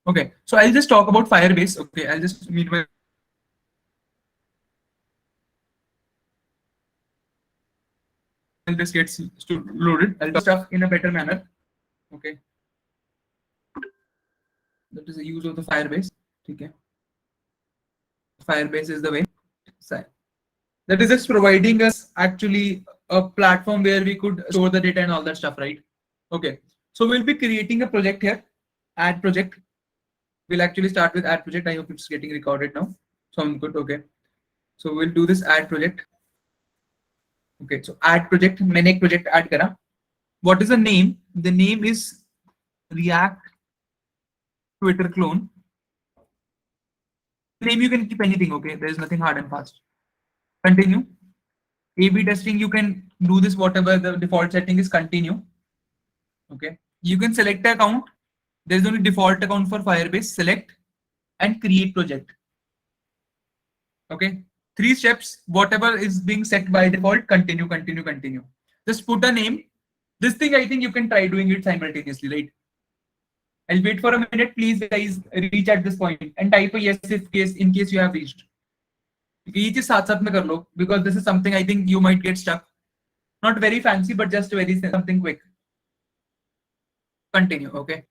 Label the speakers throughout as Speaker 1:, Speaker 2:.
Speaker 1: Okay, so I'll just talk about Firebase. Okay, I'll just meanwhile this gets loaded. I'll talk stuff in a better manner. Okay, that is the use of the Firebase. Okay, Firebase is the way. So that is just providing us actually a platform where we could store the data and all that stuff, right? Okay, so we'll be creating a project here. Add project. We'll actually start with add project. I hope it's getting recorded now. So I'm good. Okay, so we'll do this add project. Okay, so add project. मैंने एक project add करा. What is the name? The name is React Twitter clone. Name you can keep anything. Okay, there is nothing hard and fast. Continue. A/B testing. You can do this whatever the default setting is. Continue. Okay, you can select the account. There is only default account for Firebase. Select and create project. Okay, 3 steps. Whatever is being set by default. Continue, continue, continue. Just put a name. This thing I think you can try doing it simultaneously, right? I'll wait for a minute. Please, guys, reach at this point and type a yes if case in case you have reached. Each is साथ में कर लो because this is something I think you might get stuck. Not very fancy, but just very something quick. Continue. Okay.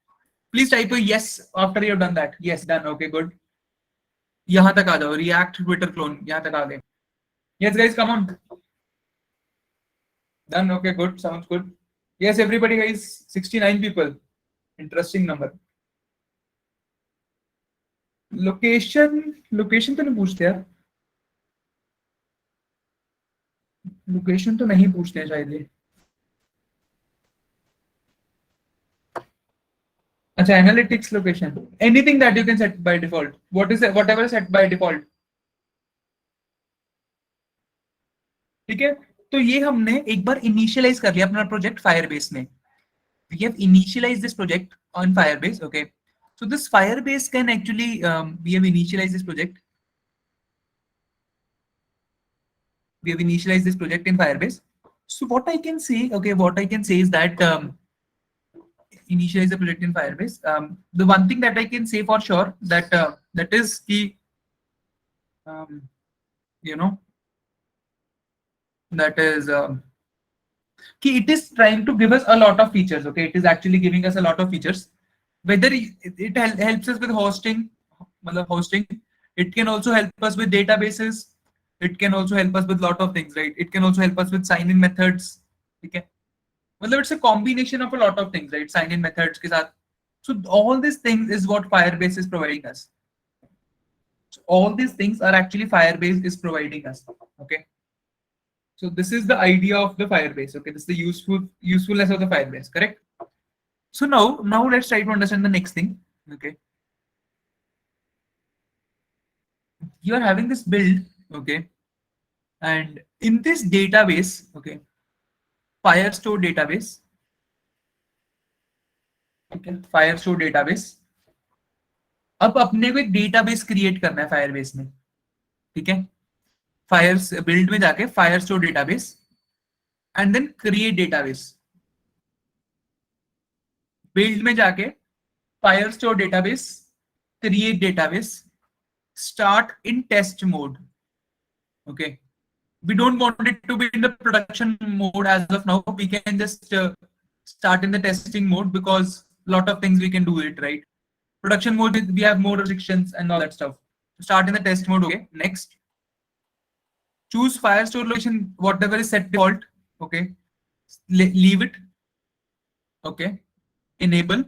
Speaker 1: Please type a yes after you have done that. Yes, done. Okay, good. यहाँ तक आ जाओ. React Twitter clone. यहाँ तक आ गए. Yes, guys, come on. Done. Okay, good. Sounds good. Yes, everybody, guys. 69 people. Interesting number. Location तो नहीं पूछते यार. लोकेशन तो नहीं पूछते हैं शायद ये. अच्छा, analytics location. Anything that you can set by default. whatever set by default. ठीक है, तो ये हमने एक बार इनिशियलाइज कर लिया अपना प्रोजेक्ट फायरबेस में. We have initialized this project on Firebase. Okay, so this Firebase can actually we have initialized this project. We have initialized this project in Firebase. So what I can say, okay, what I can say is that initialize the project in Firebase. The one thing that I can say for sure that that is the you know that is it is trying to give us a lot of features. Okay, it is actually giving us a lot of features. Whether it helps us with hosting, it can also help us with databases. It can also help us with lot of things, right? It can also help us with sign-in methods. Okay, well, it's a combination of a lot of things, right? Sign-in methods के साथ. So all these things is what Firebase is providing us. So all these things are actually Firebase is providing us. Okay. So this is the idea of the Firebase. Okay, this is the usefulness of the Firebase. Correct. So now let's try to understand the next thing. Okay, you are having this build. Okay, and in this database, okay, Firestore database. Okay, Firestore database. अब अपने को एक database create करना है Firebase में. ठीक है, fire build में जाके Firestore database and then create database. Build में जाके Firestore database, create database, start in test mode. Okay, we don't want it to be in the production mode as of now. We can just start in the testing mode because a lot of things we can do it, right? Production mode, we have more restrictions and all that stuff. Start in the test mode. Okay, next, choose Firestore location, whatever is set default. Okay, leave it. Okay, enable.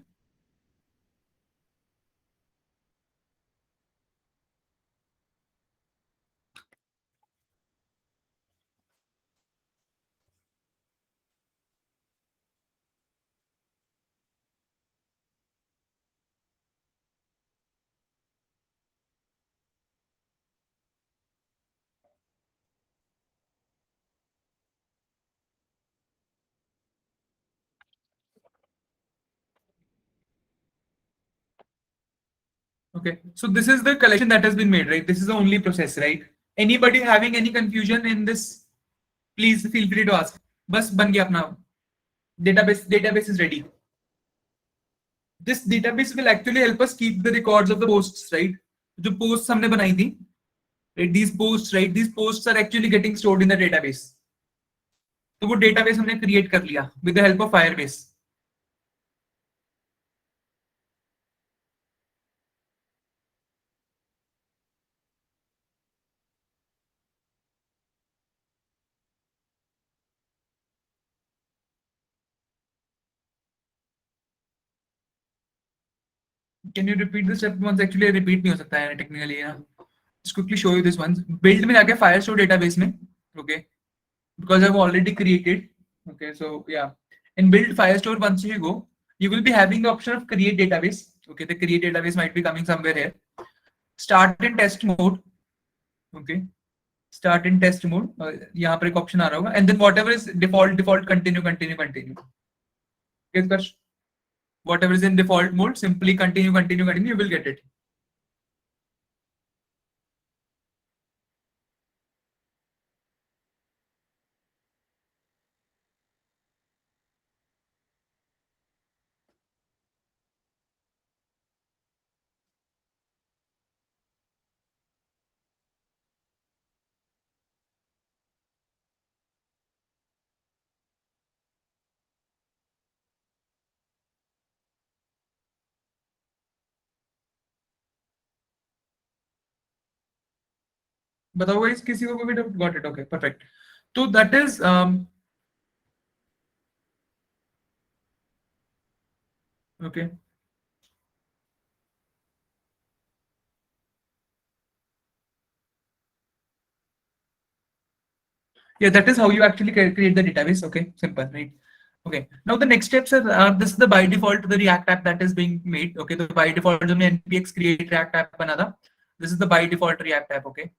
Speaker 1: Okay, so this is the collection that has been made, right? This is the only process, right? Anybody having any confusion in this, please feel free to ask. बस बन गया अपना database is ready. this database will actually help us keep the records of the posts, right? जो posts हमने बनाई थी, right? These posts, right? These posts are actually getting stored in the database. तो वो database हमने create कर लिया with the help of Firebase. Can you repeat the step once? Actually, repeat नहीं हो सकता है technically. Just quickly show you this one. Build में जाके Firestore database में, okay? Because I've already created. Okay, so yeah, in build Firestore, once you go, you will be having the option of create database. Okay, the create database might be coming somewhere here. Start in test mode. Okay, start in test mode. यहाँ पर एक option आ रहा होगा, and then whatever is default continue. Yes, Karsh? Whatever is in default mode, simply continue. You will get it. बताओ guys, किसी को भी got it? Okay, perfect. So that is okay. Yeah, that is how you actually create the database. Okay, simple, right? Okay. Now the next steps are this is the by default the React app that is being made. Okay, the by default जो हमने npx create React app बना था. This is the by default React app. Okay,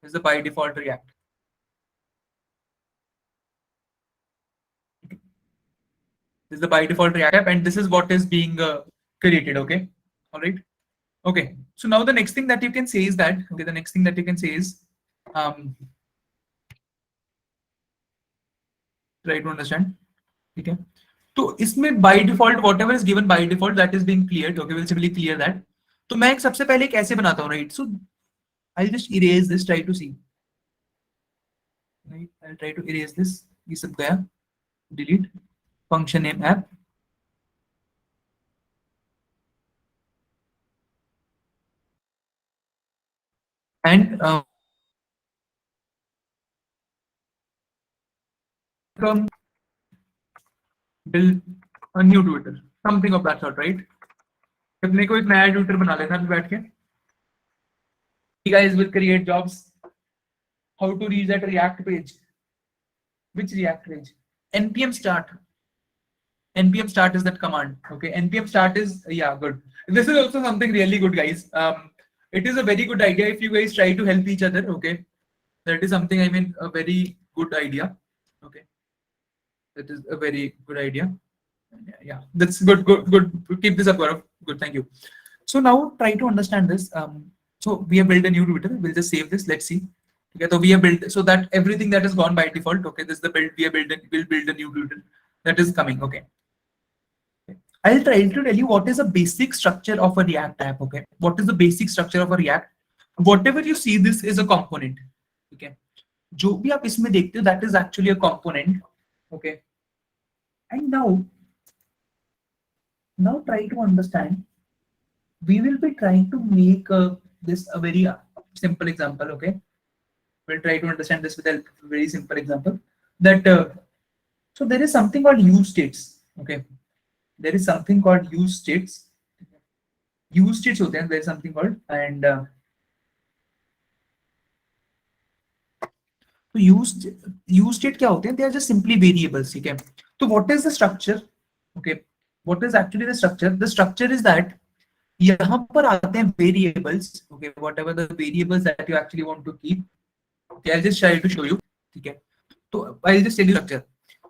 Speaker 1: this is the by default React. Okay. This is the by default React app, and this is what is being created. Okay, all right. Okay. So now the next thing that you can say is that the next thing that you can say is try to understand. Okay. तो इसमें by default whatever is given by default that is being cleared. Okay, we'll simply clear that. तो मैं एक सबसे पहले कैसे बनाता हूँ, right? So I'll just erase this. Try to see. Right? I'll try to erase this. ये सब गया. Delete. Function name app. And build a new Twitter. Something of that sort, right? अपने को एक नया Twitter बना लेना है बैठ के. You guys will create jobs. How to reach that React page? Which React page? npm start. npm start is that command. Okay, npm start is good. This is also something really good, guys. It is a very good idea if you guys try to help each other. Okay, that is something, I mean, a very good idea. Okay, that is a very good idea. Yeah, that's good. Keep this up, Gaurav. Good, thank you. So now try to understand this. So we have built a new Twitter. We'll just save this. Let's see. Okay, so we have built so that everything that is gone by default. Okay, this is the build we have built. We'll build a new Twitter that is coming. Okay. I'll try to tell you what is the basic structure of a React app. Okay, what is the basic structure of a React? Whatever you see, this is a component. Okay, जो भी आप इसमें देखते हो, that is actually a component. Okay, and now try to understand. We will be trying to make this a very simple example. Okay, we'll try to understand this with a very simple example. That so there is something called use states. Okay, there is something called use states. Use states होते हैं. There is something called and तो use state क्या होते हैं? They are just simply variables. ठीक है. So what is the structure? Okay, what is actually the structure? The structure is that यहाँ पर आते हैं variables. Okay, whatever the variables that you actually want to keep. Okay, I'll just try to show you. ठीक है. तो I'll just tell you structure.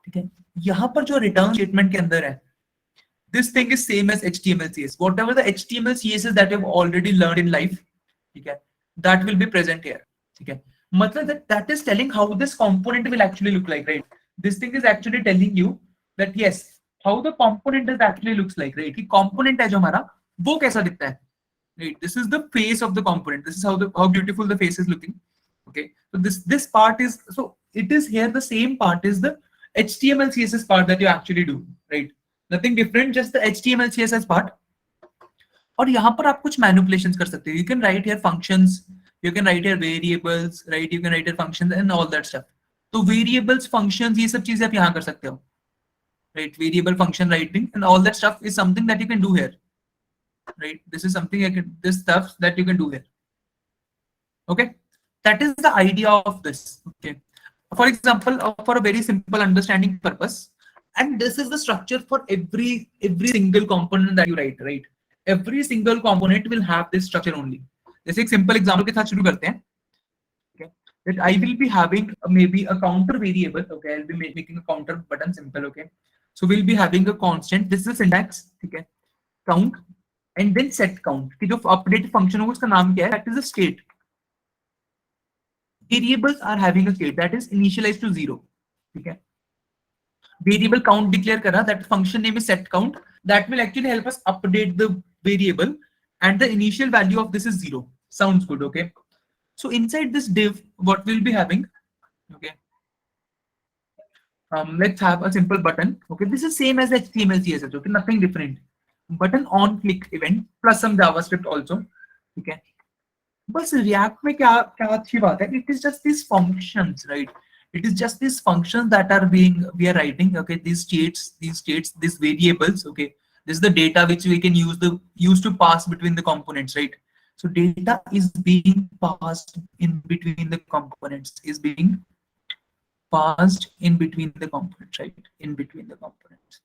Speaker 1: ठीक है. यहाँ पर जो return statement के अंदर है, this thing is same as HTML CSS. Whatever the HTML CSS that you've already learned in life, ठीक है, that will be present here. ठीक है. मतलब that is telling how this component will actually look like, right? This thing is actually telling you that yes, how the component is actually looks like, right? कि component है जो हमारा वो कैसा दिखता है, right? This is the face of the component. This is how beautiful the face is looking. Okay, so this part is, so it is here the same part is the HTML CSS part that you actually do, right? Nothing different, just the HTML CSS part. और यहाँ पर आप कुछ manipulations कर सकते हो. You can write here functions, you can write here variables, right? You can write here functions and all that stuff. तो variables, functions, ये सब चीजें आप यहाँ कर सकते हो, right? Variable function writing and all that stuff is something that you can do here, right? This is something this stuff that you can do here. Okay, that is the idea of this. Okay, for example, for a very simple understanding purpose, and this is the structure for every single component that you write, right? Every single component will have this structure only. जैसे एक simple example के साथ शुरू करते हैं. Okay, that I will be having maybe a counter variable. Okay, I'll be making a counter button simple. Okay, so we'll be having a constant. This is the syntax. Okay, count and then set count. कि जो update function होगा उसका नाम क्या है? That is a state. Variables are having a state that is initialized to 0. Okay. Variable count declare kara, that function name is set count. That will actually help us update the variable, and the initial value of this is 0. Sounds good. Okay. So inside this div, what we'll be having? Okay. Let's have a simple button. Okay. This is same as HTML CSS. Okay. Nothing different. Button on click event plus some JavaScript also. Okay. बस React में क्या क्या अच्छी बात है, it is just these functions, right? It is just these functions that are we are writing. Okay, these states, these variables. Okay, this is the data which we can use to pass between the components, right? So data is being passed in between the components, right? In between the components.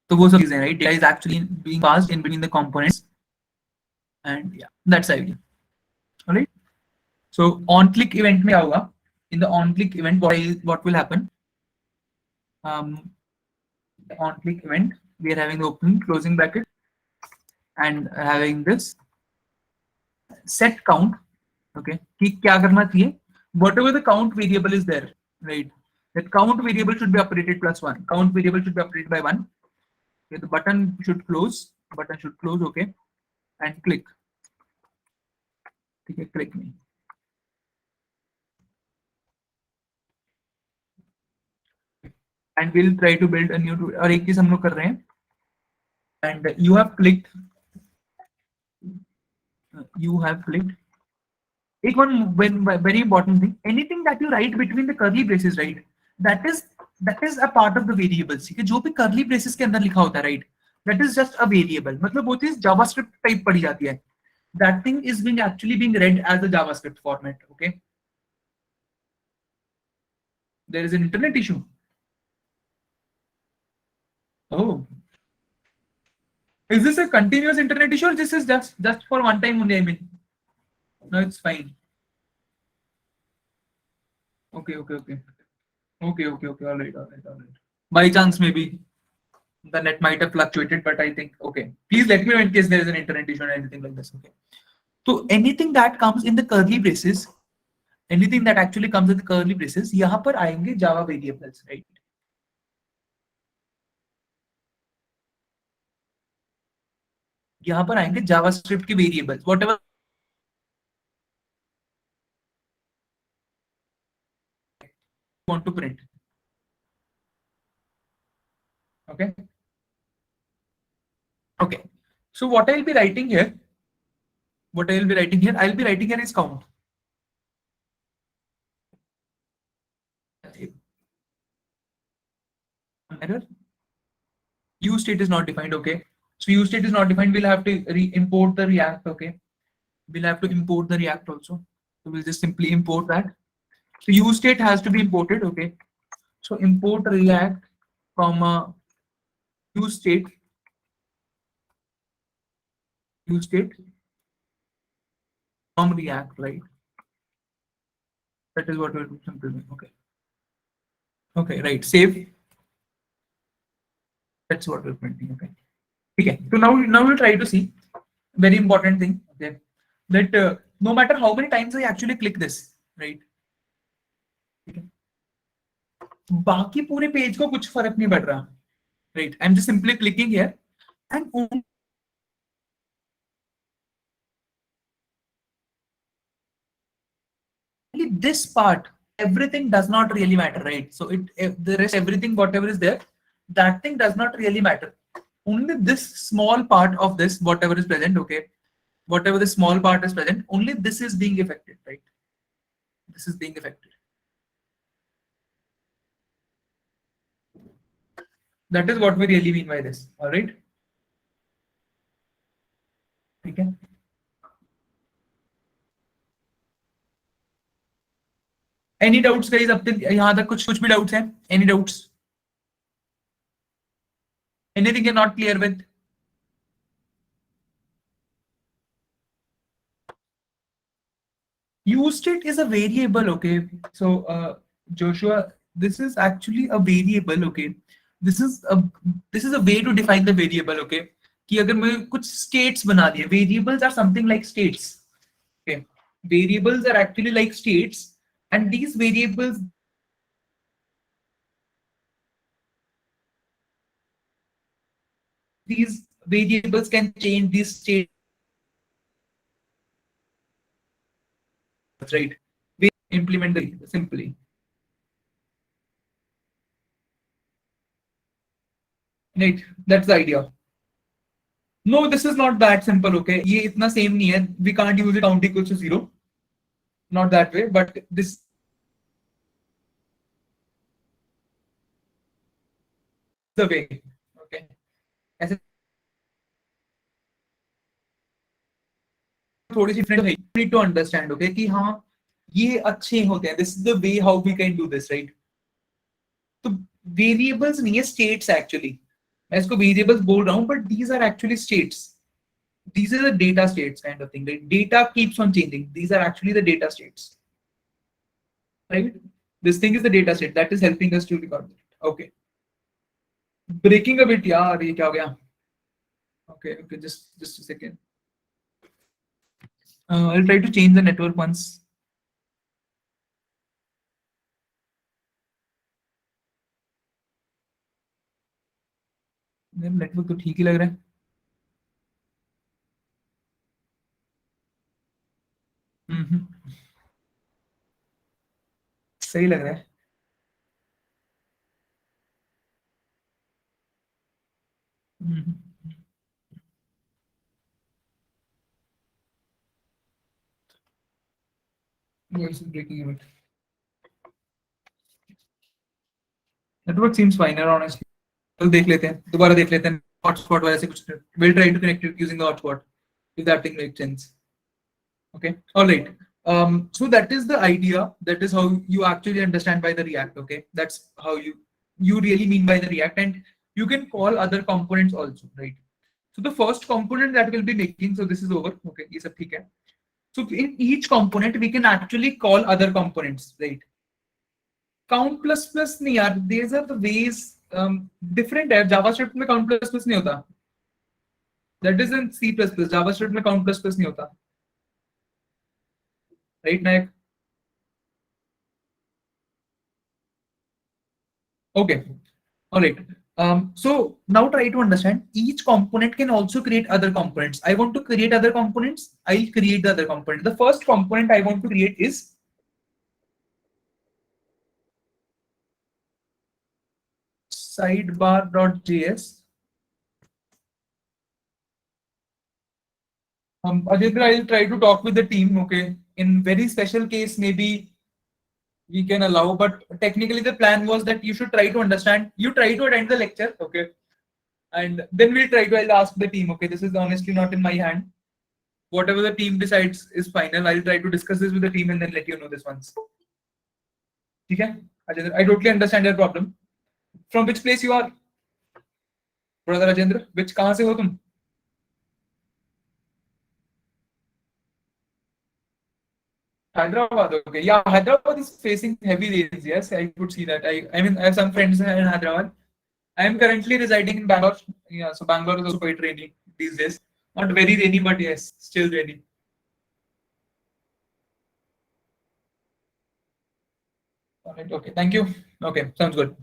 Speaker 1: So वो सब चीजें, right? Data is actually being passed in between the components. And yeah, that's the idea. All right. So on click event में क्या होगा? In the on click event, what will happen? On click event, we are having the opening, closing bracket, and having this set count. Okay, कि क्या करना चाहिए? Whatever the count variable is there, right? That count variable should be operated +1. Count variable should be operated by 1. Okay, the button should close. Okay, and click. Okay, click me. And we'll try to build a new. और एक चीज हम लोग कर रहे हैं. And you have clicked. Take one very important thing. Anything that you write between the curly braces, right? That is a part of the variables. ठीक है, जो भी curly braces के अंदर लिखा होता है, right? That is just a variable. मतलब वो चीज JavaScript type पढ़ी जाती है. That thing is actually being read as a JavaScript format. Okay. There is an internet issue. Oh. Is this a continuous internet issue, or this is just for one time only? I mean, no, it's fine. Okay. All right. By chance, maybe the net might have fluctuated, but I think okay. Please let me know in case there is an internet issue or anything like this. Okay. So anything that comes in the curly braces, anything that actually comes in the curly braces, यहाँ पर आएंगे Java variables, right? यहाँ पर आएंगे JavaScript के variables, whatever you want to print. Okay. Okay. So what I'll be writing here? I'll be writing here is count. Error. Use state is not defined. Okay. So use state is not defined. We'll have to import the React. Okay. We'll have to import the React also. So we'll just simply import that. So use state has to be imported. Okay. So import React from use state from React, right? That is what we're simply doing. Okay. Okay, right. Save. That's what we're printing. Okay. So now we'll try to see very important thing. Okay, that no matter how many times I actually click this, right? Okay. बाकी पूरे page को कुछ फर्क नहीं पड़ रहा, right? I am just simply clicking here and only this part, everything does not really matter, right? So the rest, everything, whatever is there, that thing does not really matter. Only this small part of this, whatever is present, okay, whatever the small part is present, only this is being affected, right? This is being affected. That is what we really mean by this. All right. Okay. Any doubts, guys? अब तक यहाँ तक कुछ भी doubts हैं? Any doubts? Anything you're not clear with? Use state is a variable, okay? So, Joshua, this is actually a variable, okay? This is a way to define the variable, okay? कि अगर मैं कुछ states बना दिए, variables are something like states, okay? Variables are actually like states, and these variables can change these states, right? We implement the simply. Right, that's the idea. No, this is not that simple, okay? ये इतना same नहीं है. We can't use it count equals to 0. Not that way, but this is the way, okay? ऐसे थोड़ी सी different है. You need to understand, okay? कि हाँ ये अच्छे होते हैं. This is the way how we can do this, right? तो variables नहीं है, states actually. मैं इसको variables बोल रहा हूँ, but these are actually states. These are the data states kind of thing. Right? Data keeps on changing. These are actually the data states. Right? This thing is the data state that is helping us to record it. Okay. Breaking a bit, yaar, ye kya ho gaya? Okay, just a second. I'll try to change the network once. Network तो ठीक ही लग रहा है. सही लग रहा है. Voice is breaking a bit. Network seems fine, honestly. तो देख लेते हैं, दोबारा देख लेते हैं. Hotspot वैसे कुछ. We'll try to connect it using the hotspot if that thing makes sense. Okay, all right. So that is the idea. That is how you actually understand by the React. Okay, that's how you really mean by the React, and you can call other components also, right? So the first component that we'll be making. So this is over. Okay, ये सब ठीक है. So in each component we can actually call other components, right? Count plus plus नहीं यार. These are the ways different है. JavaScript में count plus plus नहीं होता. That is in C++. JavaScript में count plus plus नहीं होता. Right, Nayak? Okay. All right. So now try to understand each component can also create other components. I want to create other components. I'll create the other component. The first component I want to create is sidebar.js. Ajendra, I'll try to talk with the team. Okay. In very special case, maybe we can allow, but technically the plan was that you should try to understand. You try to attend the lecture. Okay. And then we'll try to, I'll ask the team. Okay. This is honestly not in my hand. Whatever the team decides is final. I'll try to discuss this with the team and then let you know this once. Okay? I totally understand your problem. From which place you are? Brother Rajendra, which कहाँ से हो तुम? Hyderabad, okay. Yeah, Hyderabad is facing heavy rains. Yes, I could see that. I mean, I have some friends in Hyderabad. I am currently residing in Bangalore. Yeah, so Bangalore is also quite rainy these days. Not very rainy, but yes, still rainy. All right, okay. Thank you. Okay, sounds good.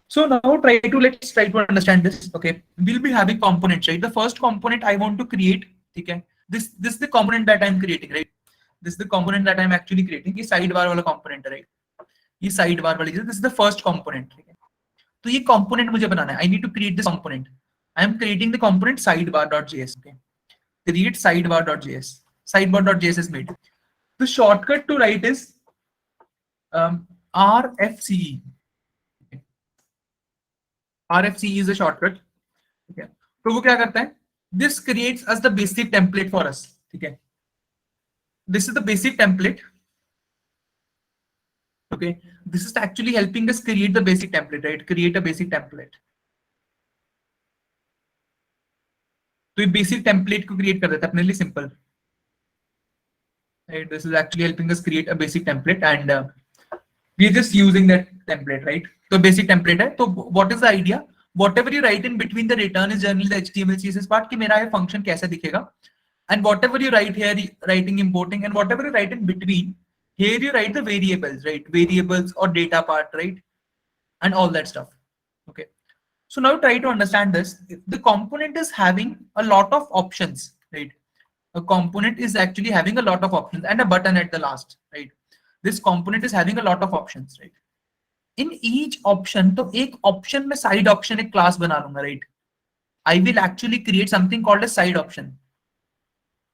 Speaker 1: So now let's try to understand this. Okay, we'll be having components, right? The first component I want to create. Okay, this is the component that I'm creating, right? This is the component that I'm actually creating. ये sidebar वाला component है, right? ये sidebar वाली चीज़, this is the first component. ठीक है? तो ये component मुझे बनाना है. I need to create this component. I am creating the component sidebar.js. Okay, create sidebar.js. Sidebar.js is made. The shortcut to write is RFCE. RFCE is a shortcut. ठीक है, तो वो क्या करता है? This creates us the basic template for us. ठीक है, this is the basic template. Okay, this is actually helping us create the basic template, right? Create a basic template. तो ये basic template को create कर देता है अपने लिए simple. Right? This is actually helping us create a basic template, and we're just using that template, right? So basic template है. तो what is the idea? Whatever you write in between the return is generally the HTML CSS part कि मेरा ये function कैसा दिखेगा, and whatever you write here, writing importing, and whatever you write in between, here you write the variables, right? Variables or data part, right? And all that stuff. Okay. So now try to understand this. The component is having a lot of options, right? A component is actually having a lot of options and a button at the last, right? This component is having a lot of options, right? In each option, तो एक option में side option एक class बना लूंगा, right? I will actually create something called a side option.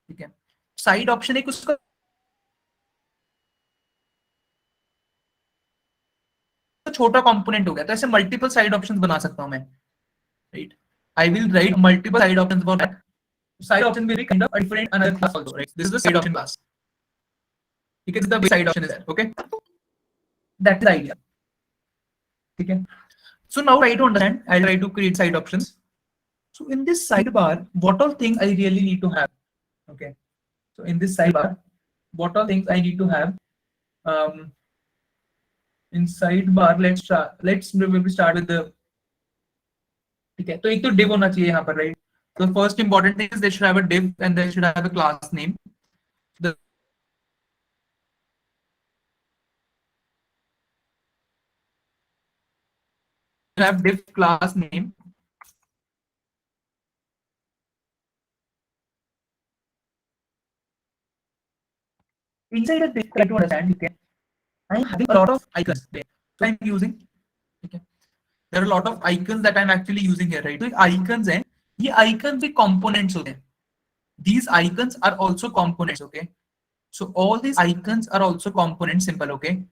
Speaker 1: ठीक है? Side option एक उसका छोटा component हो गया, तो ऐसे multiple side options बना सकता हूँ मैं, right? I will write multiple side options for that. Side option will be kind of a different another class also, right? This is the side option class. Because the side option is there, okay? That's the idea. Okay. So now try to understand. I'll try to create side options. So in this sidebar, what all things I really need to have? Okay. So in this sidebar, what all things I need to have? In sidebar, let's maybe start with the. Okay. तो एक तो div होना चाहिए यहाँ पर, right? So first important thing is they should have a div and they should have a class name. The have div class name. Inside a div, try to understand. Okay, I'm having a lot of icons there, so I'm using. Okay, there are a lot of icons that I'm actually using here, right? So icons हैं, ये icons भी components होते हैं. These icons are also components. Okay, so all these icons are also components. Simple. Okay,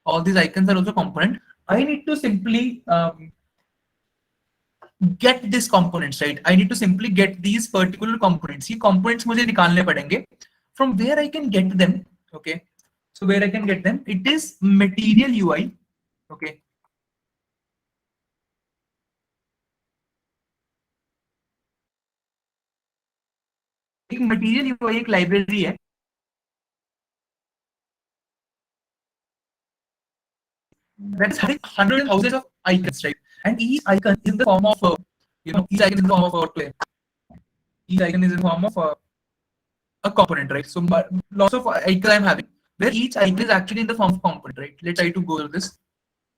Speaker 1: all these icons are also component. I need to simply get these components, right? I need to simply get these particular components. ये components मुझे निकालने पड़ेंगे. From where I can get them? Okay, so where I can get them? It is material UI. Okay. एक material UI एक library है. That is having hundreds and thousands of icons, right? And each icon is in the form of, each icon is in the form of each icon is in the form of a component, right? So lots of icons I'm having, where each icon is actually in the form of component, right? Let's try to go through this.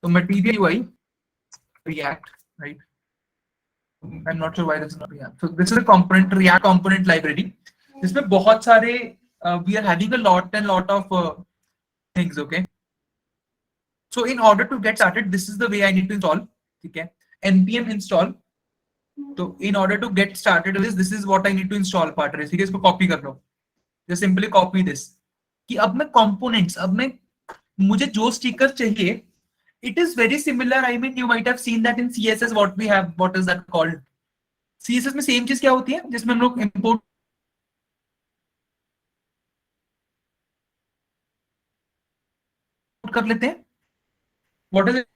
Speaker 1: So material UI, React, right? I'm not sure why this is not React. So this is a component, React component library. इसमें बहुत सारे we are having a lot of things, okay? So in order to get started, this is the way I need to install. Okay, npm install. So in order to get started with this is what I need to install part है. ठीक है, इसको copy कर लो. Just simply copy this. कि अब मैं components, अब मैं मुझे जो sticker चाहिए, it is very similar. I mean, you might have seen that in CSS. What we have, what is that called? CSS में same चीज क्या होती है जिसमें हम लोग import कर लेते हैं. What is it?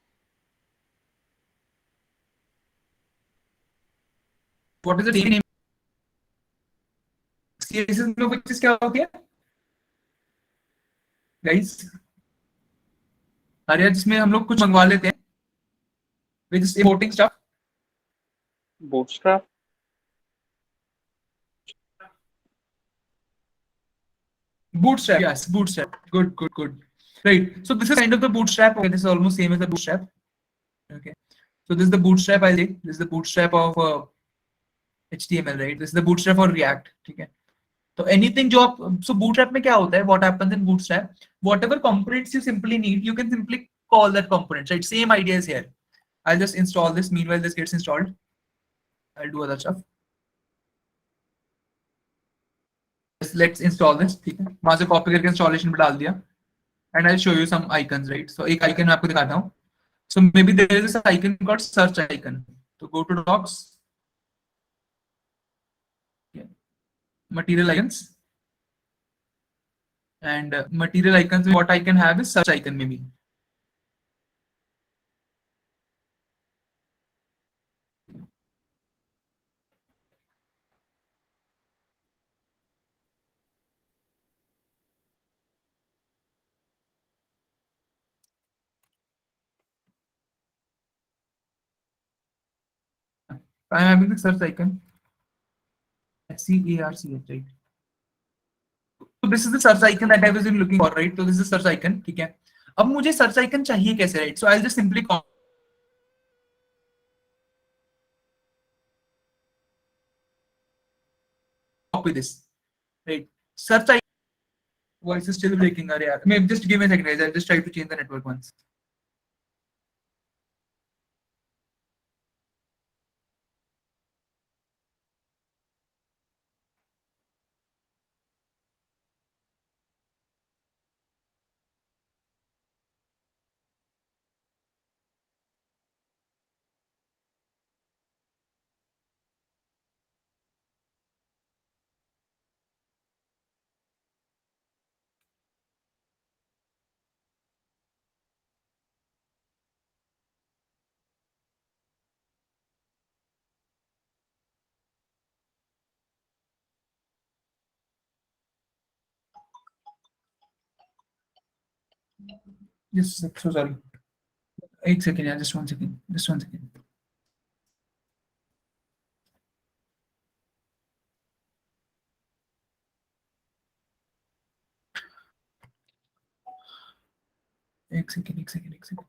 Speaker 1: What is the name? CSS में कुछ चीज क्या होती है? Guys, अरे जिसमें हम लोग कुछ मंगवा लेते हैं. With just importing stuff.
Speaker 2: Bootstrap.
Speaker 1: Bootstrap, yes, Bootstrap. Good. Right. So this is kind of the Bootstrap. Okay, this is almost same as the Bootstrap. Okay. So this is the bootstrap. I'll say this is the bootstrap of HTML, right? This is the bootstrap for React. Okay. So anything जो आप so bootstrap में क्या होता है? What happens in bootstrap? Whatever components you simply need, you can simply call that component, right? Same idea is here. I'll just install this. Meanwhile, this gets installed. I'll do other stuff. Let's install this. ठीक है. वहां से copy करके installation में डाल दिया. And I'll show you some icons, right? So एक icon मैं आपको दिखाता हूँ. So maybe there is this icon called search icon. So go to docs. Yeah. Material icons. And material icons, what I can have is search icon maybe. I'm having the search icon. SEARCH, right? So this is the search icon that I was looking for, right? So this is the search icon, ठीक है? अब मुझे search icon चाहिए कैसे, right? So I'll just simply copy this, right? Search icon. Voice is still breaking. अरे यार, maybe just give me a second, guys. I'll just try to change the network once. Yes, so sorry. एक second, yeah, just one second. Just one second. एक second, एक second, एक second.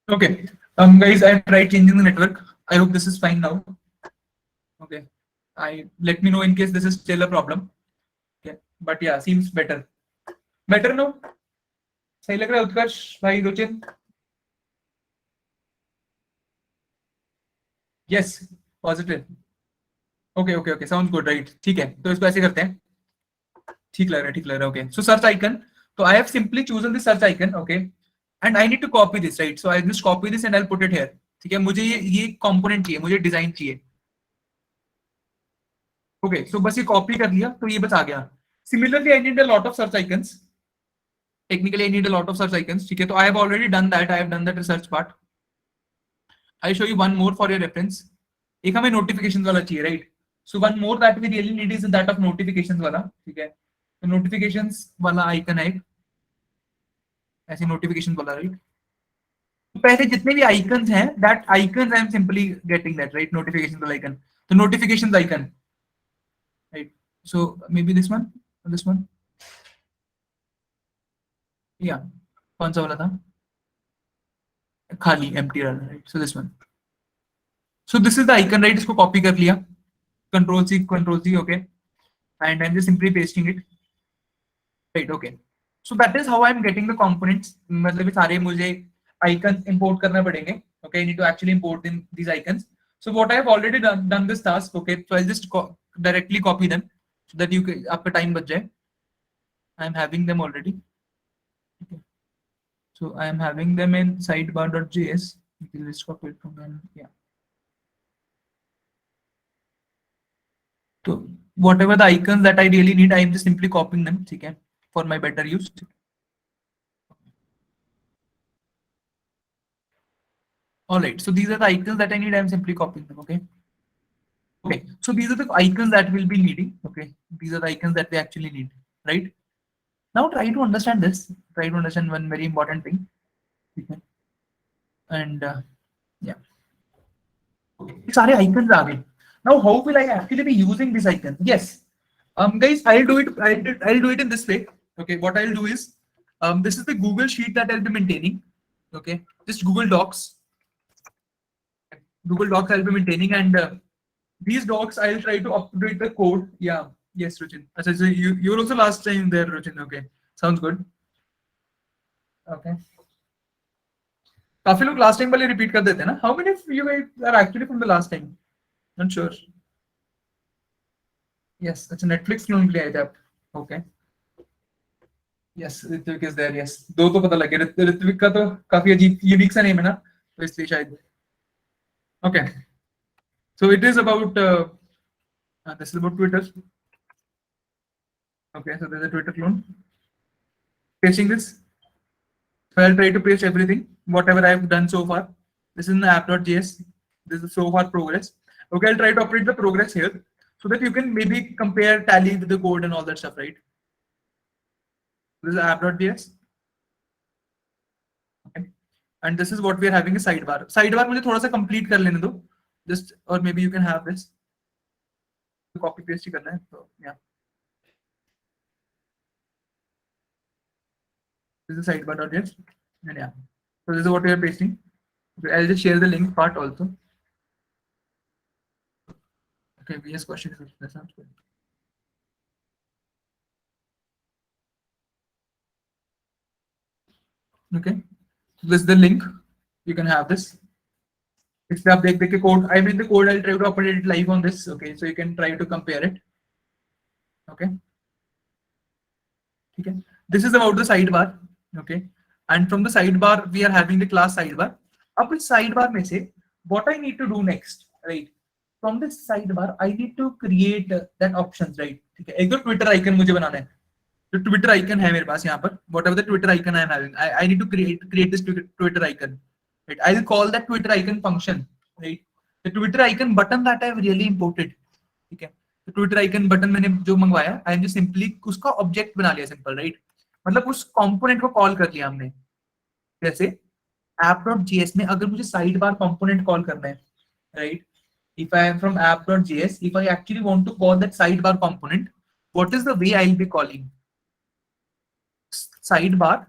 Speaker 1: Okay, guys, I tried changing the network. I hope this is fine now. Okay, I let me know in case this is still a problem. Okay, but yeah, seems better. Better now. सही लग रहा है उत्कर्ष भाई Ruchin? Yes, positive. Okay, okay, okay. Sounds good, right? ठीक है. तो इसको ऐसे करते हैं. ठीक लग रहा है, ठीक लग रहा है. Okay. So search icon. So I have simply chosen the search icon. Okay. And I need to copy this, right? So I'll just copy this and I'll put it here. ठीक है. मुझे ये component चाहिए, मुझे design चाहिए. Okay. So बस ये copy कर लिया, तो ये बस आ गया. Similarly, I need a lot of search icons. Technically, I need a lot of search icons. ठीक है. तो I have already done that. I have done that research part. I'll show you one more for your reference. एक हमें notifications वाला चाहिए, right? So one more that we really need is that of notifications वाला, ठीक है? तो notifications वाला icon है, ऐसे notifications वाला, right? तो पहले जितने भी icons हैं, that icons I am simply getting that, right? Notifications वाला icon. तो notifications icon, right? So maybe this one, or this one, yeah. कौन सा वाला था? खाली empty वाला, right? So this one. So this is the icon, right? इसको copy कर लिया. Control C, okay. And I'm just simply pasting it. Right, okay. So that is how I'm getting the components. मतलब ये सारे मुझे icons import करना पड़ेंगे. Okay, I need to actually import in these icons. So what I have already done this task. Okay, so I'll just directly copy them so that you can आपका time बच जाए. I'm having them already. Okay. So I am having them in sidebar.js. Okay, let's copy it from them. Yeah. So whatever the icons that I really need, I am just simply copying them, okay, for my better use. All right, so these are the icons that I need. I'm simply copying them, okay. Okay, so these are the icons that we'll be needing. Okay, these are the icons that we actually need, right? Now try to understand this. Try to understand one very important thing. Okay. And yeah, सारे icons आ गए. Now how will I actually be using this icon? Yes, guys, I'll do it. I'll do it in this way. Okay, what I'll do is, this is the Google sheet that I'll be maintaining. Okay, just Google Docs. Google Docs I'll be maintaining, and these docs I'll try to update the code. Yeah, yes, Ruchin. Achha, so you were also last time there, Ruchin. Okay, sounds good. Okay. काफी लोग last time वाले repeat कर देते हैं ना? How many of you guys are actually from the last time? Not sure. Yes, it's a Netflix clone के लिए आए थे आप. Okay. Yes, Ritwik is there. Yes, दो तो पता लगे. ऋत्विक का तो काफी अजीब यूनिक सा नेम है ना, तो इसलिए शायद. Okay. So it is about this is about Twitter. Okay, so there's a Twitter clone. Pasting this. So I'll try to paste everything, whatever I've done so far. This is in the app.js. This is so far progress. Okay, I'll try to update the progress here so that you can maybe compare tally with the code and all that stuff, right? This is app.js. Okay. And this is what we are having a sidebar. Sidebar मुझे थोड़ा सा complete कर लेने दो. Just, or maybe you can have this. Copy paste ही करना है. So yeah. This is sidebar.js. And yeah. So this is what we are pasting. Okay, I'll just share the link part also. Okay, VS question is that sounds good. Okay, so this is the link. You can have this. It's the update code. I made the code. I'll try to update it live on this. Okay, so you can try to compare it. Okay. Okay. This is about the sidebar. Okay, and from the sidebar we are having the class sidebar. Up in sidebar में से what I need to do next, right? From this sidebar I need to create that options, right? ठीक है. एक तो Twitter icon मुझे बनाना है. जो Twitter icon है मेरे पास यहाँ पर, whatever the Twitter icon I am having, I need to create this Twitter icon. Right? I'll call that Twitter icon function. Right? The Twitter icon button that I've really imported. ठीक है. तो Twitter icon button मैंने जो मंगवाया, I am just simply उसका object बना लिया simple, right? मतलब उस component को call कर लिया हमने. जैसे app.js में अगर मुझे sidebar component call करना है, right? If I am from app.js, if I actually want to call that sidebar component, what is the way I'll be calling? Sidebar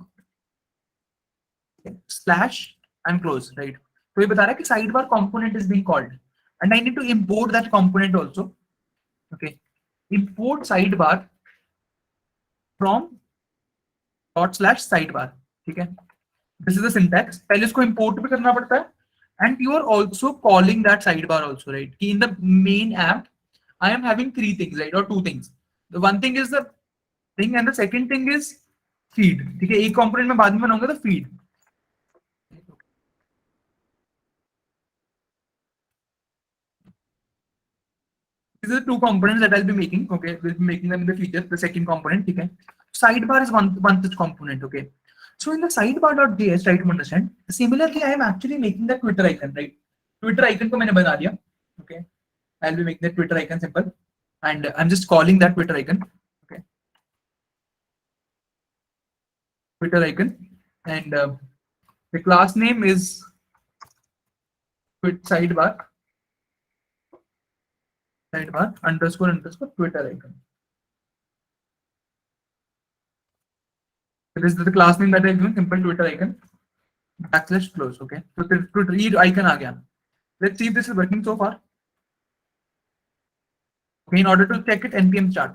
Speaker 1: slash and close, right? तो ये बता रहा है कि sidebar component is being called, and I need to import that component also. Okay, import sidebar from dot slash sidebar. ठीक है, this is the syntax. पहले इसको import भी करना पड़ता है, and you are also calling that sidebar also, right? कि in the main app I am having three things, right, or two things. The one thing is the thing, and the second thing is feed. ठीक है, एक component में बाद में बनाऊंगा तो feed. These are the two components that I'll be making. Okay, we'll be making them in the future. The second component, okay. Sidebar is one such component. Okay. So in the sidebar.js, try to understand. Similarly, I am actually making the Twitter icon, right? Twitter icon को मैंने बना दिया. Okay. I'll be making the Twitter icon simple, and I'm just calling that Twitter icon. Okay. Twitter icon, and the class name is sidebar underscore Twitter icon. So this is the class name that I'm doing, simple Twitter icon. Backslash close. Okay. So Twitter icon आ गया. Let's see if this is working so far. Okay, in order to check it, npm start.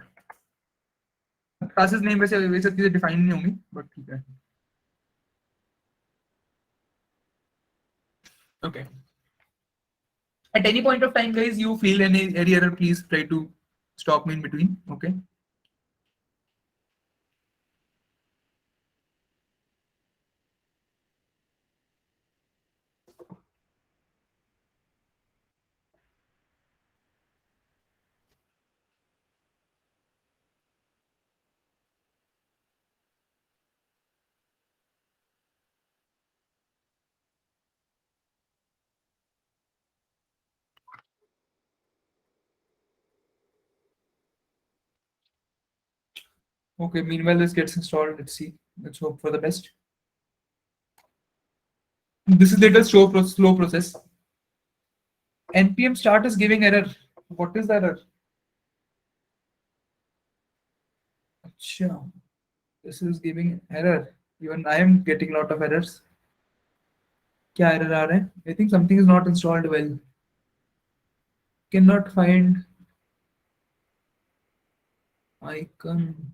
Speaker 1: Classes name वैसे चीजें define नहीं होंगी, but ठीक है. Okay. At any point of time, guys, you feel any error, please try to stop me in between. Okay. Okay, meanwhile this gets installed. Let's see. Let's hope for the best. This is little slow process. npm start is giving error. What is the error? Acha, this is giving error. Even I am getting a lot of errors. क्या error आ रहा है? I think something is not installed well. Cannot find icon.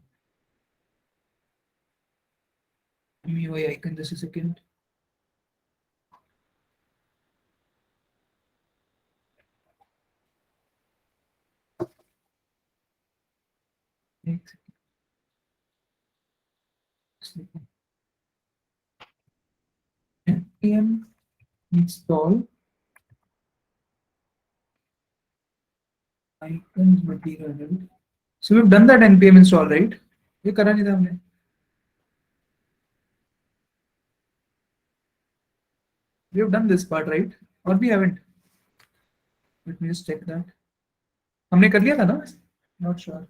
Speaker 1: MUI icon. Just a second. npm install icons material. So we've done that npm install, right? ये करा नहीं था हमने. We have done this part, right? Or we haven't? Let me just check that. हमने कर लिया था ना? Not sure.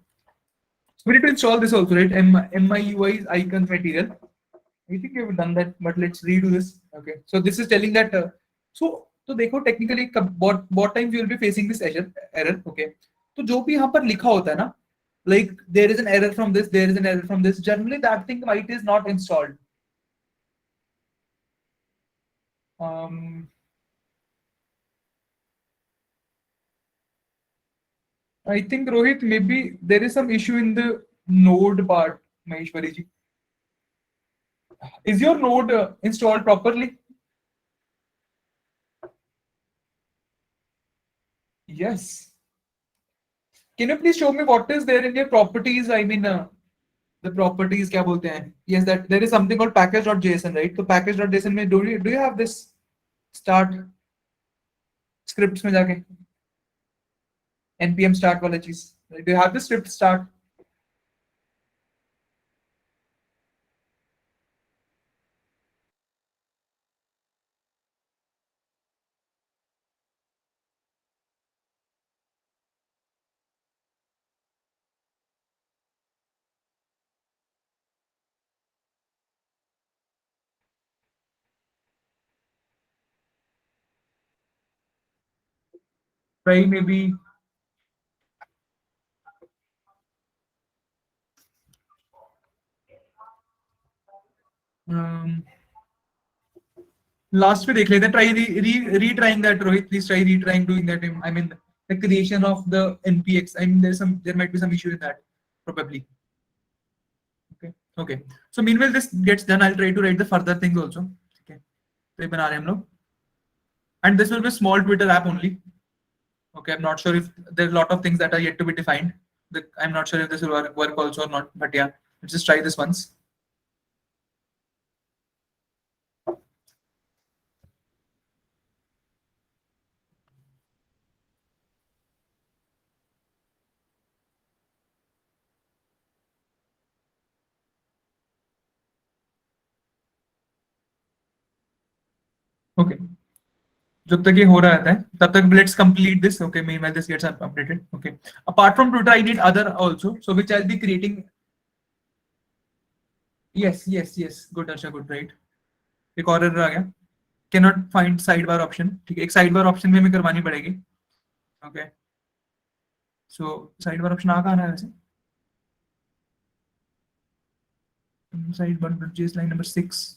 Speaker 1: So we need to install this also, right? MIUI icons material. I think we have done that, but let's redo this. Okay. So this is telling that. So देखो technically what times you will be facing this error. Okay. तो जो भी यहाँ पर लिखा होता है ना, like there is an error from this, there is an error from this. Generally that thing might is not installed. I think Rohit, maybe there is some issue in the node part, Maheshwari ji. Is your node installed properly? Yes. Can you please show me what is there in your properties? I mean, the properties क्या बोलते हैं? Yes, that there is something called package.json, right? So package.json में do you have this start scripts में जाके npm start वाला चीज? Do you have the script start? Try maybe. Last पे देख लेते हैं. Try retrying that, Rohit. Please try retrying doing that. I mean, the creation of the npx. I mean, there might be some issue in that, probably. Okay. Okay. So meanwhile this gets done, I'll try to write the further things also. Okay. तो ये बना रहे हैं हम लोग. And this will be a small Twitter app only. Okay. I'm not sure if there are a lot of things that are yet to be defined. I'm not sure if this will work also or not. But yeah, let's just try this once. Okay. जब तक ये हो रहा है तब तक let's complete this. Okay, meanwhile this gets updated. Okay, apart from Twitter I need other also, so which I'll be creating. Yes, good Arsha, good, right. एक और error आ गया. Cannot find sidebar option. ठीक है, एक sidebar option में हमें करवानी पड़ेगी. Okay, so sidebar option आ कहाँ रहा है वैसे? Sidebar.js line number 6.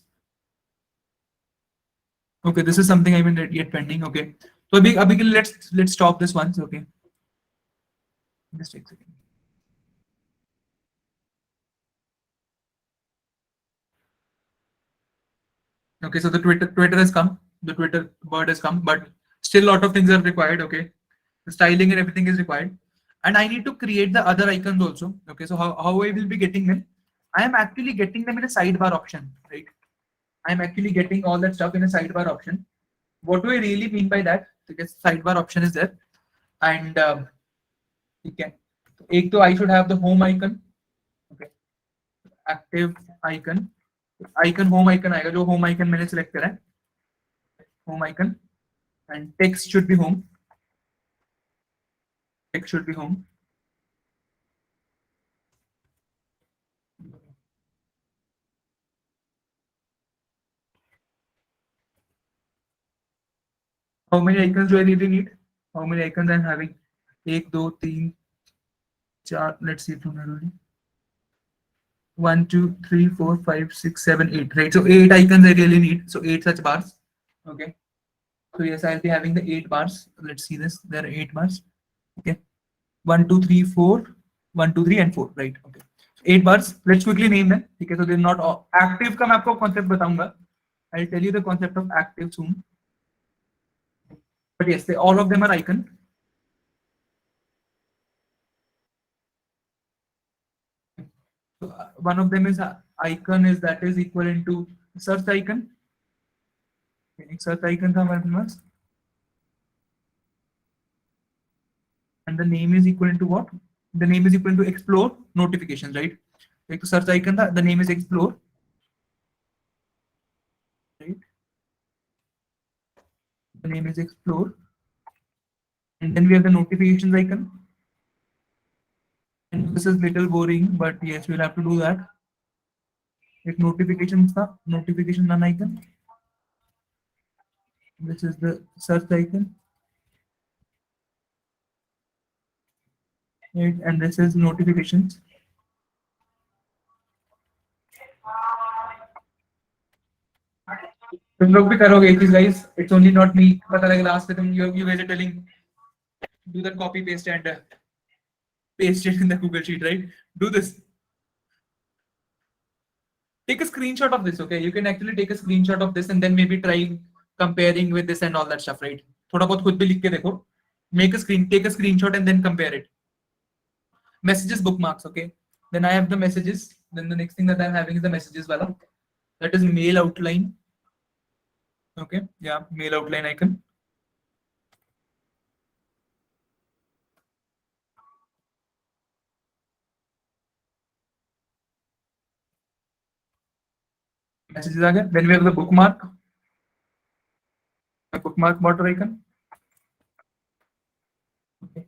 Speaker 1: Okay, this is something I mean yet pending. Okay, so अभी के लिए let's stop this once. Okay, just take a second. Okay, so the Twitter has come. The Twitter bird has come, but still a lot of things are required. Okay, the styling and everything is required, and I need to create the other icons also. Okay, so how I will be getting them? I am actually getting them in a sidebar option, right? I am actually getting all that stuff in a sidebar option. What do I really mean by that? Because sidebar option is there, and okay, एक तो I should have the home icon. Okay, active icon. Icon home icon आएगा, जो home icon मैंने select करा है. Home icon. And text should be home. Text should be home. How many icons do I really need? How many icons I'm having? 1, 2, 3, 4. Let's see from here. 1, 2, 3, 4, 5, 6, 7, 8. Right. So 8 icons I really need. So 8 such bars. Okay. So yes, I'll be having the 8 bars. Let's see this. There are 8 bars. Okay. 1, 2, 3, 4. 1, 2, 3, and 4. Right. Okay. So 8 bars. Let's quickly name them. Okay. So they're not all active. का मैं आपको concept बताऊंगा. I'll tell you the concept of active soon. But yes, all of them are icon. So, one of them is icon is that is equivalent to search icon. एक search icon था हमारे पास. And the name is equivalent to what? The name is equivalent to explore notifications, right? एक तो search icon था, the name is explore, right? The name is explore. And then we have the notifications icon. And this is little boring, but yes, we'll have to do that. एक notifications था, notification none icon. This is the search icon. Right? And this is notifications. तुम लोग भी करोगे ये चीज guys. It's only not me. पता लगे last में तुम you guys are telling do that copy paste and paste it in the Google sheet, right? Do this. Take a screenshot of this, okay? You can actually take a screenshot of this and then maybe try comparing with this and all that stuff, right? थोड़ा बहुत खुद भी लिख के देखो. Take a screenshot and then compare it. Messages, bookmarks, okay? Then I have the messages. Then the next thing that I'm having is the messages wala. That is mail outline. Okay, yeah, mail outline icon. Messages again. Then we have the bookmark. A bookmark border icon. Okay.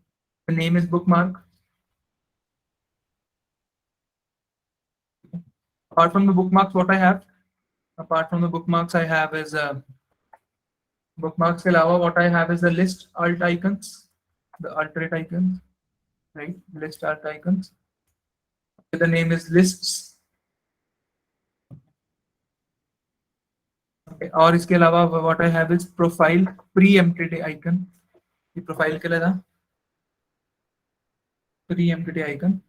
Speaker 1: The name is bookmark. Apart from the bookmarks, what I have? Apart from the bookmarks, I have is bookmarks के अलावा what I have is the list alt icons, the alternate icons, right? List alt icons. The name is lists. Okay. और इसके अलावा what I have is profile preempted icon. ये profile के लिए था. Preempted icon.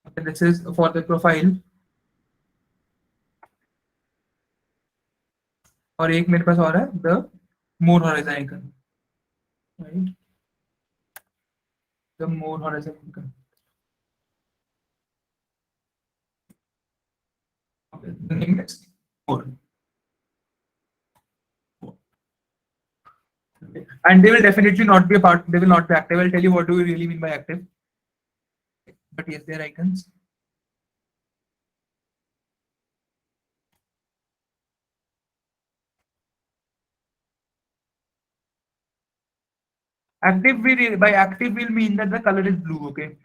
Speaker 1: Okay, this is for the profile. और एक मेरे पास और है the more horizon icon, right? The more horizon icon. Okay, the name is more. Okay. And they will definitely not be a part. They will not be active. I'll tell you what do we really mean by active. But yes, they're icons. Active will by active will mean that the color is blue. Okay.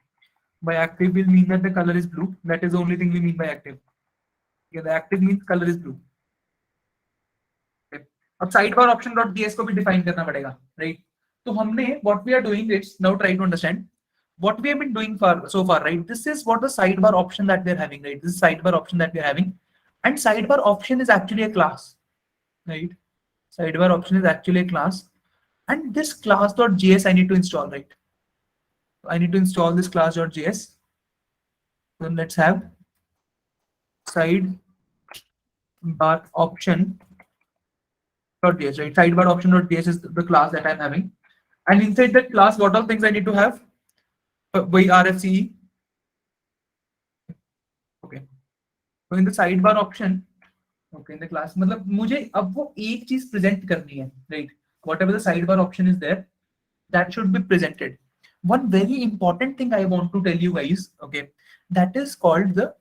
Speaker 1: By active will mean that the color is blue. That is the only thing we mean by active. Yeah, the active means color is blue. Okay. अब sidebar option.js को भी define करना पड़ेगा, right? तो हमने what we are doing is now try to understand what we have been doing so far, right? This is what the sidebar option that we're having, right? This is sidebar option that we're having, and sidebar option is actually a class, right? Sidebar option is actually a class, and this class.js I need to install, right? I need to install this class.js. So let's have sidebar option.js, right? Sidebar option.js is the class that I'm having, and inside that class, what all things I need to have? By RFCE. Okay. So in the sidebar option, okay, in the class, मतलब मुझे अब वो एक चीज present करनी है, right? Whatever the sidebar option is there, that should be presented. One very important thing I want to tell you guys, okay, that is called the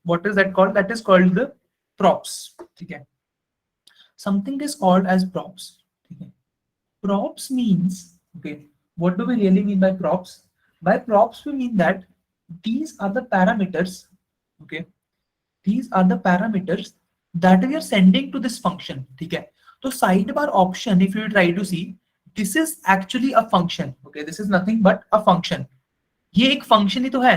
Speaker 1: what is that called? That is called the props. Okay. Something is called as props. Okay. Props means, okay, what do we really mean by props? By props, we mean that these are the parameters, okay, these are the parameters that we are sending to this function. ठीक है, तो sidebar option, if you try to see, this is actually a function. Okay, this is nothing but a function. ये एक function ही तो है.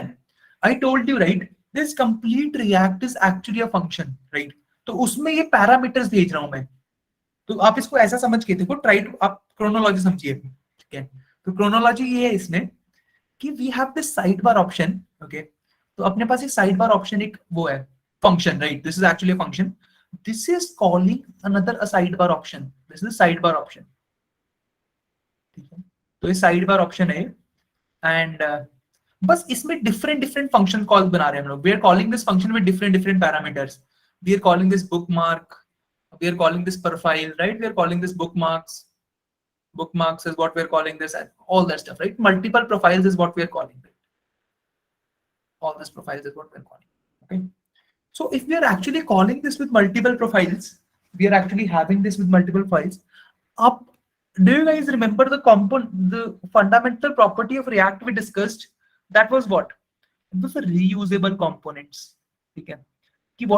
Speaker 1: I told you right, this complete React is actually a function, right? तो उसमें ये parameters भेज रहा हूं मैं. तो आप इसको ऐसा समझ के देखो, ट्राई टू, आप क्रोनोलॉजी समझिए. ठीक है, तो क्रोनोलॉजी ये है इसमें कि we have this side bar option. Okay, तो अपने पास एक साइड बार ऑप्शन, एक वो है function, right? This is actually a function. This is calling another a side bar option. This is side bar option. ठीक है, तो ये साइड बार ऑप्शन है. एंड बस इसमें डिफरेंट डिफरेंट फंक्शन कॉल बना रहे हैं हम लोग. We are calling this function with different different parameters. We are calling this bookmark, we are calling this profile, right? We are calling this bookmarks. Bookmarks is what we are calling this, and all that stuff, right? Multiple profiles is what we are calling it. All this profiles is what we are calling. Okay, so if we are actually calling this with multiple profiles, we are actually having this with multiple files up. Do you guys remember the the fundamental property of React we discussed? That was what? It was a reusable components. Okay,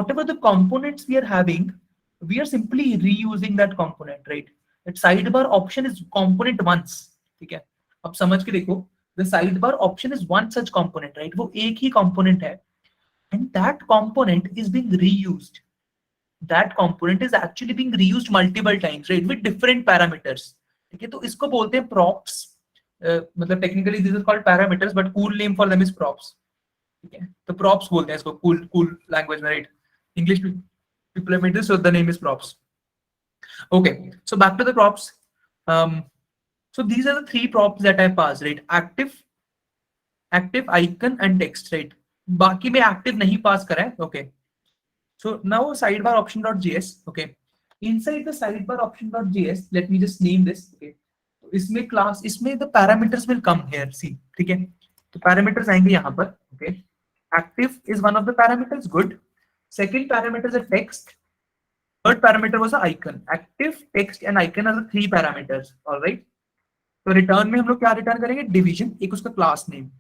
Speaker 1: whatever the components we are having, we are simply reusing that component, right? That sidebar option is component once. ठीक है, अब समझ के देखो, the sidebar option is one such component, right? वो एक ही component है, and that component is being reused. That component is actually being reused multiple times, right? With different parameters. ठीक है, तो इसको बोलते हैं props. मतलब technically this is called parameters, but cool name for them is props. ठीक है, तो props बोलते हैं इसको cool language में, right? English implement this, so the name is props. Okay, so back to the props. So these are the three props that I passed, right? Active, icon and text, right? बाकी में active नहीं pass करा है. Okay, so now sidebar option.js. Okay, inside the sidebar option.js, let me just name this. Okay, तो इसमें class, इसमें the parameters will come here. See, ठीक है, तो parameters आएंगे यहाँ पर. Okay, active is one of the parameters. Good. Second parameter is a text. Third parameter was a icon. Active, text and icon are the three parameters. All right. तो return में हम लोग क्या रिटर्न करेंगे? Division, एक उसका class name.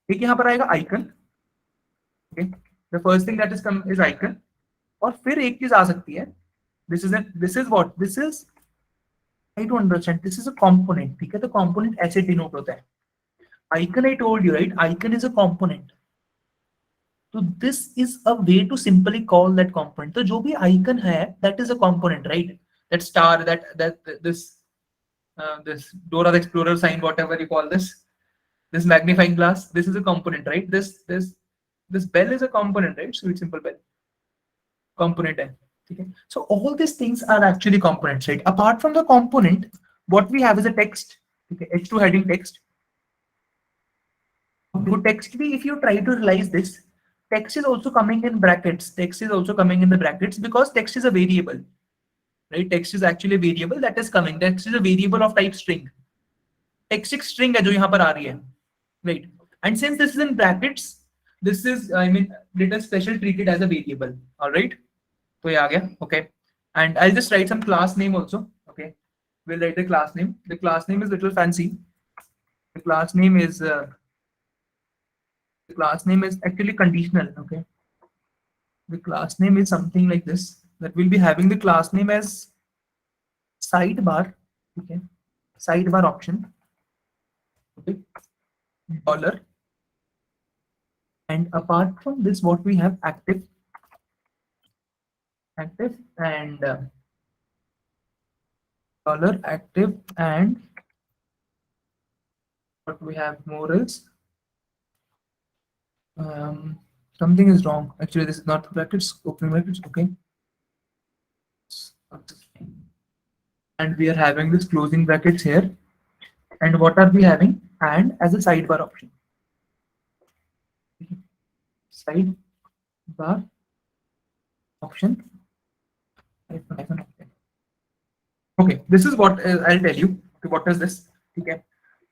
Speaker 1: एक यहाँ पर आएगा icon. The first thing that is come is icon. और फिर एक चीज आ सकती है, this is what, this is, I don't understand, this is a component. ठीक है, तो कंपोनेंट ऐसे डिनोट होता है. Icon, I told you right, icon is a component. तो this is a way to simply call that component. तो जो भी आइकन है, that is a component, right? That star, that this Dora the Explorer sign, whatever you call this magnifying glass, this is a component, right? This bell is a component, right? Sweet simple bell component है. ठीक है, so all these things are actually components, right? Apart from the component, what we have is a text. ठीक है, h2 heading text. तो text भी, if you try to realize this, text is also coming in brackets. Text is also coming in the brackets because text is a variable, right? Text is actually a variable that is coming. Text is a variable of type string. Text एक string है जो यहाँ पर आ रही है, right? And since this is in brackets, this is, I mean, little special treated as a variable. All right, तो ये आ गया. Okay, and I'll just write some class name also. Okay, we'll write the class name. The class name is little fancy. The class name is actually conditional. Okay, the class name is something like this, that we'll be having the class name as sidebar. Okay, sidebar option. Okay, dollar. And apart from this, what we have, active and dollar active, and what we have more is something is wrong. Actually, this is not brackets, open brackets. Okay, and we are having this closing brackets here. And what are we having? And as a sidebar option. Sidebar option. Okay, this is what I'll tell you. Okay, what is this? Okay,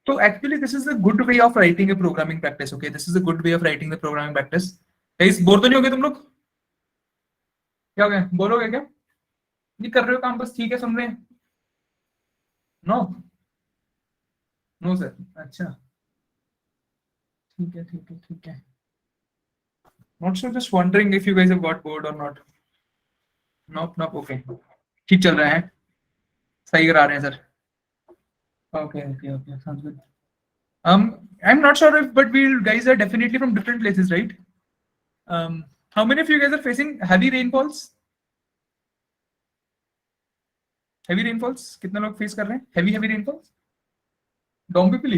Speaker 1: so actually this is a good way of writing a programming practice. Okay, this is a good way of writing the programming practice. Guys, bore तो नहीं होगे तुम लोग? क्या हो गया? बोलोगे क्या? नहीं कर रहे हो काम, बस ठीक है सुन रहे हैं? No no sir. अच्छा, ठीक है ठीक है ठीक है. Not sure, just wondering if you guys have got bored or not. Nope nope okay, ठीक चल रहा है, सही करा रहे हैं sir. Okay okay okay, sounds good. I'm not sure if, but we guys are definitely from different places, right? How many of you guys are facing heavy rainfalls? Heavy rainfalls कितने लोग फेस कर रहे हैं heavy rainfalls? Dombivli,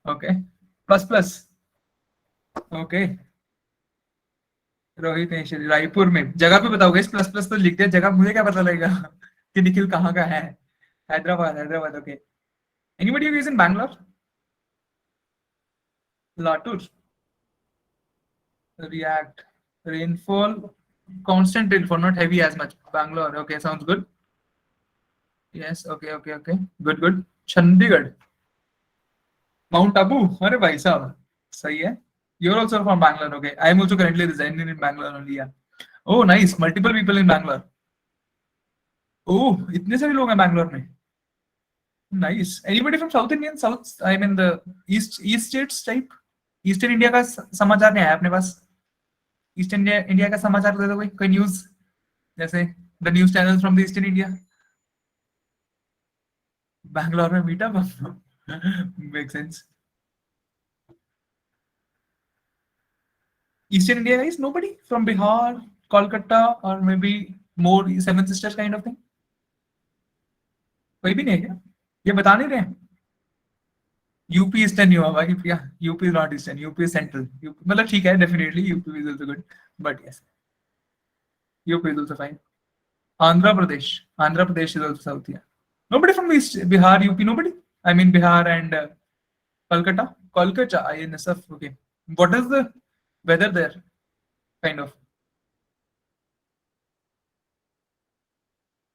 Speaker 1: okay, plus plus, okay. Rohit Neshri Raipur में, जगह पे बताओ guys, plus plus तो लिख दिया, जगह मुझे क्या पता लगेगा कि निखिल कहाँ का है। Hyderabad, Hyderabad, okay. Anybody is in Bangalore? Latur, React, rainfall, constant rainfall, not heavy as much. Bangalore, okay, sounds good. Yes, okay, okay, okay, good, good. Chandigarh, Mount Abu, अरे भाई साहब, सही है। You're also from Bangalore, okay. I am also currently residing in Bangalore only, yeah. Oh, nice, multiple people in Bangalore. Oh, इतने सारे लोग हैं बैंगलोर में। Nice. Anybody from South Indian? South, I mean the East states type? Eastern India का समाचार नहीं आया अपने पास? ईस्ट इंडिया, इंडिया का समाचार दे दो कोई न्यूज, जैसे the news channel from the eastern India. Bangalore में meetup, make sense. Eastern India guys, nobody from Bihar, Kolkata और maybe more seven sisters kind of thing? कोई भी नहीं है क्या? ये बता नहीं रहे हैं? यूपी ईस्टर्न नहीं हुआ भाई Priya, UP not eastern, UP central. मतलब ठीक है, definitely UP is also good, but yes, UP is also fine. Andhra Pradesh, Andhra Pradesh is also south, या nobody from east Bihar, UP, nobody? I mean Bihar and Kolkata, Kolkata, INSF, okay. What is the weather there, kind of?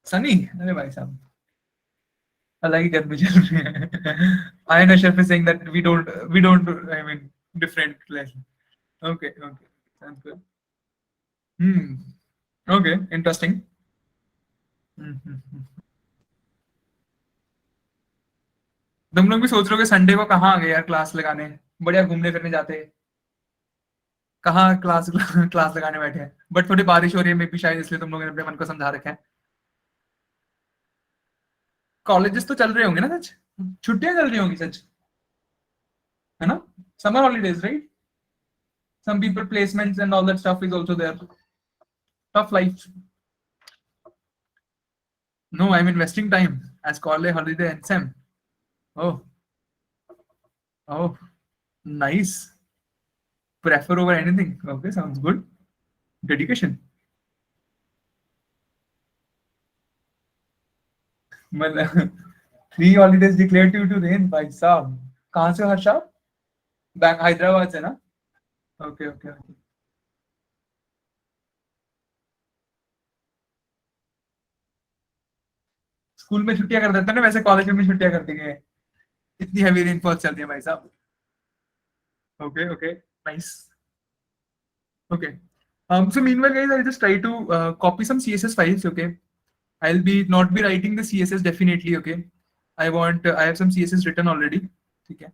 Speaker 1: Sunny, अरे भाई साहब, अलग ही गर्मी चल रही है। INSF is saying that we don't, I mean different place. Okay, okay, sounds good. Okay, interesting. तुम लोग भी सोच रहे हो कि संडे को कहाँ आ गए यार क्लास लगाने, बढ़िया घूमने फिरने जाते, कहाँ क्लास क्लास लगाने बैठे हैं। बट थोड़ी बारिश हो रही है, मे भी शायद इसलिए तुम लोगों ने अपने मन को समझा रखा है। कॉलेजेस तो चल रहे होंगे ना सच, छुट्टियां चल रही होंगी सच, है ना? Summer holidays, right? Some people placements and all that stuff is also there. Tough life. No, I am investing time as college holiday and same. Oh, oh, nice, prefer over anything, okay, sounds good, dedication। मतलब 3 holidays declared due to rain, भाई साहब। कहाँ से हो Harsha? Bank Hyderabad से ना? Okay okay okay. School में छुट्टियां कर देते हैं ना, वैसे कॉलेज में भी छुट्टियां कर दी गई है, इतनी हैवी रेनफॉल चल रही है भाई साहब। Okay okay, nice, okay. So meanwhile guys, I'll just try to copy some CSS files, okay? I'll be not be writing the CSS definitely, okay? I have some CSS written already, okay?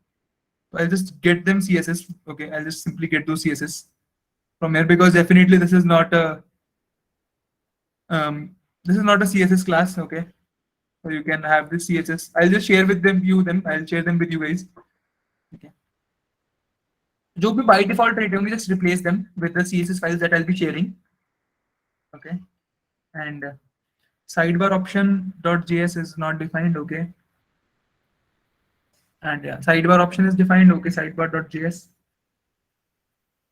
Speaker 1: So I'll just get them CSS, okay? I'll just simply get those CSS from here, because definitely this is not a CSS class, okay? So you can have this CSS. I'll just share with them. I'll share them with you guys, okay? जो भी by default rate होंगे, just replace them with the CSS files that I'll be sharing, okay? And sidebar option.js is not defined, okay? And yeah, sidebar option is defined, okay? Sidebar.js,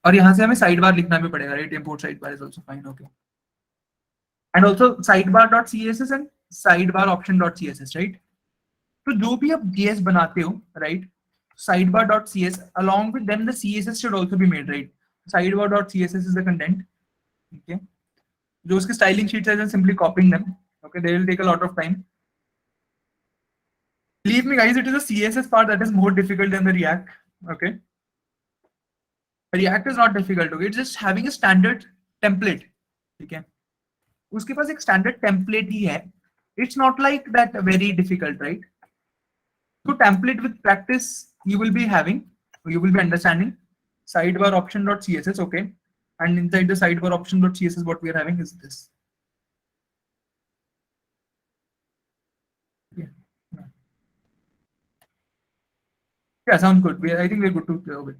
Speaker 1: और यहाँ से हमें sidebar लिखना भी पड़ेगा, right? Import sidebar is also fine, okay? And also sidebar.css and sidebar option.css, right? तो जो भी आप JS बनाते हो, right? Sidebar.cs, along with them the CSS should also be made, right? Sidebar.css is the content, okay? जो उसके styling sheets are, just simply copying them, okay? They will take a lot of time. Believe me guys, it is the CSS part that is more difficult than the React, okay? React is not difficult, okay? It's just having a standard template, okay? उसके पास एक standard template ही है. It's not like that very difficult, right? So template with practice you will be having, you will be understanding. Sidebar option.css, okay? And inside the sidebar option.css, what we are having is this. Yeah, sounds good. I think we're good to go with.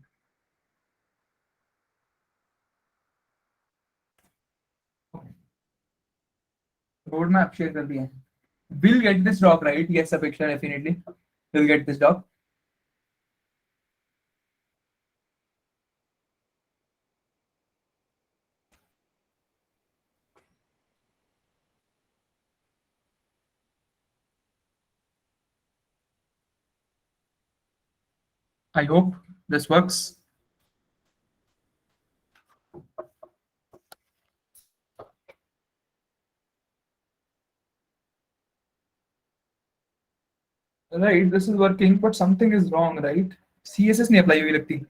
Speaker 1: Roadmap share कर दिया है. We'll get this dog right. Yes, Apeksha, definitely. We'll get this dog. I hope this works. Right, this is working, but something is wrong, right? CSS नहीं apply हुई लगती.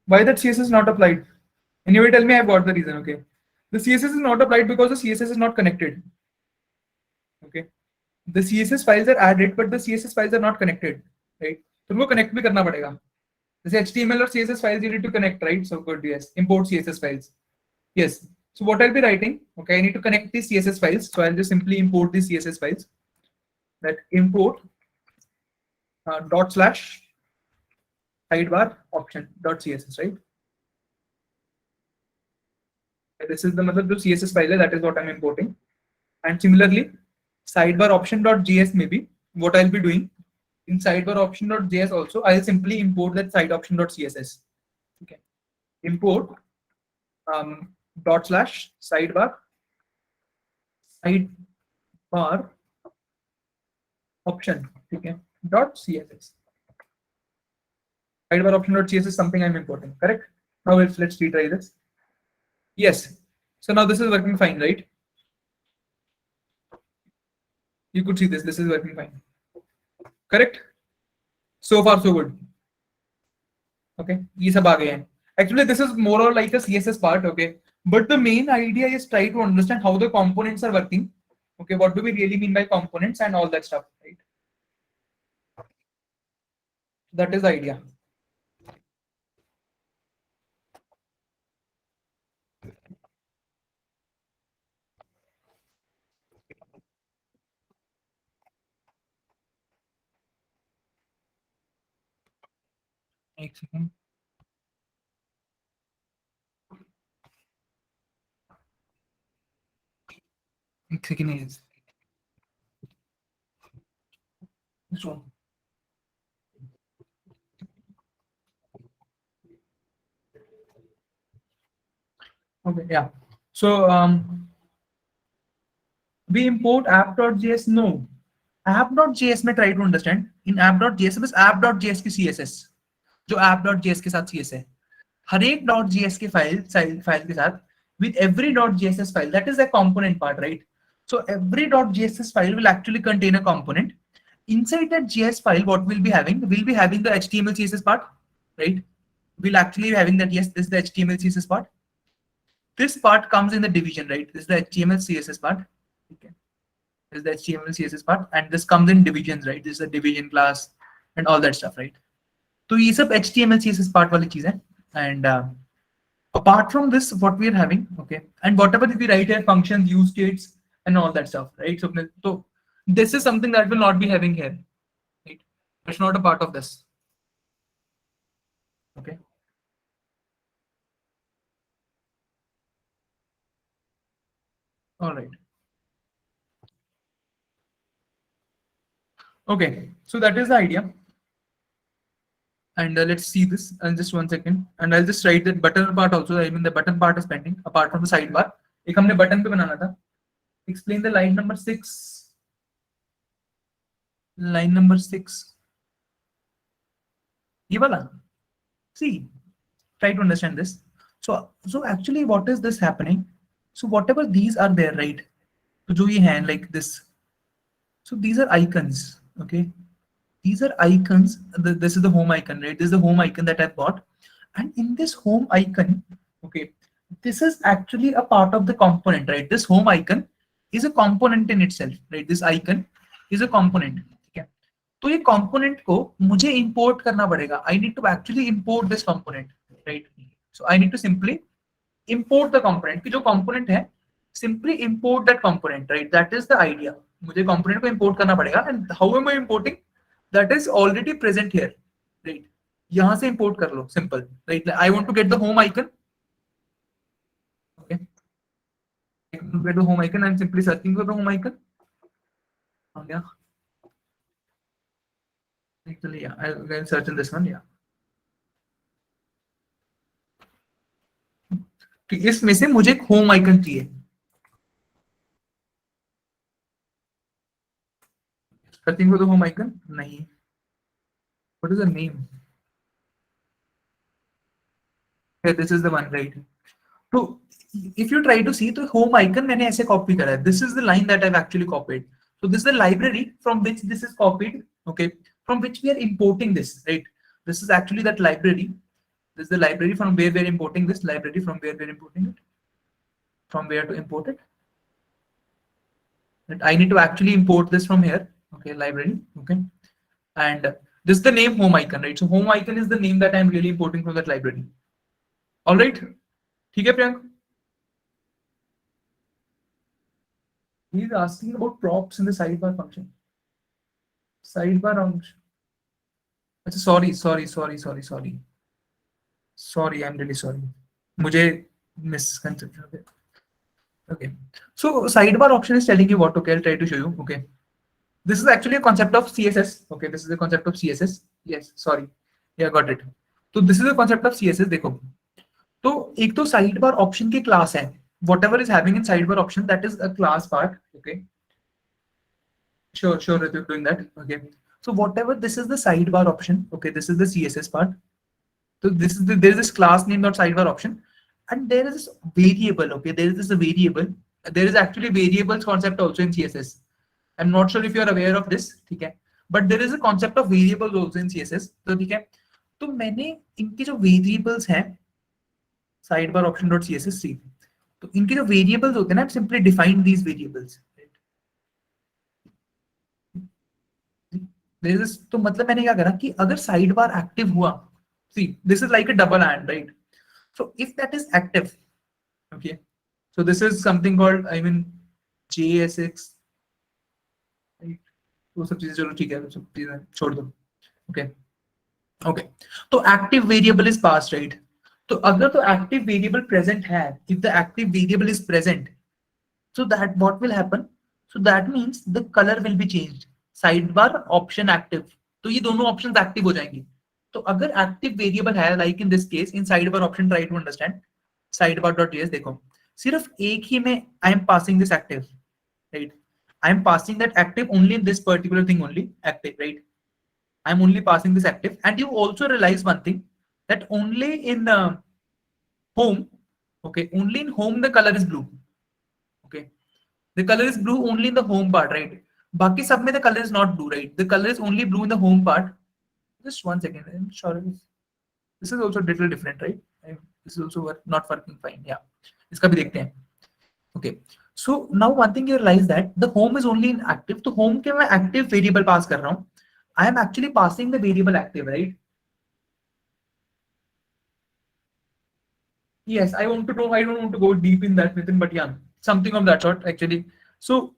Speaker 1: Why that CSS is not applied? Anyway, tell me I've got the reason. Okay, the CSS is not applied because the CSS is not connected. Okay, the CSS files are added, but the CSS files are not connected. Right? तुमको connect भी करना पड़ेगा. जैसे HTML और CSS files you need to connect, right? So good, yes. Import CSS files. Yes. So what I'll be writing, okay, I need to connect these CSS files. So I'll just simply import these CSS files. That import dot slash sidebar option dot CSS, right? This is the method to CSS file, that is what I'm importing. And similarly, sidebar option dot JS maybe what I'll be doing in sidebar option dot JS also, I'll simply import that side option dot CSS. Okay. Import dot slash sidebar option, okay, dot CSS. Sidebar option dot CSS is something I'm importing, correct? Now let's retry this. Yes. So now this is working fine, right? You could see this. This is working fine. Correct? So far, so good. Okay. ये सब आ गए हैं. Actually, this is more or like a CSS part. Okay. But the main idea is try to understand how the components are working. Okay. What do we really mean by components and all that stuff, right? That is the idea. एक second. एक second is. This one. Okay, yeah. So we import app.js. No, app.js में try to understand. In app.js बस app.js की CSS जो app.js के साथ CSS है. हर एक .js के फाइल के साथ with every .js file, that is a component part, right? So every .js file will actually contain a component. Inside that JS file, what we'll be having? We'll be having the HTML CSS part, right? We'll actually be having that. Yes, this is the HTML CSS part. This part comes in the division, right? This is the HTML CSS part. Okay. This is the HTML CSS part, and this comes in divisions, right? This is the division class and all that stuff, right? So ये सब HTML CSS part वाली चीज है. And apart from this, what we are having, okay, and whatever we write here, functions, use states, and all that stuff, right? So this is something that will not be having here, right? It's not a part of this. Okay. All right. Okay. So that is the idea. And let's see this. And just 1 second. And I'll just write that button part also. I mean, the button part is pending apart from the sidebar. एक हमने button पे बनाना था. Explain the line number 6. Line number 6. ये वाला. See, try to understand this. So actually, what is this happening? So whatever these are there, right? So जो ये हैं like this. So these are icons. Okay. These are icons. This is the home icon, right? This is the home icon that I've got. And in this home icon, okay, this is actually a part of the component, right? This home icon is a component in itself, right? This icon is a component. Okay. तो ये component को मुझे import करना पड़ेगा. I need to actually import this component, right? So I need to simply import the component. कि जो component है, simply import that component, right? That is the idea. मुझे component को import करना पड़ेगा. And how am I importing? That is already present here, right? यहाँ से import कर लो, simple, right? I want to get the home icon, okay, get the home icon. I'm simply searching for the home icon. आ गया, actually yeah, I'll search in this one, yeah. कि इसमें से मुझे एक होम आइकन चाहिए, searching for the home icon, नहीं, what is the name, this is the one, right? तो if you try to see, तो home icon मैंने ऐसे कॉपी करा है, this is the line that I've actually copied. So this is the library from which this is copied, okay, from which we are importing this, right? This is actually that library, this is the library from where we're importing this library, from where we're importing it, from where to import it, right? I need to actually import this from here, okay, library, okay, and this is the name home icon, right? So home icon is the name that I'm really importing from that library. All right, ठीक है Priyank? He is asking about props in the sidebar function. Sidebar function. अच्छा, sorry, I am really sorry, मुझे misconception हो गया. Okay, so sidebar option is telling you what. Okay, I'll try to show you. Okay, this is actually a concept of CSS. Okay, this is a concept of CSS. Yes, sorry, yeah, got it. तो this is a concept of CSS. देखो, तो एक तो sidebar option की class है. Whatever is having in sidebar option, that is a class part. Okay, sure, that you're doing that. Okay, so whatever, this is the sidebar option. Okay, this is the CSS part. So this is there is this class name dot sidebar option, and there is this variable. Okay, there is this variable. There is actually variables concept also in CSS. I'm not sure if you are aware of this, ठीक है? But there is a concept of variables also in CSS. तो ठीक है? तो मैंने इनके जो variables हैं sidebar option dot CSS से, तो इनके जो variables होते हैं ना, simply define these variables. There is, तो मतलब मैंने क्या करा कि अगर sidebar active हुआ, see this is like a double and, right? So if that is active, okay, so this is something called, I mean, JSX, right? वो सब चीजें चलो ठीक है, सब चीजें छोड़ दो, okay, okay. तो active variable is passed, right? तो अगर तो active variable present है, if the active variable is present, so that what will happen? So that means the color will be changed. Sidebar option active, तो ये दोनों options active हो जाएंगी. तो अगर active variable है, like in this case in sidebar option, try to understand sidebar.js, देखो सिर्फ एक ही में I am passing this active, right? I am passing that active only in this particular thing only, active, right? I am only passing this active, and you also realize one thing, that only in home, okay, only in home the color is blue, okay, the color is blue only in the home part, right? Baki sab mein the color is not blue, right? The color is only blue in the home part. Just one second, I'm sure this is also a little different, right? This is also not working fine, yeah. इसका भी देखते हैं. Okay, so now one thing you realize that the home is only in active, तो home के मैं active variable pass कर रहा हूँ. I am actually passing the variable active, right? Yes, I want to know. I don't want to go deep in that, Nitin, but yeah, something of that sort actually. So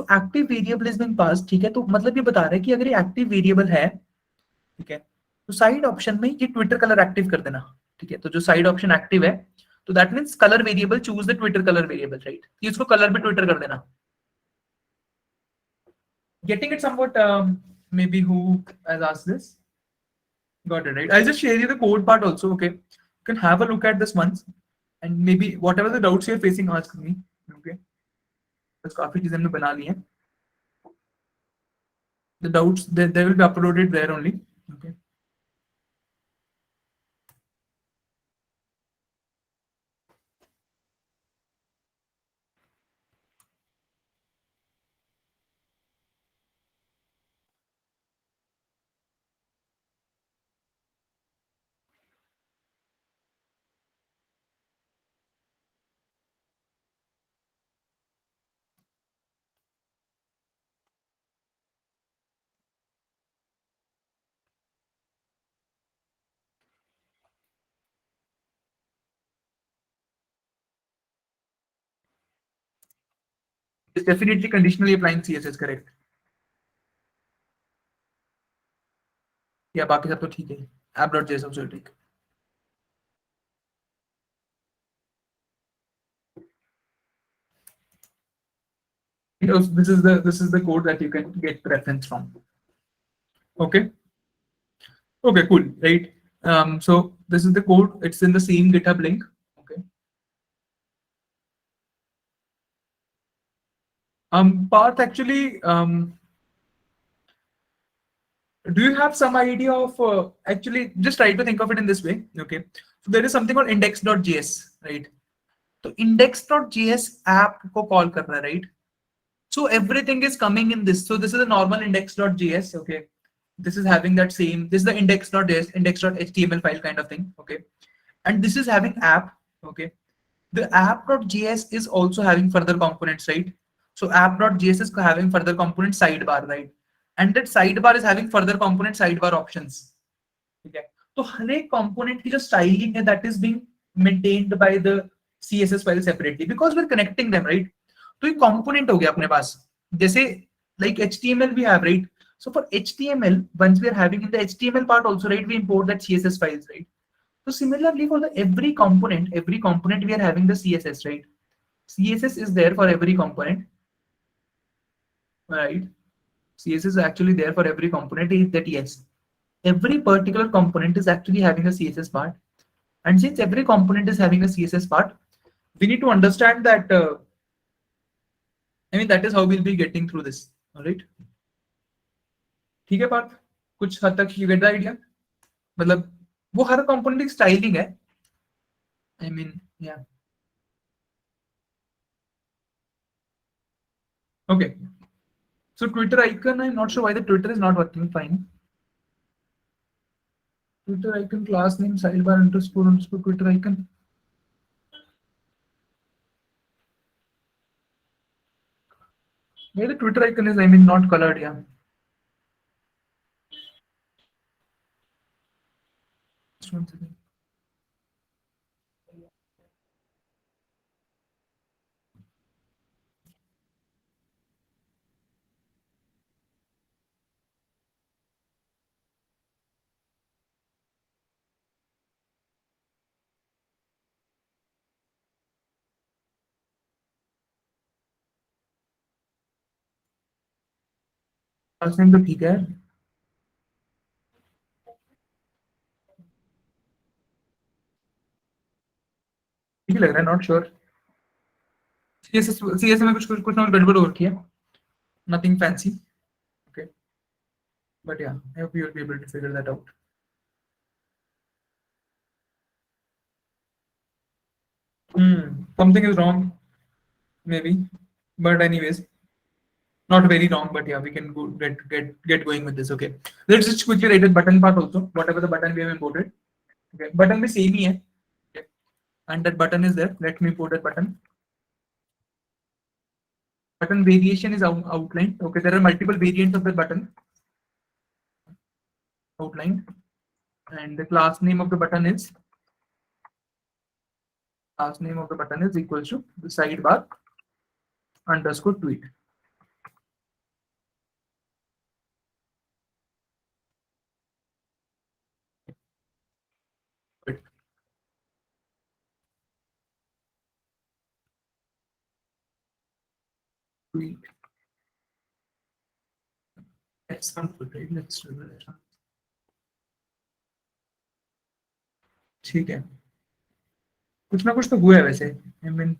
Speaker 1: active variable is being passed, ठीक है? तो मतलब ये बता रहा है कि अगर ये active variable है, ठीक है, तो साइड ऑप्शन में ये ट्विटर कलर एक्टिव कर देना, ठीक है? तो जो साइड ऑप्शन एक्टिव है, तो that means colour variable, choose the Twitter colour variable, right? इसको कलर में ट्विटर कर देना. Getting it somewhat, maybe who has asked this? Got it, right? I'll just share you the code part also, okay? You can have a look at this once, and maybe whatever the doubts you're facing, ask me, okay? बस काफी चीजें हमने बना ली हैं. The doubts they will be uploaded there only, okay? It's definitely conditionally applying CSS, correct? या बाकी सब तो ठीक है, app.js also ठीक. This is the code that you can get reference from. Okay. Okay, cool, right? So this is the code. It's in the same GitHub link. Okay. Parth, actually, do you have some idea of actually just try to think of it in this way? Okay. So there is something called index.js, right? So index.js app को call करना, right? So everything is coming in this. So this is a normal index.js. Okay. This is having that same. This is the index.js, index.html file kind of thing. Okay. And this is having app. Okay. The app.js is also having further components, right? So app.js is having further component sidebar, right? And that sidebar is having further component sidebar options. Okay. So हर एक component की जो styling है that is being maintained by the CSS file separately because we're connecting them, right? तो ये component हो गया अपने पास. जैसे like HTML we have, right? So for HTML, once we are having in the HTML part also, right, we import that CSS files, right? So similarly for the every component we are having the CSS, right? CSS is there for every component, right? CSS is actually there for every component. Is that yes? Every particular component is actually having a CSS part, and since every component is having a CSS part, we need to understand that. I mean that is how we'll be getting through this. All right? ठीक है पार्थ? कुछ हद तक you get the idea? मतलब वो हर component की styling है. I mean, yeah. Okay. So Twitter icon, I'm not sure why the Twitter is not working fine. Twitter icon class name sidebar underscore Twitter icon. Yeah, the Twitter icon is, I mean, not colored. Yeah. Just one second. Last name तो ठीक है. ठीक लग रहा है. Not sure. CSS में कुछ ना कुछ गड़बड़ हो रखी है. Nothing fancy. Okay. But yeah, I hope you'll be able to figure that out. Something is wrong, maybe. But anyways, not very wrong. But yeah, we can go get going with this. Okay. Let's just quickly write the button part also. Whatever the button we have imported. Okay. Button भी same ही है. Okay. And that button is there. Let me import that button. Button variation is outlined. Okay. There are multiple variants of the button outlined. And the class name of the button is equals to the sidebar underscore tweet. Tweet. Let's good, right? Let's do that. ठीक है. कुछ ना कुछ तो हुआ है वैसे. I mean,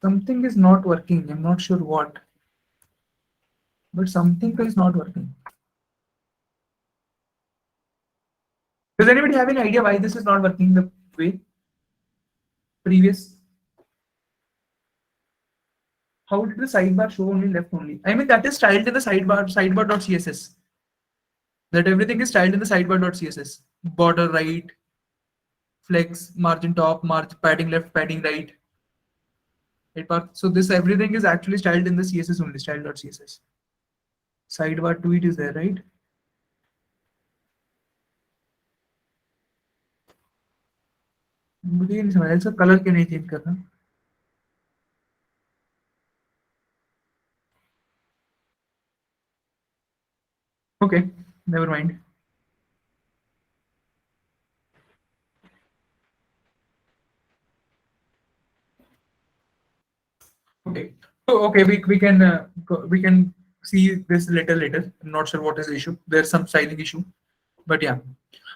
Speaker 1: something is not working. I'm not sure what, but something is not working. Does anybody have any idea why this is not working the way previous? How did the sidebar show only left only? I mean that is styled in the sidebar.css. That everything is styled in the sidebar.css. Border right, flex, margin top, margin padding left, padding right. So this everything is actually styled in the CSS only, style.css. Sidebar tweet is there, right? मुझे नहीं समझ आया sir colour क्यों नहीं change कर रहा. Okay, never mind. Okay. So okay, we can see this later. I'm not sure what is the issue. There's some styling issue, but yeah.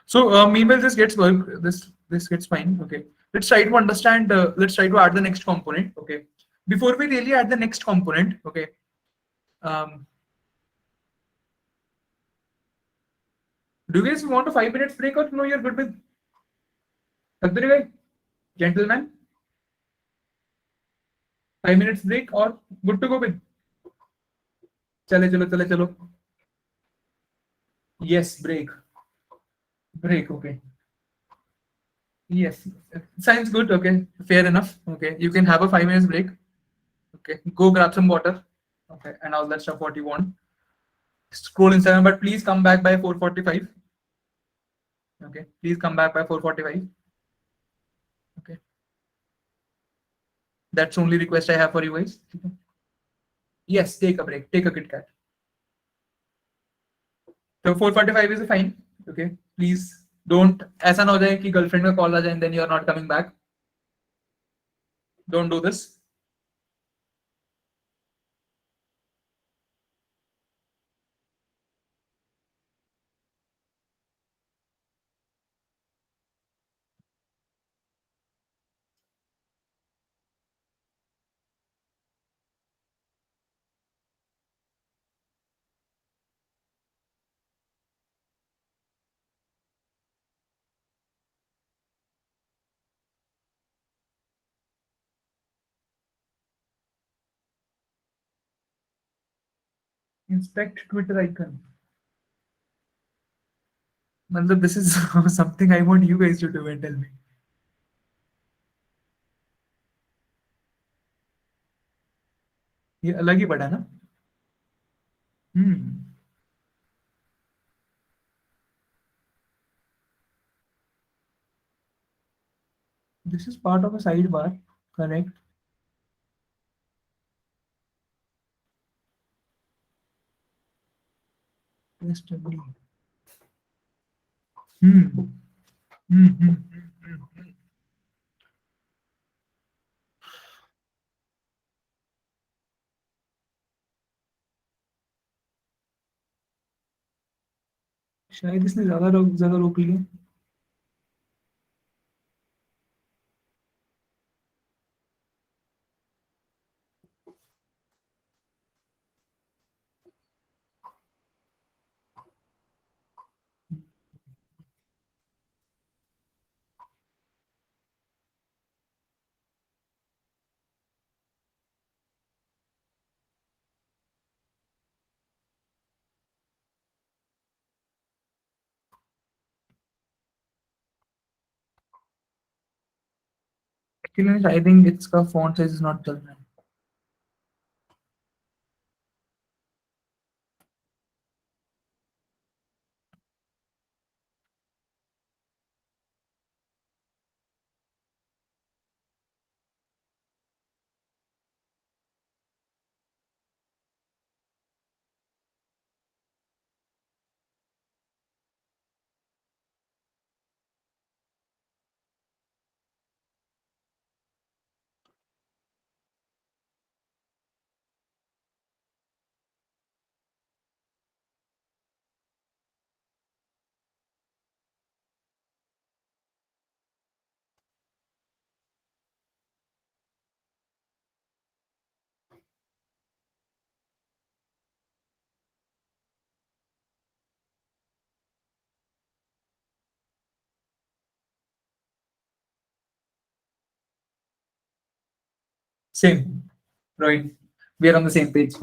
Speaker 1: So meanwhile, this gets work. This gets fine. Okay. Let's try to understand. Let's try to add the next component. Okay. Before we really add the next component. Okay. Um, do you guys want a 5 minutes break or no? You're good with Sadhguru guy? Gentlemen, 5 minutes break or good to go with? चले चलो चले चलो. Yes, break. Break. Okay. Yes, sounds good. Okay, fair enough. Okay, you can have a 5 minutes break. Okay, go grab some water. Okay, and all that stuff what you want. Scroll Instagram, but please come back by 4:45. Okay, please come back by 4:45. Okay, that's only request I have for you guys. Yes, take a break. Take a Kit Kat. So 4:45 is fine. Okay, please don't. ऐसा ना हो जाए कि girlfriend का call आ जाए and then you are not coming back. Don't do this. Inspect Twitter icon. मतलब this is something I want you guys to do and tell me. ये अलग ही पड़ा ना. Hmm. This is part of a sidebar, correct? SW. Hmm. Hmm. Hmm. शायद इसने ज्यादा रोक लिया. Actually, I think इसका font size is not चल रहा है. Same, right? We are on the same page.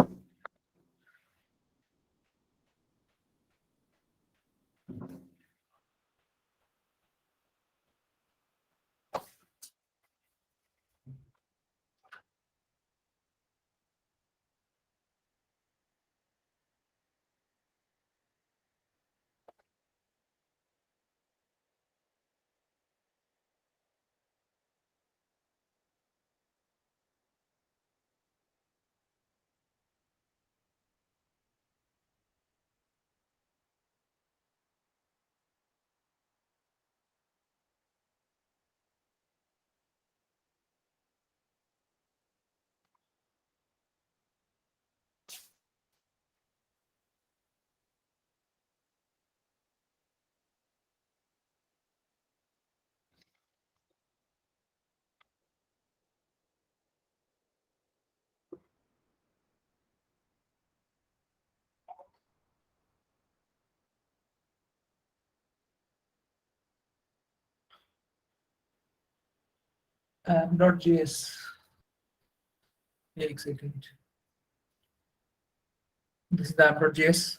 Speaker 1: app.js. Yeah, exactly. This is the app.js.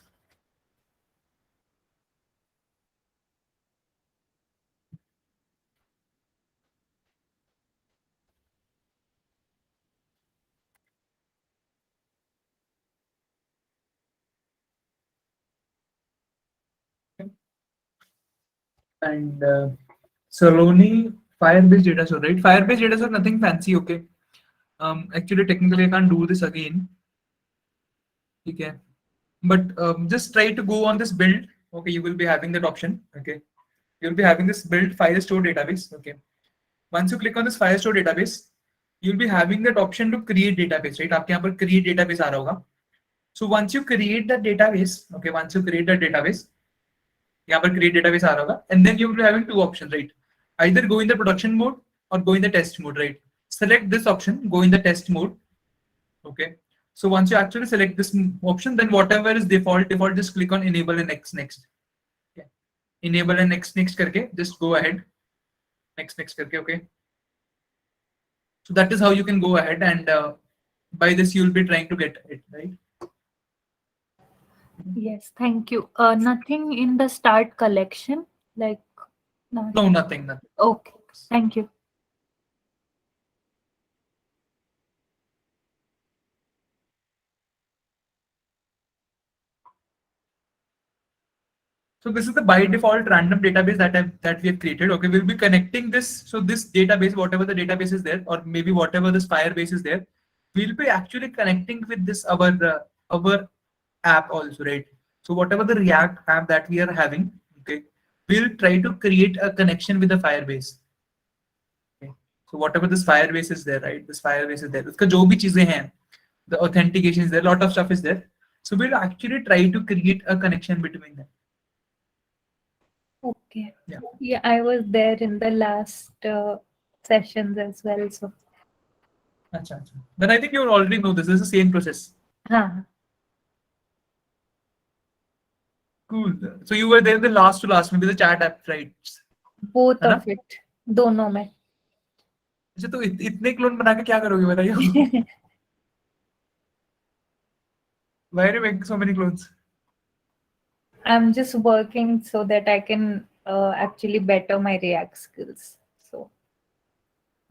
Speaker 1: And Soloni Firebase data store, right? Firebase data store, nothing fancy, okay. Actually, technically, I can't do this again. Okay. But just try to go on this build. Okay, you will be having that option. Okay, you'll be having this build file store database. Okay, once you click on this file store database, you'll be having that option to create database, right? आपके यहाँ पर create database आ रहा होगा. So once you create that database, okay, once you create that database, यहाँ पर create database आ रहा होगा, and then you will be having two options, right? Either go in the production mode or go in the test mode, right? Select this option, go in the test mode. Okay. So once you actually select this option, then whatever is default, just click on enable and next. Okay. Enable and next करके, just go ahead. Next करके, okay. So that is how you can go ahead, and by this you'll be trying to get it, right?
Speaker 2: Yes, thank you. Nothing in the start collection, like
Speaker 1: No, nothing.
Speaker 2: Okay, thank you.
Speaker 1: So this is the by default random database that we have created. Okay, we'll be connecting this. So this database, whatever the database is there, or maybe whatever this Firebase is there, we'll be actually connecting with this our app also, right? So whatever the React app that we are having, okay, we'll try to create a connection with the Firebase. Okay. So whatever this Firebase is there, right? This Firebase is there. उसका जो भी चीजें हैं, the authentication is there, lot of stuff is there. So we'll actually try to create a connection between them.
Speaker 2: Okay.
Speaker 1: Yeah.
Speaker 2: Yeah, I was there in the last sessions as well. So.
Speaker 1: Achha. Then I think you already know this. This is the same process. Cool. So you were there in the last to last, maybe the chat app, right?
Speaker 2: Both of it. दोनों में.
Speaker 1: अच्छा तो इतने clone बना के क्या करोगे बताइए? Why are you making so many clones?
Speaker 2: I'm just working so that I can actually better my React skills. So.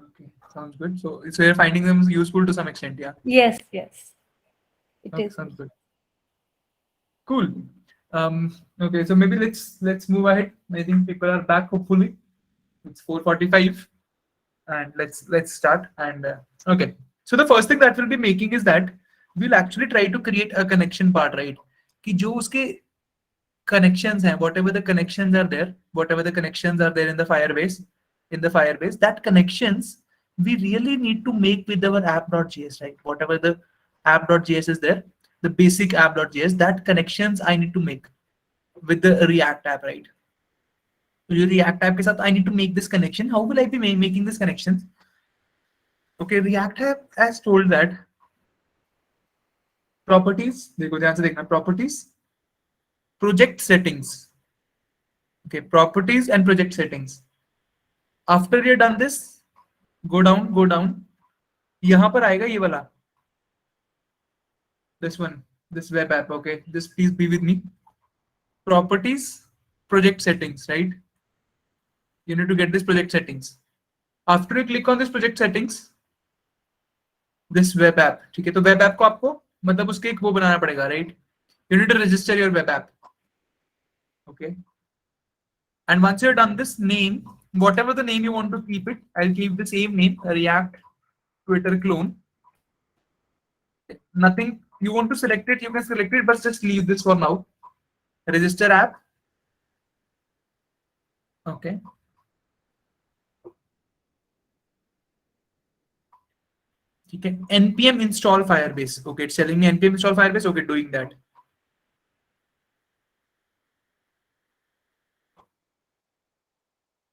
Speaker 1: Okay, sounds good. So you're finding them useful to some extent, yeah?
Speaker 2: Yes. It
Speaker 1: okay,
Speaker 2: is.
Speaker 1: sounds good. Cool. Okay, so maybe let's move ahead. I think people are back. Hopefully, it's 4:45, and let's start. And okay, so the first thing that we'll be making is that we'll actually try to create a connection part, right? कि जो उसके connections हैं, whatever the connections are there in the Firebase, that connections we really need to make with our app.js, right? Whatever the app.js is there, the basic app.js, that connections I need to make with the React app, right? So your React app के साथ I need to make this connection. How will I be making this connection? Okay, React app has told that properties, देखो ध्यान से देखना, properties, project settings. Okay, properties and project settings. After you're done this, go down. यहाँ पर आएगा ये वाला, this one, this web app. Okay, just please be with me. Properties, project settings, right? You need to get this project settings. After you click on this project settings, this web app, ठीक है? तो web app को आपको मतलब उसके एक वो बनाना पड़ेगा, right? You need to register your web app. Okay. And once you're done this name, whatever the name you want to keep it, I'll keep the same name, React Twitter clone. Nothing you want to select it, you can select it, but just leave this for now. Register app. Okay. Okay. npm install Firebase. Okay, it's telling me npm install Firebase. Okay, doing that.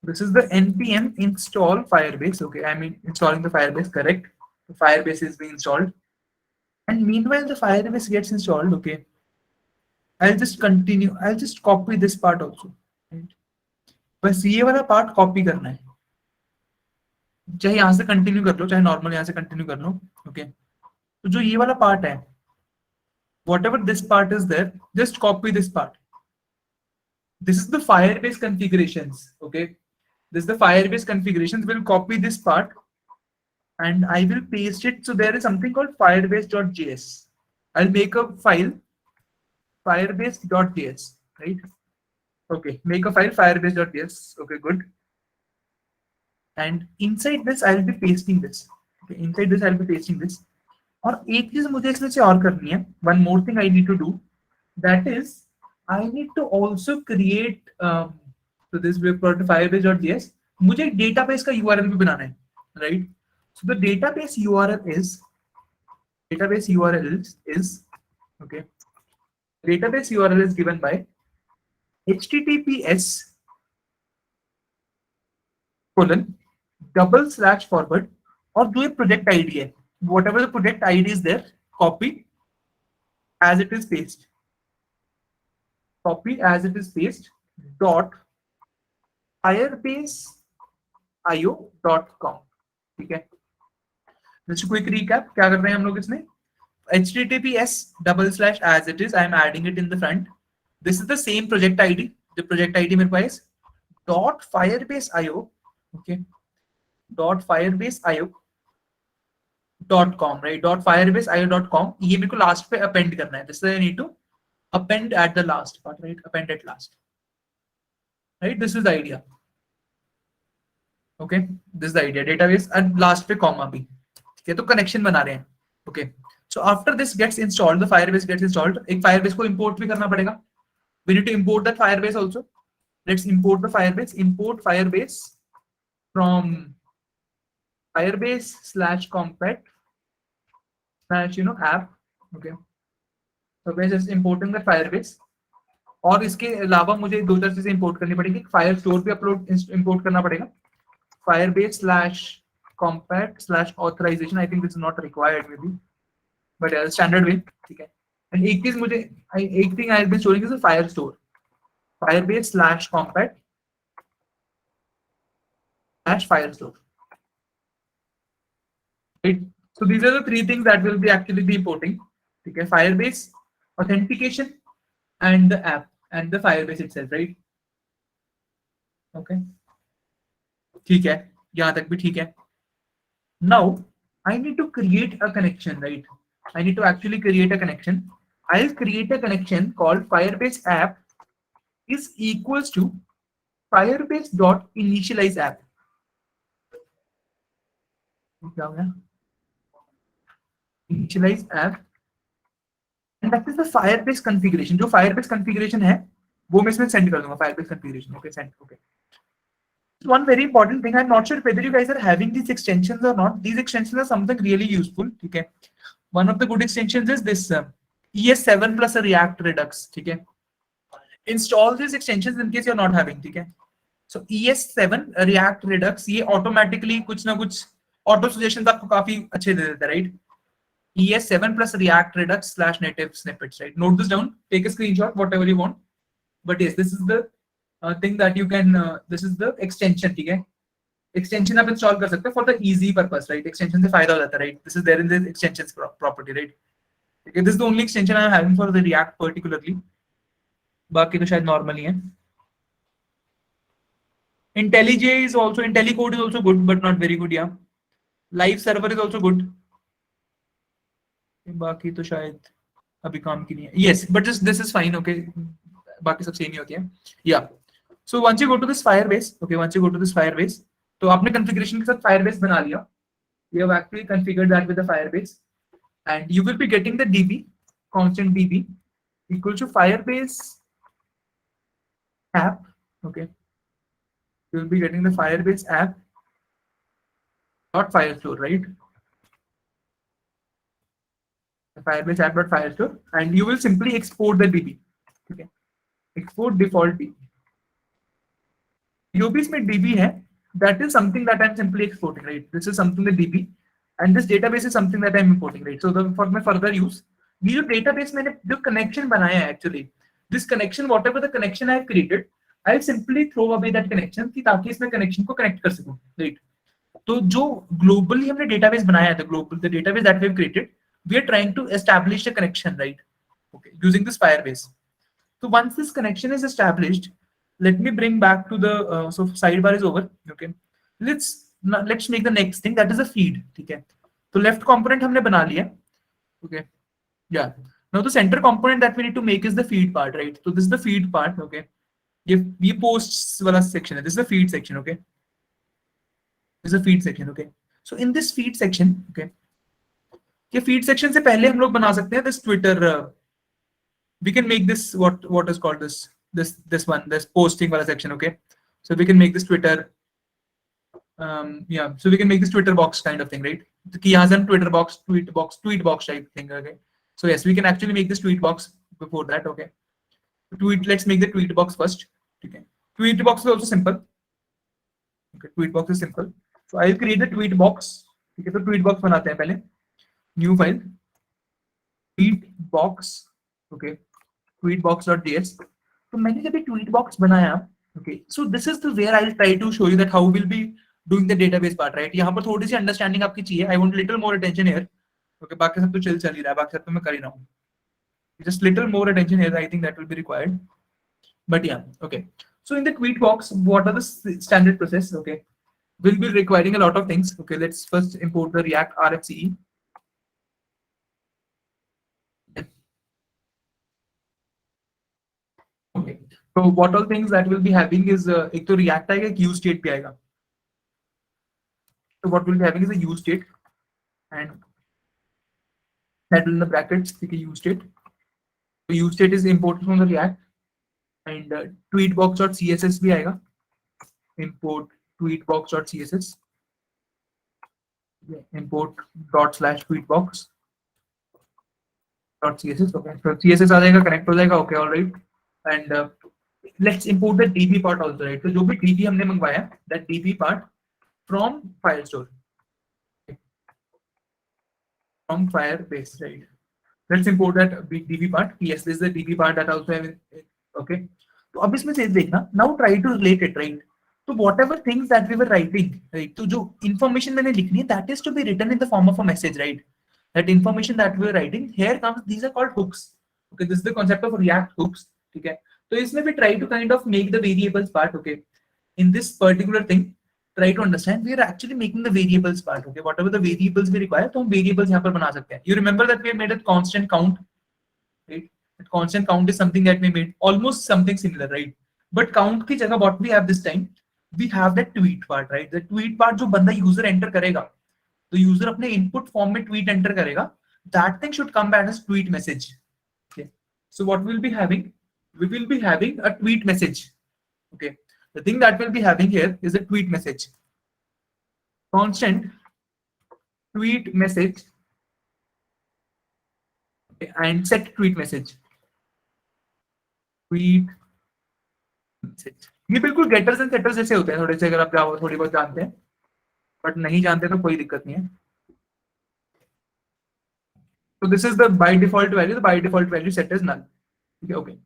Speaker 1: This is the npm install Firebase. Okay, I mean installing the Firebase, correct? The Firebase is being installed. And meanwhile, the Firebase gets installed. Okay, I'll just continue. I'll just copy this part also. Right? बस ये वाला part copy करना है. चाहे यहाँ से continue कर लो, चाहे नॉर्मल यहाँ से कंटिन्यू कर लो, ओके। तो जो ये वाला पार्ट है, whatever this part is there, just copy this part. This is the Firebase configurations, okay. This is the Firebase configurations. We'll copy this part and I will paste it. So there is something called firebase.js. I'll make a file firebase.js, right? Okay, make a file firebase.js. Okay, good. And inside this I'll be pasting this. Okay, inside this I'll be pasting this. और एक चीज मुझे इसमें से और करनी है. One more thing I need to do. That is, I need to also create. So this we've got firebase.js. मुझे एक database का URL भी बनाना है, right? So the database URL is okay. Database URL is given by https:// और जो ये project ID है, whatever the project ID is there, copy as it is paste. Copy as it is paste dot firebase.io.com. ठीक है. Just a quick recap. क्या कर रहे हैं हम लोग इसमें? https:// as it is. I am adding it in the front. This is the same project ID. The project ID मेरे पास dot firebase.io. Okay. Dot firebase.io.com, right? Dot firebase.io.com. ये मेरे को लास्ट पे append करना है. This is I need to append at the last part, right? Append at last. Right? This is the idea. Okay. This is the idea. Database and last पे comma भी. ठीक है, तो connection बना रहे हैं. Okay. So after this gets installed, the Firebase gets installed. एक Firebase को import भी करना पड़ेगा. We need to import that Firebase also. Let's import the Firebase. Import Firebase from Firebase/compact/app. Okay. So we're just importing the Firebase. और इसके अलावा मुझे दो चार चीजें इंपोर्ट करनी पड़ेगी. फायर स्टोर भी इंपोर्ट करना पड़ेगा. Firebase/compact/authorization. I think this is not required maybe, but yeah, standard way. ठीक है. And एक चीज मुझे एक thing I'll be showing is a fire store. Firebase/compact/firestore. Right. So these are the three things that will be actually be importing. Okay, Firebase, authentication, and the app and the Firebase itself, right? Okay. ठीक है, यहाँ तक भी ठीक है. Now I need to create a connection, right? I need to actually create a connection. I'll create a connection called Firebase app is equals to Firebase.initialize app. क्या हो गया? Initialize app, and that is the Firebase configuration. जो Firebase configuration है, वो मैं इसमें send कर दूंगा. Firebase configuration, okay, send, okay. One very important thing, I'm not sure whether you guys are having these extensions or not. These extensions are something really useful. Okay. One of the good extensions is this ES7 plus a React Redux. Okay. Install these extensions in case you're not having. Okay. So ES7 React Redux, ये automatically कुछ ना कुछ auto suggestions आपको काफी अच्छे दे देता है, right? ES7 plus React Redux / native snippets, right? Note this down, take a screenshot, whatever you want. But yes, this is the thing that you can, this is the extension, ठीक है? Extension आप install कर सकते हो for the easy purpose, right? Extension से फायदा हो जाता है, right? This is there in the extensions property, right? Okay, this is the only extension I am having for the React particularly. बाकी तो शायद normal ही है. IntelliJ is also, IntelliCode is also good, but not very good, yeah. Live server is also good. बाकी तो शायद अभी काम की नहीं है. Yes, but just this is fine, okay. बाकी सब सेम ही होती है. Yeah. So once you go to this Firebase, okay, once you go to this Firebase, तो आपने configuration के साथ Firebase बना लिया. You have actually configured that with the Firebase, and you will be getting the DB, constant DB, equal to Firebase app, okay. You will be getting the Firebase app dot Firestore, right? The Firebase app dot Firestore, and you will simply export the DB, okay. Export default DB. जो भी इसमें DB है, that is something that I'm simply exporting, right? This is something the DB, and this database is something that I'm importing, right? So for my further use, ये जो database मैंने जो connection बनाया है actually, this connection, whatever the connection I have created, I'll simply throw away that connection कि ताकि इसमें connection को connect कर सकूं, right? तो जो ग्लोबली हमने डेटाबेस बनाया था, global the database that we have created, we are trying to establish a connection, right? Okay, using this Firebase. So once this connection is established, let me bring back to the so sidebar is over. Okay, let's make the next thing, that is a feed. ठीक है, तो left component हमने बना लिया. Okay, yeah. Now the center component that we need to make is the feed part, right? So this is the feed part. Okay, ये posts वाला section है. This is the feed section. Okay, this is the feed section. Okay, so in this feed section, okay, ये feed section से पहले हम लोग बना सकते हैं this Twitter. We can make this what is called this posting wala section. Okay, so we can make this Twitter, yeah, so we can make this Twitter box kind of thing, right? कि यहाँ से हम Twitter box, tweet box type thing. Okay, so yes, we can actually make this tweet box before that. Okay, let's make the tweet box first. Okay, tweet box is also simple. Okay, tweet box is simple, so I'll create the tweet box. ठीक है, तो tweet box बनाते हैं पहले, new file, tweet box. Okay, tweetbox.js. तो मैंने जब tweet box बनाया, okay, so this is the where I'll try to show you that how we'll be doing the database part, right? यहाँ पर थोड़ी सी अंडरस्टैंडिंग आपकी चाहिए. I want little more attention here. Okay, बाकी सब तो चल ही रहा है, बाकी सब तो मैं कर ही रहा हूँ. Just little more attention here, I think that will be required. But yeah, okay. So in the tweet box, what are the standard process? Okay, we'll be requiring a lot of things. Okay, let's first import the React RFCE. Okay, so what all things that we'll be having is एक तो React आएगा, एक use state भी आएगा. So what we'll be having is a use state and that will in the brackets take a use state. So use state is imported from the React and tweetbox.css भी आएगा. Import tweetbox.css. Import /tweetbox. .css. Okay, so CSS आ जाएगा, connect हो जाएगा. Okay, all right. And let's import the DB part also, right? So जो भी DB हमने मंगवाया, that DB part from file store, from Firebase, right? Let's import that DB part. Yes, this is the DB part that also have. Okay, तो अब इसमें से देखना. Now try to relate it, right? So whatever things that we were writing, right? तो जो information मैंने लिखनी है, that is to be written in the form of a message, right? That information that we were writing, here comes, these are called hooks. Okay, this is the concept of React hooks. ठीक है, तो इसमें भी try to kind of make the variables part. Okay, in this particular thing, try to understand we are actually making the variables part. Okay, whatever the variables we require, तो हम variables यहाँ पर बना सकते हैं. You remember that we made a constant count, right? That constant count is something that we made almost something similar, right? But count की जगह what we have this time, we have the tweet part, right? The tweet part जो बंदा user enter करेगा, तो user अपने input form में tweet enter करेगा, that thing should come back as tweet message. Okay, so what we'll be having, we will be having a tweet message. Okay, the thing that we'll be having here is a tweet message. Constant tweet message, okay, and set tweet message. Tweet message. ये बिल्कुल getters and setters जैसे होते हैं थोड़े से, अगर आप जावा थोड़ी बहुत जानते हैं, but नहीं जानते तो कोई दिक्कत नहीं है. So this is the by default value. The by default value set is null. Okay.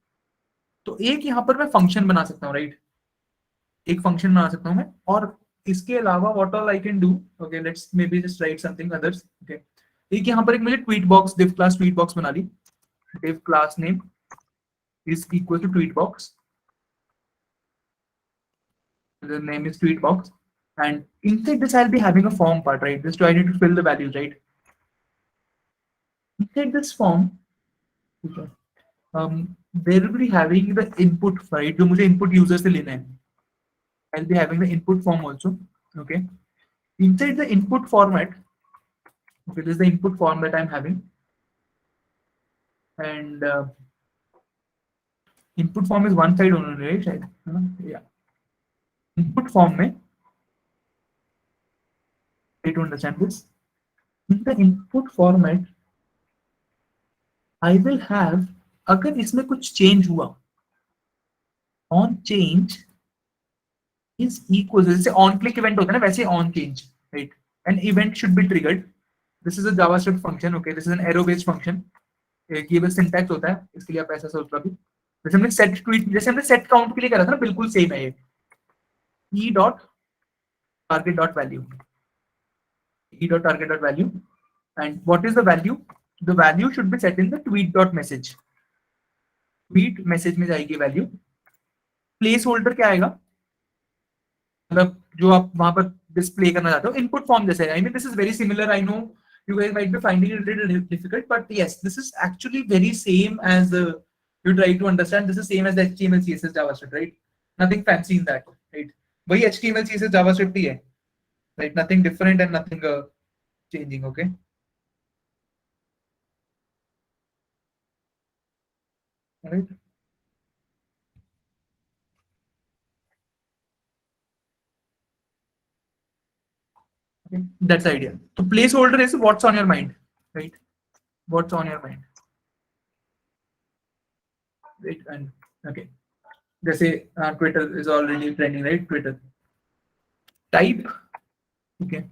Speaker 1: तो एक यहाँ पर मैं फंक्शन बना सकता हूँ, राइट? एक फंक्शन बना सकता हूँ मैं, और इसके अलावा what all I can do, okay, let's maybe just write something others. Okay, एक यहाँ पर एक मुझे tweet box div class tweet box बना ली. Div class name is equal to tweet box. The name is tweet box, and inside this I'll be having a form part, right? Just I need to fill the values, right? Inside this form, okay, there will be having the input, right? जो मुझे input user से लेना है. I'll be having the input form also. Okay, inside the input format, okay, this is the input form that I'm having, and input form is one side only, right? Yeah, input form में, try to understand this. In the input format, I will have, अगर इसमें कुछ change हुआ, on change is equal, जैसे on click event होता है ना, वैसे on change, right? An event should be triggered. This is a JavaScript function. Okay, this is an arrow based function. ये बस syntax होता है, इसके लिए आप ऐसा सोच लो अभी. जैसे हमने set tweet, जैसे हमने set count के लिए करा था ना, बिल्कुल सेम है ये. E dot target dot value. e.target.value. And what is the value? The value should be set in the tweet.message. tweet message में जाएगी value. प्लेस होल्डर क्या आएगा, मतलब जो आप वहां पर डिस्प्ले करना चाहते हो, इनपुट फॉर्म जैसे. I mean this is very similar. I know you guys might be finding it a little difficult, but yes, this is actually very same as you try to understand. This is same as the HTML, CSS, JavaScript, right? Nothing fancy in that, right? वही HTML, CSS, JavaScript ही है, right? Nothing different and nothing changing. Okay. All right. Okay. That's the idea. So placeholder is what's on your mind, right? What's on your mind, right? And okay. जैसे Twitter is already trending, right? Twitter. Type, okay.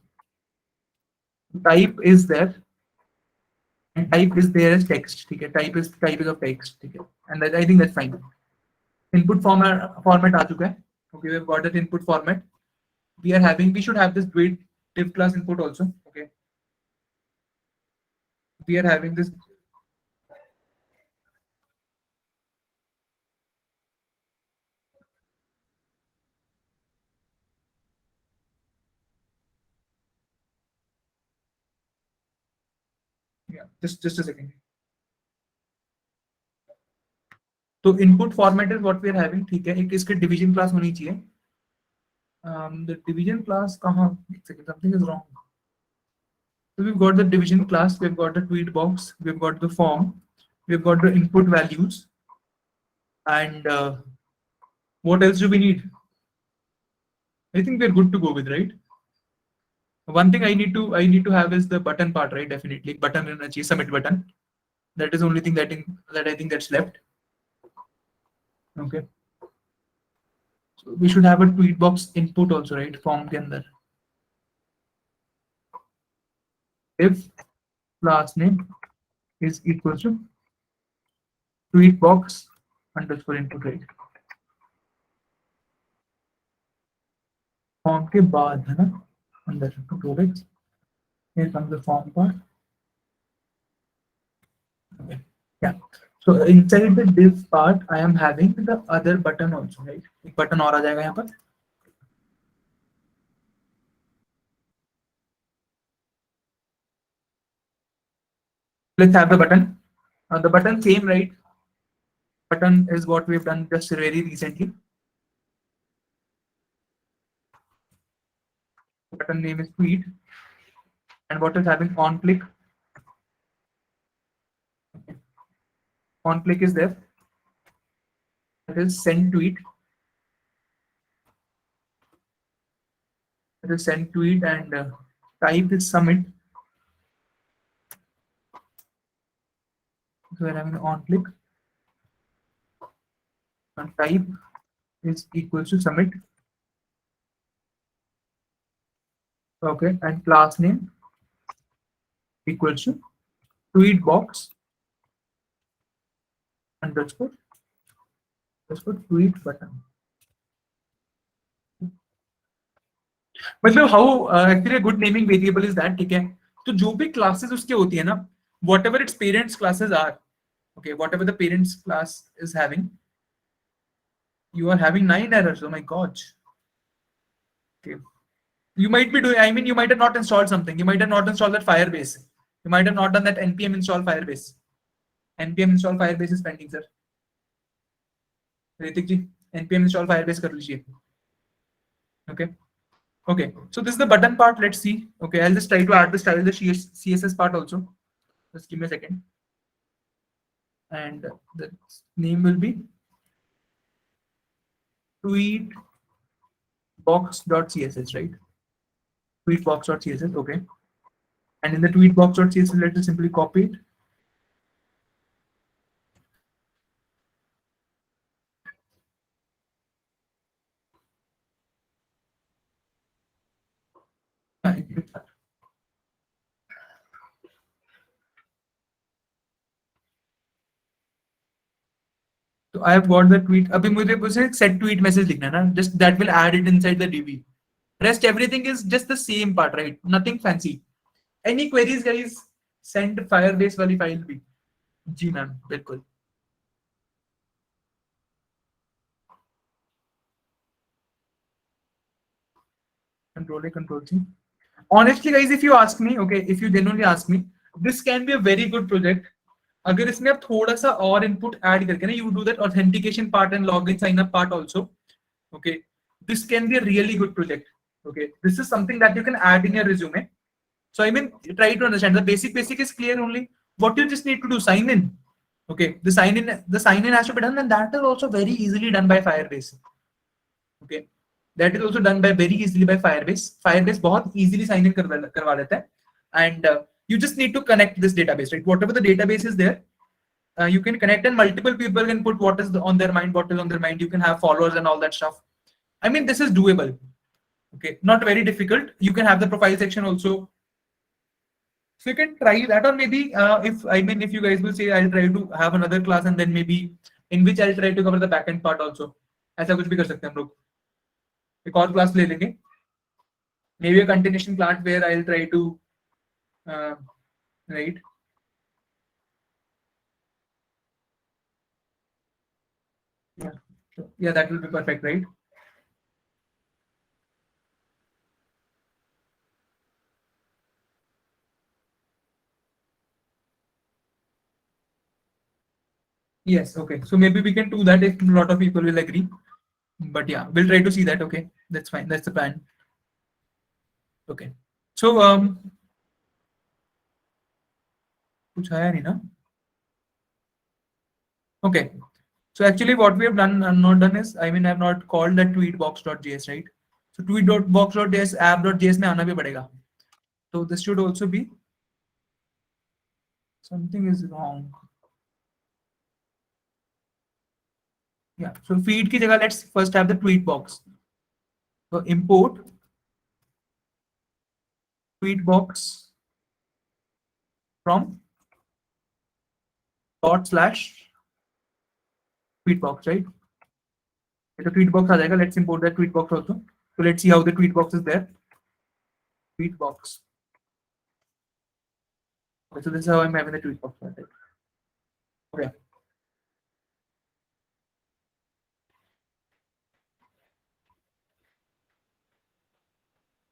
Speaker 1: Type is there, and type is there as text. Okay. Type is of text. Okay. And that, I think that's fine. Input format आ चुका है. Okay, we've got that input format. We should have this div class input also. Okay. We are having this. Yeah, just a second. तो input format is what we are having. ठीक है, एक इसके division class होनी चाहिए. The division class कहाँ, एक second, something is wrong. So we've got the division class, we've got the tweet box, we've got the form, we've got the input values, and what else do we need? I think we're good to go with, right? One thing I need to have is the button part, right? Definitely button and a submit button. That is the only thing that I think that's left. Okay. So we should have a tweet box input also, right? Form के अंदर. If class name is equal to tweet box underscore input, right? Form के बाद है ना अंदर to it. Here comes the form part. Okay. Yeah. So inside the div part, I am having the other button also, right? एक button और आ जाएगा यहाँ पर. Let's have the button. The button same, right? Button is what we've done just very recently. Button name is tweet, and what is having on click. On click is there. It is send tweet. It is send tweet, and type is submit. So we're having on click, and type is equal to submit. Okay, and class name equals to tweet box underscore tweet button. मतलब how actually a good naming variable is that, ठीक है. तो जो भी classes उसके होती है ना, whatever its parents classes are, okay, whatever the parents class is having, you are having 9 errors. Oh my god. Okay, you might be doing, I mean, you might have not installed something. You might have not installed that Firebase. You might have not done that npm install Firebase. npm install Firebase is pending, sir. Ritik ji, npm install Firebase कर लीजिए. Okay. Okay, so this is the button part. Let's see. Okay, I'll just try to add the style, the CSS part also. Just give me a second. And the name will be tweetbox.css, right? Tweetbox.css, okay. And in the tweetbox.css, let's just simply copy it. So I have got the tweet. अभी मुझे उसे set tweet message लिखना है ना. Just that will add it inside the DB. Rest everything is just the same part, right? Nothing fancy. Any queries guys, send Firebase वाली file भी. जी ma'am बिल्कुल. Control A, Control C. Honestly guys, if you ask me, okay, if you genuinely ask me, this can be a very good project. अगर इसमें आप थोड़ा सा और input add करके ना, you do that authentication part and login sign up part also. Okay, this can be a really good project. Okay, this is something that you can add in your resume. So I mean, try to understand. The basic is clear only. What you just need to do, sign in. Okay, the sign in has to be done, and that is also very easily done by Firebase. Okay, that is also done by very easily by Firebase. Firebase बहुत easily sign in करवा देता है, and you just need to connect this database, right? Whatever the database is there, you can connect, and multiple people can put what is on their mind, what is on their mind. You can have followers and all that stuff. I mean, this is doable. Okay, not very difficult. You can have the profile section also. So you can try that, or maybe if you guys will say I'll try to have another class, and then maybe in which I'll try to cover the backend part also. ऐसा कुछ भी कर सकते हैं हम लोग. एक और क्लास ले लेंगे. Maybe a continuation class where I'll try to right. Yeah, that will be perfect, right? Yes, okay. So maybe we can do that if a lot of people will agree. But yeah, we'll try to see that. Okay, that's fine. That's the plan. Okay. So कुछ आया नहीं ना? Okay. So actually what we have done and not done is, I mean, I have not called that tweetbox.js, right? So tweetbox.js app.js में आना भी पड़ेगा. So this should also be, something is wrong. Yeah. So feed की जगह let's first have the tweetbox. So import tweetbox from /tweetbox, right? So tweetbox आ जाएगा. Let's import that tweetbox also. So let's see how the tweetbox is there. Tweetbox. Okay, so this is how I'm having the tweetbox. Okay.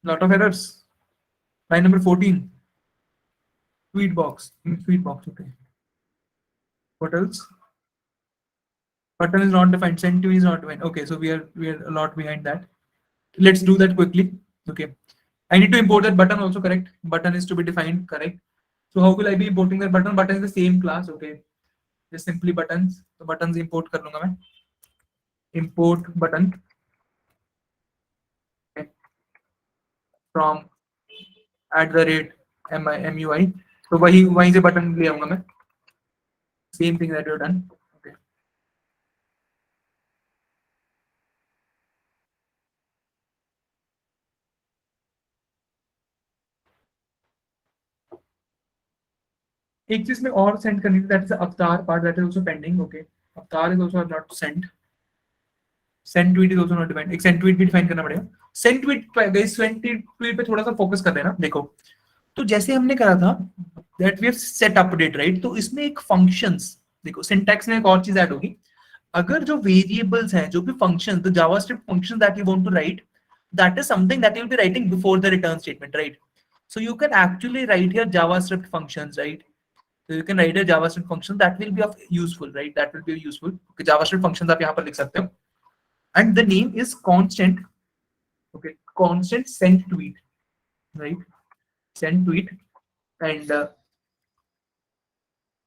Speaker 1: Lot of errors. Line number 14. Tweetbox. Tweetbox. Okay. What else? Button is not defined. Send to is not defined. Okay, so we are a lot behind that. Let's do that quickly. Okay. I need to import that button also, correct? Button is to be defined, correct? So how will I be importing that button? Button is the same class, okay? Just simply buttons. So buttons import कर लूँगा मैं. Import button. Okay. From @MUI. So वहीं से button ले आऊँगा मैं. Same thing that you've done. Okay. एक चीज में और सेंड करनी थी, that is the avatar part, that is also pending. Okay, avatar is also not sent. Send tweet is also not defined. एक send tweet भी define करना पड़ेगा. Send tweet guys, send tweet पे थोड़ा सा focus कर लेना. देखो, तो जैसे हमने करा था that we have set update, right? तो इसमें एक functions, देखो syntax में एक और चीज ऐड होगी. अगर जो variables हैं, जो भी functions, the JavaScript functions that you want to write, that is something that you will be writing before the return statement, right? So you can actually write here JavaScript functions, right? So you can write a JavaScript function that will be of useful, right? That will be useful. Okay, JavaScript functions आप यहाँ पर लिख सकते हो. And the name is constant. Okay, constant send tweet, right? Send tweet, and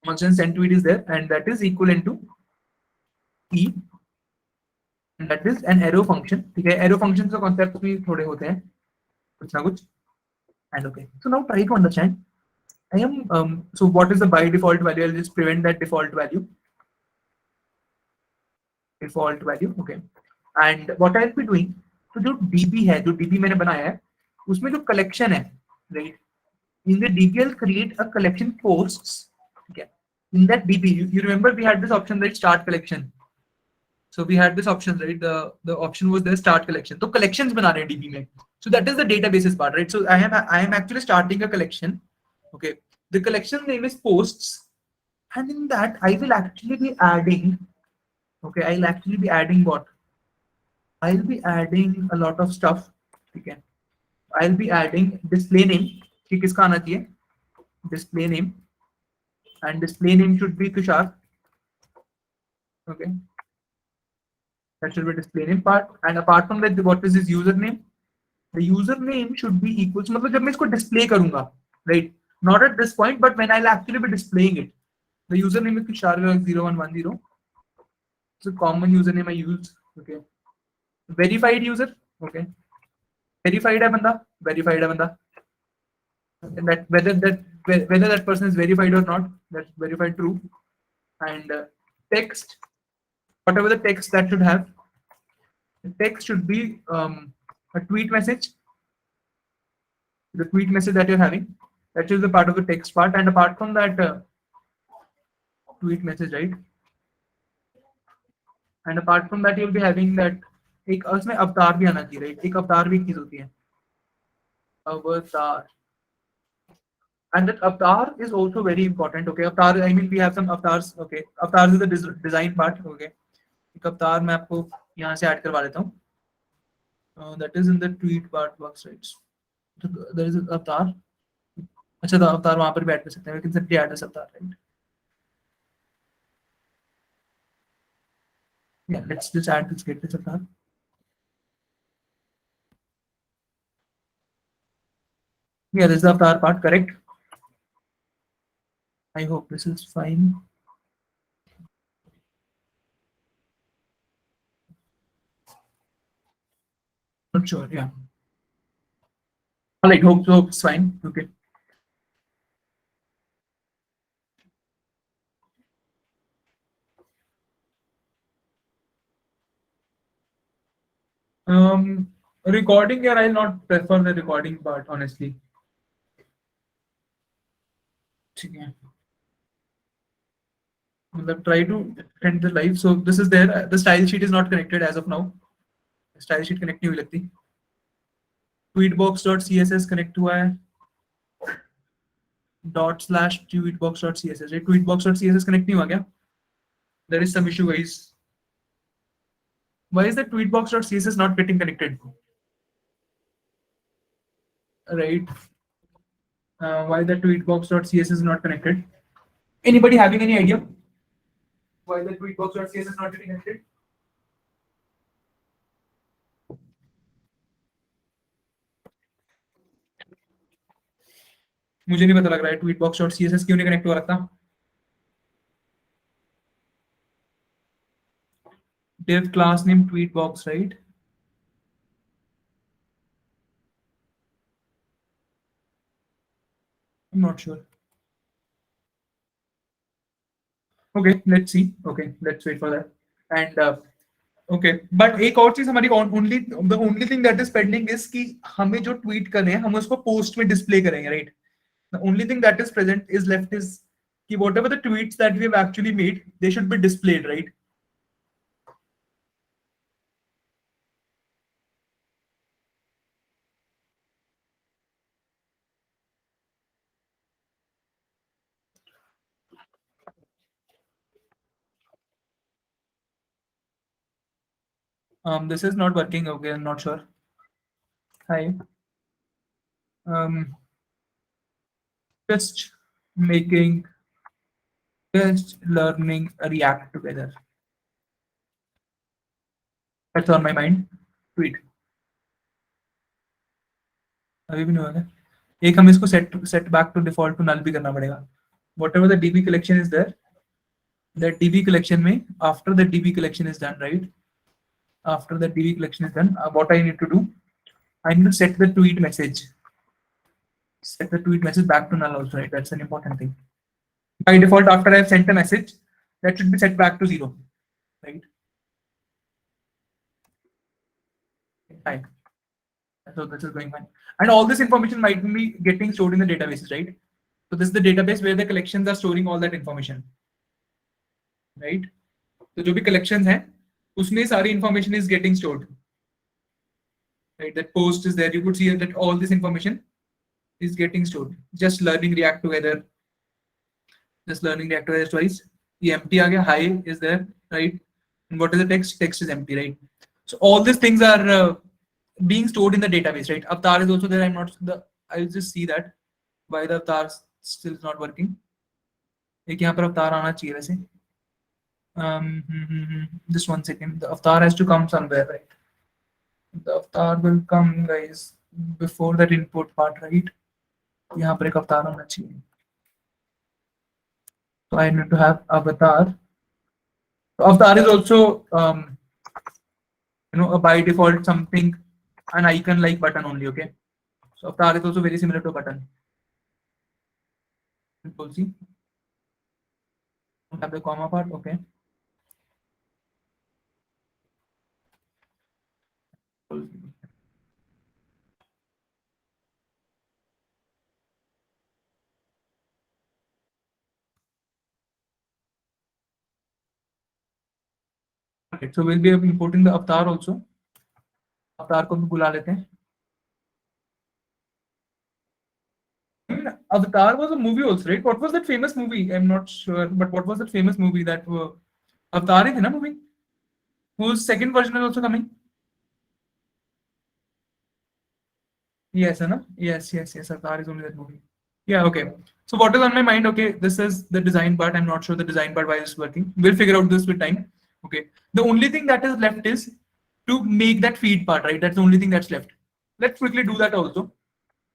Speaker 1: constant send tweet is there, and that is equivalent to e, and that is an arrow function. ठीक है, arrow functions का concept भी थोड़े होते हैं, कुछ ना कुछ. And okay, so now try to understand. I am so what is the by default value? I'll just prevent that default value. Default value, okay. And what I'll be doing, तो जो DB है, जो DB मैंने बनाया है, उसमें जो collection है, right? In the DB, I'll create a collection posts. Okay. In that DB, you remember we had this option, right? Start collection. So we had this option, right? The option was the start collection. So collections बना रहे हैं DB में. So that is the databases part, right? So I am actually starting a collection. Okay, the collection name is posts, and in that I will actually be adding. Okay, I'll actually be adding what? I'll be adding a lot of stuff. Okay, I'll be adding display name. कि किसका आना चाहिए? Display name, and display name should be Tushar. Okay, that should be display name part. And apart from that, what is his username? The username should be equals. मतलब जब मैं इसको display करूँगा, right? Not at this point, but when I'll actually be displaying it. The username is Tushar0110. It's a common username I use. Okay. Verified user. Okay. Verified है बंदा. Verified है बंदा. And that whether that person is verified or not, that's verified true. And text, whatever the text that should have, the text should be a tweet message. The tweet message that you're having, that is the part of the text part. And apart from that, tweet message, right? And apart from that, you'll be having that एक उसमें अवतार भी आना चाहिए, right? एक अवतार भी एक चीज होती है, अवतार. And that avatar is also very important. Okay, avatar, I mean we have some avatars. Okay, avatars is the design part. Okay, एक avatar मैं आपको यहाँ से add करवा देता हूँ. That is in the tweet part box, right? So there is an avatar. अच्छा, तो avatar वहाँ पर भी add कर सकते हैं. We can simply add this avatar, right? Yeah, let's just add this, get this avatar. Yeah, this is the avatar part, correct? I hope this is fine. Not sure, yeah. All right, hope it's fine. Okay. Recording here, I'll not prefer the recording part, honestly. Okay. Try to end the live. So this is there. The style sheet is not connected as of now. Style sheet connect नहीं हुई लगती. Tweetbox.css connect हुआ है. /tweetbox.css. right? Tweetbox.css connect नहीं हुआ क्या? There is some issue, guys. Why is the tweetbox.css not getting connected? Right. Why the tweetbox.css is not connected? Anybody having any idea? Why the tweetbox.css is not getting connected? मुझे नहीं पता लग रहा है tweetbox.css क्यों नहीं connect हो रहा था. Div class name tweetbox, right? I'm not sure. Okay, let's see. Okay, let's wait for that. And okay, but एक और चीज हमारी the only thing that is pending is कि हमें जो tweet करने हैं हम उसको post में display करेंगे, right? The only thing that is present is left is कि whatever the tweets that we have actually made, they should be displayed, right? This is not working. Okay, I'm not sure. Hi. Just making, just learning React together. That's on my mind. Tweet. अभी भी नहीं होगा. एक हम इसको set back to default to null भी करना पड़ेगा. Whatever the DB collection is there, that DB collection में after the DB collection is done, right? After the DB collection is done, what I need to do, I need to set the tweet message. Set the tweet message back to null also, right? That's an important thing. By default, after I've sent a message, that should be set back to 0, right? Fine. So this is going fine. And all this information might be getting stored in the databases, right? So this is the database where the collections are storing all that information, right? So जो भी collections हैं, उसमें सारी information is getting stored, right? That post is there. You could see that all this information is getting stored. Just learning React together. Just learning React together twice. The empty aa gaya, hi is there, right? And what is the text? Text is empty, right? So all these things are being stored in the database, right? Avatar is also there. I'm not the. I'll just see that why the avatar still is not working. एक यहाँ पर avatar आना चाहिए वैसे. Just 1 second. The avatar has to come somewhere, right? The avatar will come, guys, before that input part, right? यहाँ पर एक avatar होना चाहिए. So I need to have avatar. Avatar is also, by default something, an icon like button only. Okay. So avatar is also very similar to a button. Control C. Don't have the comma part. Okay. Control C. Okay, so we'll be importing the avatar also. Avatar को भी बुला लेते हैं. Avatar was a movie also, right? What was that famous movie? I'm not sure, but what was that famous movie that Avatar is na movie? Whose second version is also coming? Yes, Anna. Yes. Avatar is only that movie. Yeah, okay. So what is on my mind? Okay, this is the design part. I'm not sure the design part why it's working. We'll figure out this with time. Okay. The only thing that is left is to make that feed part, right? That's the only thing that's left. Let's quickly do that also.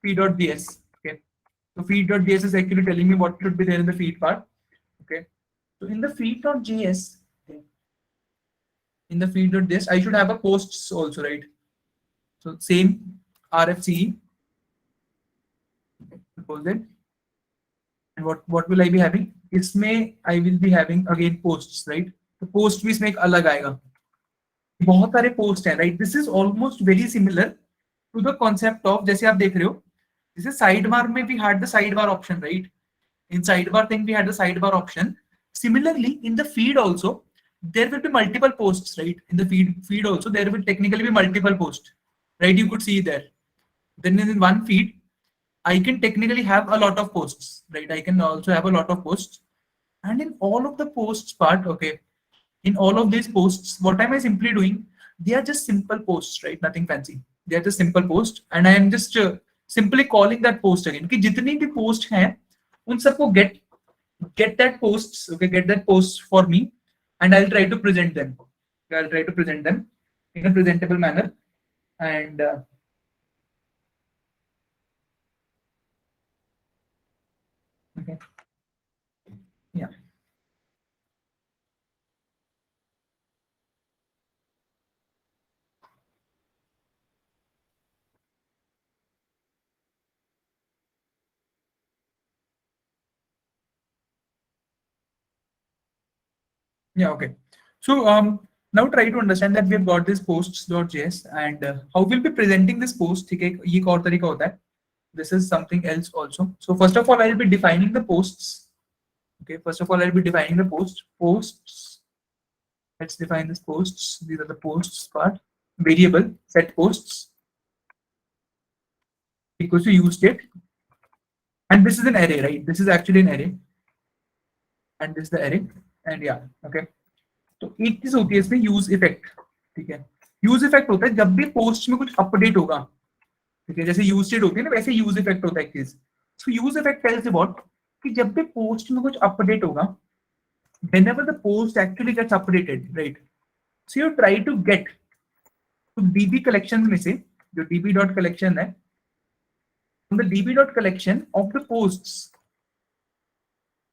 Speaker 1: Feed.js. Okay. So feed.js is actually telling me what should be there in the feed part. Okay. So in the feed.js, okay, in the feed.js, I should have a posts also, right? So same RFCE. Suppose it. And what will I be having? इसमें I will be having again posts, right? तो post भी इसमें एक अलग आएगा. बहुत सारे post हैं, right? This is almost very similar to the concept of जैसे आप देख रहे हो, जैसे sidebar में we had the sidebar option, right? In sidebar thing we had the sidebar option. Similarly, in the feed also there will be multiple posts, right? In the feed also there will technically be multiple posts, right? You could see there. Then in one feed, I can technically have a lot of posts, right? I can also have a lot of posts. And in all of the posts part, okay, in all of these posts, what am I simply doing? They are just simple posts, right? Nothing fancy. They are just simple posts. And I am just simply calling that post again. कि जितनी भी post हैं, उन सबको get that posts, okay, get that posts for me, and I'll try to present them. I'll try to present them in a presentable manner. And okay. Yeah. Yeah, okay. So now try to understand that we've got this posts.js and how we'll be presenting this post. ठीक है, ये एक और तरीका होता है. This is something else also. So first of all, I'll be defining the posts. Okay, first of all, I'll be defining the posts. Posts. Let's define this posts. These are the posts part. Variable set posts equals to use state. And this is an array, right? This is actually an array. And this is the array. And yeah, okay. तो एक चीज होती है इसमें use effect. ठीक है, use effect होता है जब भी पोस्ट में कुछ अपडेट होगा. ठीक है, जैसे यूज स्टेट होती है ना, वैसे यूज इफेक्ट होता है एक चीज. सो यूज इफेक्ट टेल्स अबाउट कि जब भी पोस्ट में कुछ अपडेट होगा, whenever the post actually gets updated, right? So you try to get to db collections में से जो db dot collection है, from the db dot collection of the posts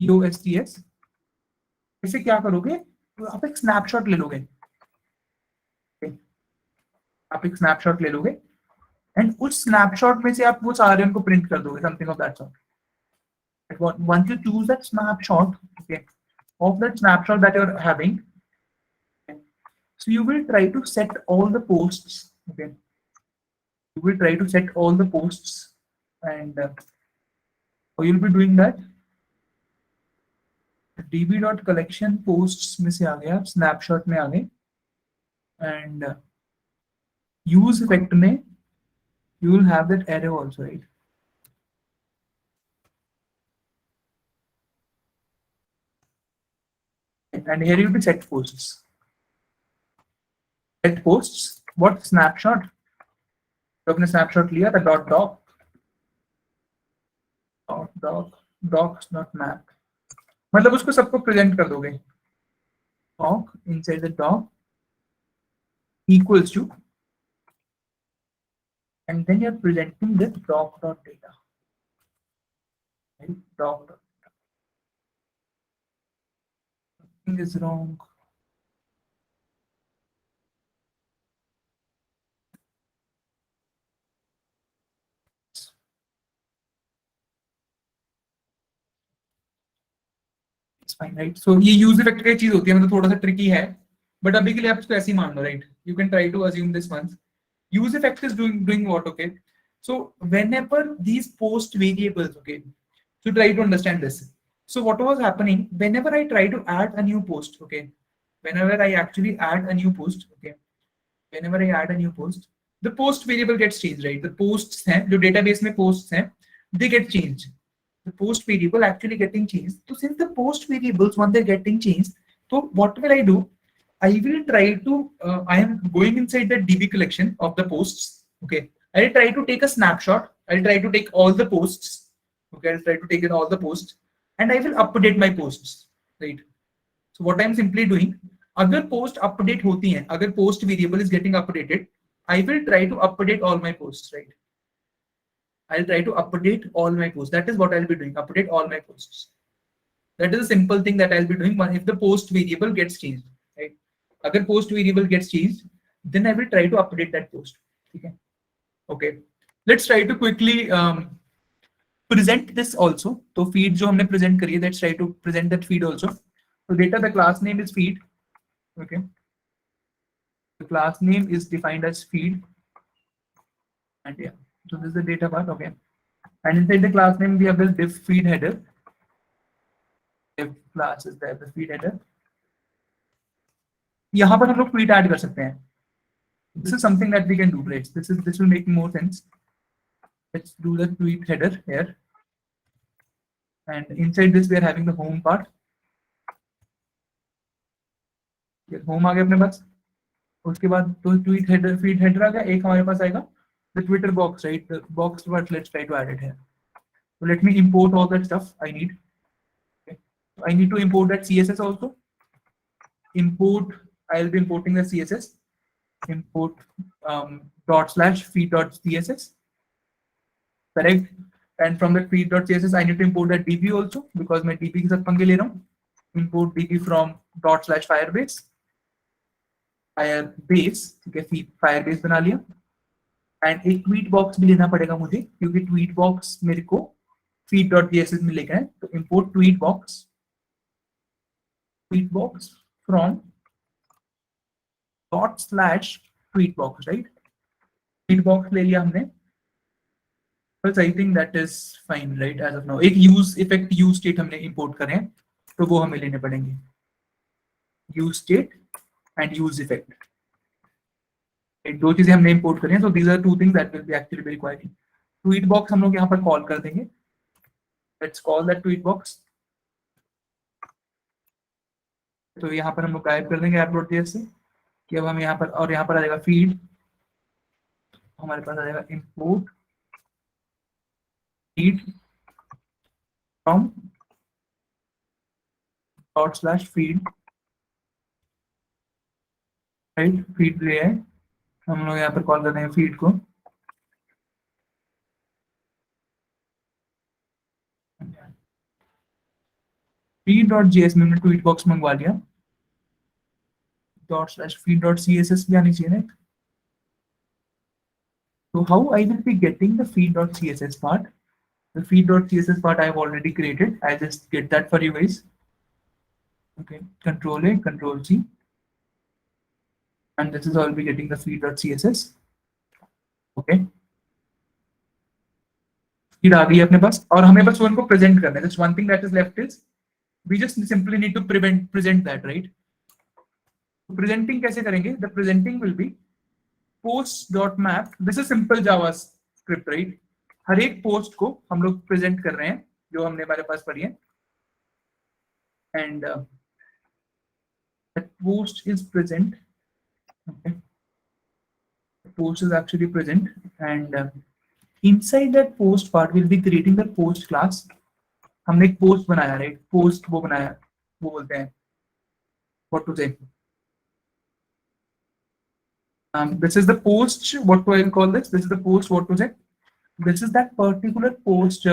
Speaker 1: posts, इसे क्या करोगे? तो आप एक स्नैपशॉट ले लोगे. आप एक स्नैपशॉट ले लोगे एंड उस स्नैपशॉट में से आप वो सारे उनको प्रिंट कर दोगे, something of that sort. Once you choose that snapshot, okay, of that snapshot that you're having, okay, so you will try to set all the posts. Okay, you will try to set all the posts, and how you'll be doing that? db.collection posts में से आ गया, snapshot में आ गए, and use effect में you will have that array also, right? fine. And here you will set posts. Set posts. What snapshot? तो अपने snapshot लिया था docs not map. मतलब उसको सबको प्रेजेंट कर दोगे. Doc inside the doc equals to, and then you're presenting the doc.data. Right? Doc. Something is wrong. It's fine, right? So ये यूज इफेक्ट की चीज होती है, मतलब थोड़ा सा ट्रिकी है, बट अभी के लिए आप इसको ऐसे ही मान लो, right? You can try to assume this once. Use effect is doing what? Okay, so whenever these post variables, okay, so try to understand this. So what was happening whenever I try to add a new post, okay, whenever I actually add a new post, okay, whenever I add a new post, the post variable gets changed, right? The posts हैं जो database में posts हैं, they get changed. The post variable actually getting changed. So since the post variables, when they're getting changed, so what will I do? I will try to, I am going inside the DB collection of the posts. Okay. I'll try to take a snapshot. I'll try to take all the posts. Okay. I'll try to take in all the posts and I will update my posts. Right. So what I'm simply doing, अगर post update होती है, अगर post variable is getting updated, I will try to update all my posts. Right. I'll try to update all my posts. That is what I'll be doing. Update all my posts. That is a simple thing that I'll be doing if the post variable gets changed. Right? Agar post variable gets changed, then I will try to update that post. Okay. Okay. Let's try to quickly present this also. So feed जो हमने present करी है, let's try to present that feed also. So data, the class name is feed. Okay. The class name is defined as feed. And yeah, so this is the data part. Okay. And inside the class name, we have this div feed header. Div class is there, the feed header. यहाँ पर हम लोग tweet add कर सकते हैं. This is something that we can do, right? This will make more sense. Let's do the tweet header here. And inside this, we are having the home part. Home आ गया अपने पास. उसके बाद तो tweet header, feed header आ गया. एक हमारे पास आएगा the Twitter box, right? The box, but let's try to add it here. So let me import all that stuff I need. Okay. So I need to import that CSS also. Import. I'll be importing the CSS. Import /feed.css. Correct. And from the feed.css, I need to import that DB also because my DB के साथ पंगे ले रहा हूँ. Import DB from /firebase. Firebase, ठीक है, Firebase बना लिया. And एक tweet box भी लेना पड़ेगा मुझे क्योंकि tweet box मेरे को feed.css में लेकर है. तो import tweet box from /tweetbox, right? Tweet box ले लिया हमने. But I think that is fine, right? As of now, एक use effect, use state हमने import करें हैं, तो वो हमें लेने पड़ेंगे. Use state and use effect. दो चीजें हमने इंपोर्ट करें, so these are two things that will be actually be requiring. Tweet box हम लोग यहाँ पर कॉल कर देंगे. Let's call that tweet box. तो यहाँ पर हम लोग टाइप कर देंगे app.js से कि अब हम यहाँ पर, और यहाँ पर आ जाएगा feed. हमारे पास आ जाएगा import feed from /feed, right? Feed ले है, हम लोग यहाँ पर कॉल कर देंगे feed को. feed.js में हमने tweet box मंगवा लिया. /feed.css भी आनी चाहिए ना. So how I will be getting the feed.css part? The feed.css part I have already created. I just get that for you guys. Okay, Control A, Control C, and this is how I'll be getting the feed.css. Okay. Feed आ गई अपने पास और हमें बस उनको present करना है. Just one thing that is left is we just simply need to present that, right? So presenting कैसे करेंगे? The presenting will be post.map. This is simple JavaScript, right? हर एक पोस्ट को हम लोग प्रेजेंट कर रहे हैं जो हमने हमारे पास पढ़ी है. And that post is present. Okay, the post is actually present, and inside that post part, we'll be creating the post class. हमने एक post बनाया, right? Post वो बनाया, वो बोलते हैं, what to say. This is the post. What do I call this? This is the post. What to say? This is that particular post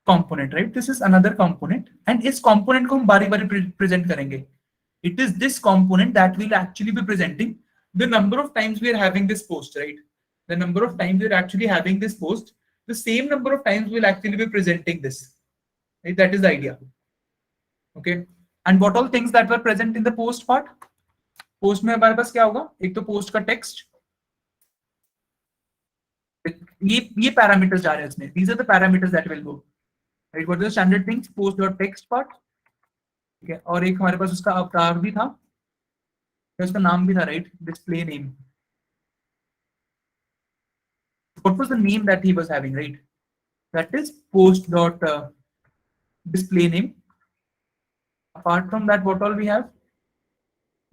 Speaker 1: component, right? This is another component, and इस component को हम बारी बारी present करेंगे. It is this component that will actually be presenting the number of times we are having this post, right? The number of times we are actually having this post, the same number of times we'll actually be presenting this. Right? That is the idea. Okay. And what all things that were present in the post part? Post में हमारे पास क्या होगा? एक तो post का text. ये parameters जा रहे हैं इसमें. These are the parameters that will go. Right? What are the standard things? Post dot text part. ठीक है. और एक हमारे पास उसका अवतार भी था. उसका नाम भी था, right? Display name. What was the name that he was having, right? That is post dot display name. Apart from that, what all we have?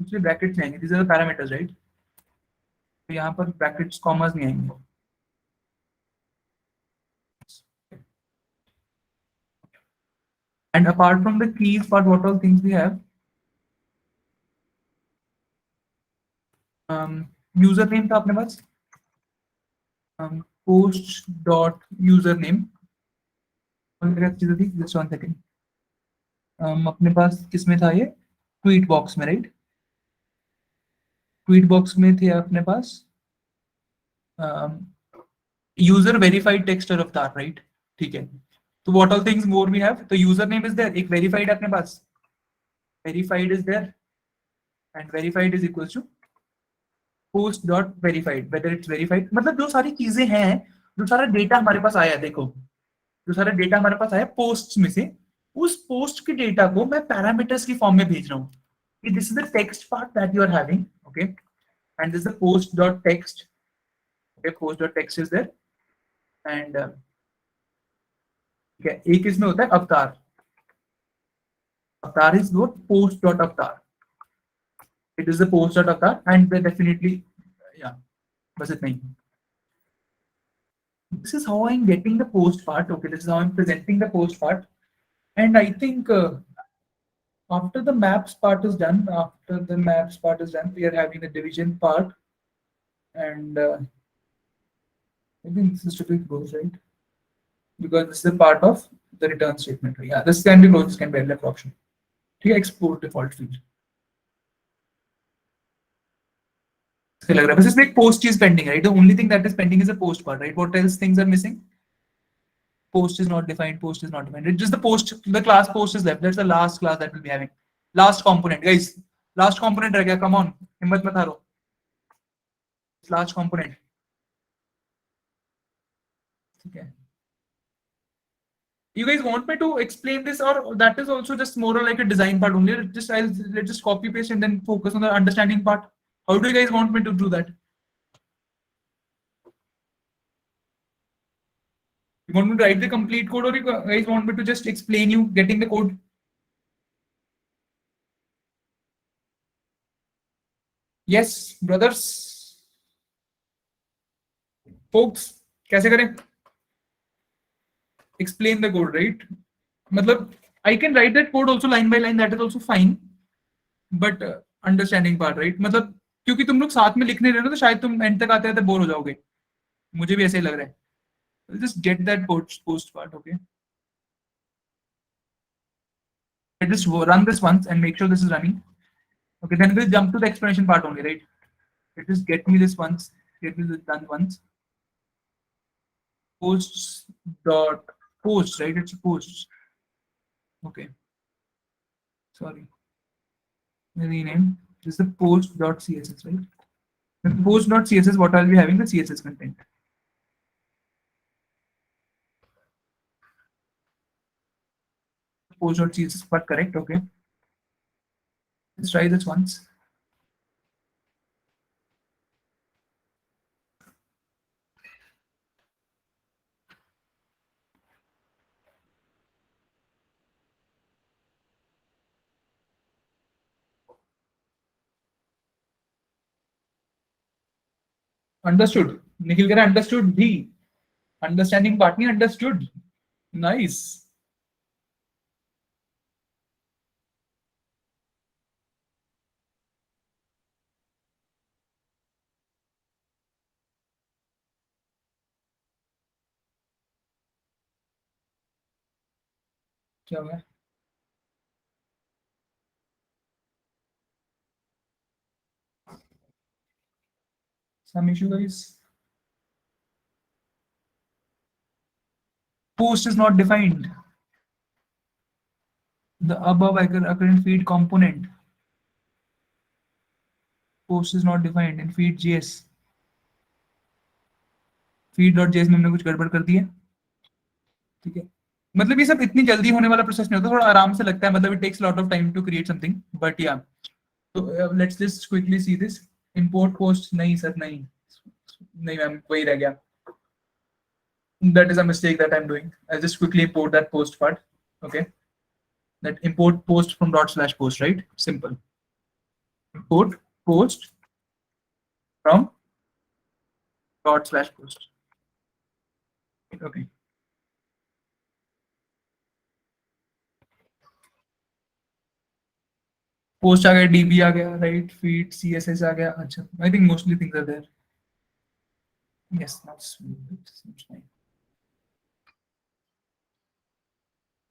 Speaker 1: Actually brackets नहीं आएंगे. These are the parameters, right? तो यहाँ पर brackets commas नहीं आएंगे. And apart from the keys part, what all things we have? Username था अपने पास. Post dot username. Just 1 second. अपने पास किसमें था ये? Tweet box में, right? Tweet box में थे अपने पास user verified text और avatar, right? ठीक है. So what all things more we have? The username is there. एक verified अपने पास. Verified is there, and verified is equals to post dot verified. Whether it's verified, मतलब जो सारी चीजें हैं, जो सारा डेटा हमारे पास आया, देखो, जो सारा डेटा हमारे पास आया पोस्ट में से, उस पोस्ट के डेटा को मैं पैरामीटर्स की फॉर्म में भेज रहा हूँ. This is the text part that you are having, okay, and this is the post dot text. Okay, post dot text is there, and okay, एक इसमें होता है अवतार. Avatar is what? Post dot avatar. It is the post dot avatar, and they definitely, yeah, बस इतना ही. This is how I'm getting the post part. Okay, this is how I'm presenting the post part, and I think after the maps part is done, we are having the division part, and I think this is to be closed, right? Because this is a part of the return statement. Right? Yeah, this can be closed. This can be left option. Okay, export default field. This is like post is pending, right? The only thing that is pending is a post part, right? What else things are missing? Post is not defined. Post is not defined. It's just the post. The class post is left. That's the last class that we'll be having. Last component, guys. Last component रह गया. Come on, हिम्मत मत हारो. Last component. Okay. You guys want me to explain this, or that is also just more like a design part only? Let's just copy paste and then focus on the understanding part. How do you guys want me to do that? You want me to write the complete code, or you guys want me to just explain you getting the code? Yes, brothers. Folks, कैसे करें? Explain the code, right? मतलब I can write that code also line by line. That is also fine. But understanding part, right? मतलब क्योंकि तुम लोग साथ में लिखने रहे हो तो शायद तुम एंड तक आते आते बोर हो जाओगे. मुझे भी ऐसे ही लग रहा है. Just get that post part, okay? I just run this once and make sure this is running. Okay, then we'll jump to the explanation part only, right? Just get me this once. Get me this done once. Posts dot post, right? It's posts. Okay. Sorry. Rename. This is the post dot css, right? The post dot css, what I'll be having the CSS content. Post dot css part correct, okay. Let's try this once. Understood. Nikhil keh raha hai, understood bhi. Understanding part nahi, understood. Nice. क्या हुआ? Some issue, guys. Post is not defined. The above occurring feed component. Post is not defined in feed.js. feed.js में हमने कुछ गड़बड़ कर दी है. ठीक है. मतलब ये सब इतनी जल्दी होने वाला प्रोसेस नहीं होता, थोड़ा आराम से लगता है. मतलब it takes lot of time to create something, but ya. तो let's just quickly see this. Import post नहीं सर, नहीं नहीं मैम, वही रह गया. That is a mistake that I'm doing. I'll just quickly import that post part. Okay. That import post from /post, right? Simple. Import post from /post. Okay. Post आ गया, DB आ गया, right? Feed, CSS आ गया. अच्छा. I think mostly things are there. Yes, that's seems fine.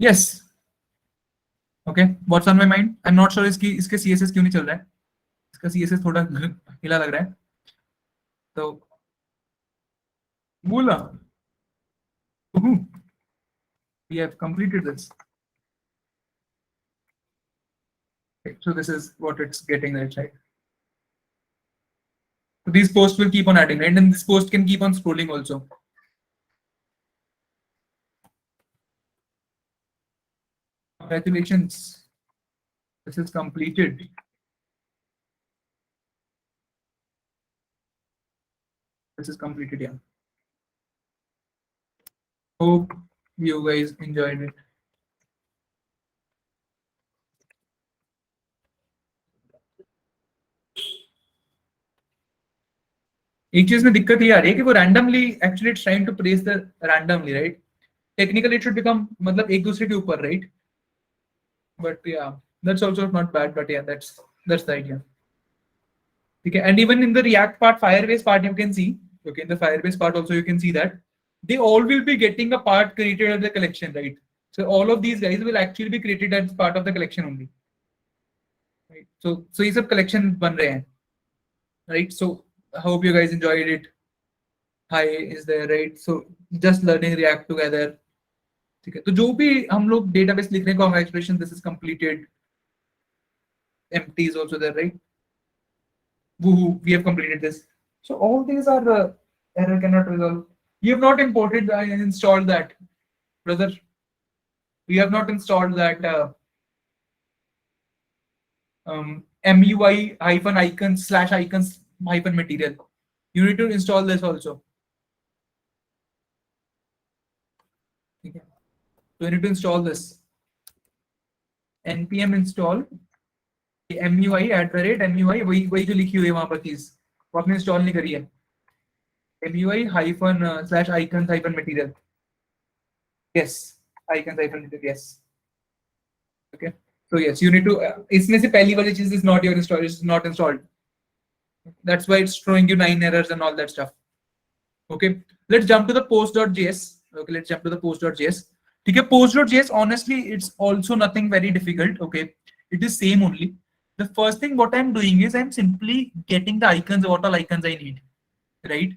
Speaker 1: Yes. Okay. What's on my mind? I'm not sure इसके CSS क्यों नहीं चल रहा है. इसका CSS थोड़ा हिला लग रहा है. तो बोला. We have completed this. Okay, so this is what it's getting right. So these posts will keep on adding, right? And this post can keep on scrolling also. Congratulations. This is completed. This is completed, yeah. Hope you guys enjoyed it. एक चीज में दिक्कत ये आ रही है कि वो randomly actually it's trying to praise the randomly, right? Technically it should become मतलब एक दूसरे के ऊपर, right? But yeah, that's also not bad. But yeah, that's the idea. Okay, and even in the React part, Firebase part, you can see. Okay, in the Firebase part also you can see that they all will be getting a part created as the collection, right? So all of these guys will actually be created as part of the collection only. Right. So ये सब collection बन रहे हैं. Right. So I hope you guys enjoyed it. Hi is there, right? So just learning React together. ठीक है. तो जो भी हम लोग database लिख रहे हैं, congratulations, this is completed. Empty is also there, right? Woohoo, we have completed this. So all these are error cannot resolve. You have not imported and installed that, brother. We have not installed that MUI -icons /icons -material. You need to install this also. Okay. So you need to install this. npm install MUI @ वही जो लिखी हुई है वहां पर चीज वो आपने इंस्टॉल नहीं करी है. MUI /icons -material. Yes, icons -material. Yes. Okay. So yes, you need to. इसमें से पहली वाली चीज is not your install. It's not installed. That's why it's throwing you 9 errors and all that stuff. Okay. Let's jump to the post.js. Okay. Let's jump to the post.js. Okay. Post.js. Honestly, it's also nothing very difficult. Okay. It is same only. The first thing what I'm doing is I'm simply getting the icons, what all icons I need, right?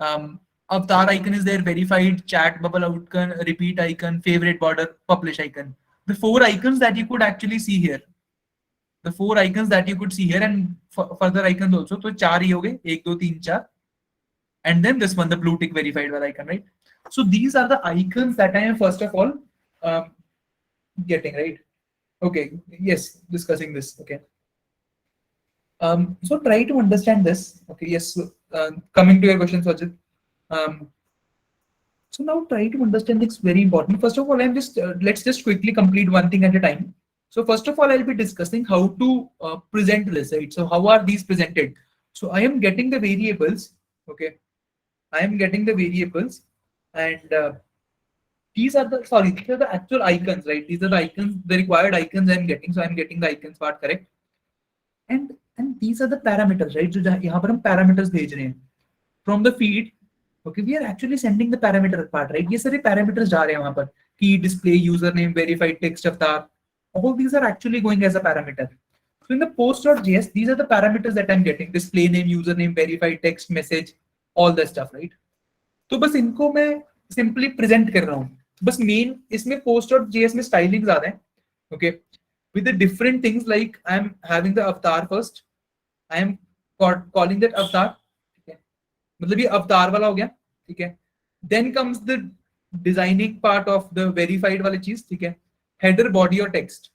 Speaker 1: Avatar icon is there, verified, chat bubble icon, repeat icon, favorite border, publish icon. The 4 icons that you could actually see here. The 4 icons that you could see here and further icons also. So 4 ही हो गए, 1 2 3 4. And then this one, the blue tick verified icon, right? So these are the icons that I am first of all getting, right? Okay, yes, discussing this. Okay. So try to understand this. Okay, yes. Coming to your question, Sajid. So now try to understand this, very important. First of all, I'm just let's just quickly complete one thing at a time. So first of all, I'll be discussing how to present this, right? So how are these presented? So I am getting the variables. Okay, I am getting the variables, and these are the actual icons, right? These are the icons, the required icons I'm getting. So I'm getting the icons part correct, and these are the parameters, right? So यहाँ पर हम parameters भेज रहे हैं from the feed. Okay, we are actually sending the parameter part, right? ये सारे parameters जा रहे हैं वहां पर, key, display, username, verified text, avatar. All these are actually going as a parameter. So in the post.js, these are the parameters that I'm getting: display name, username, verified text, message, all that stuff, right? तो बस इनको मैं simply present कर रहा हूँ. बस main इसमें post.js में स्टाइलिंग ज्यादा है. Okay, with the different things, like I'm having the avatar first. I am calling that avatar. ठीक है, मतलब ये अवतार वाला हो गया. ठीक है, then comes the designing part of the verified वाली चीज. ठीक है, हेडर, बॉडी और टेक्स्ट.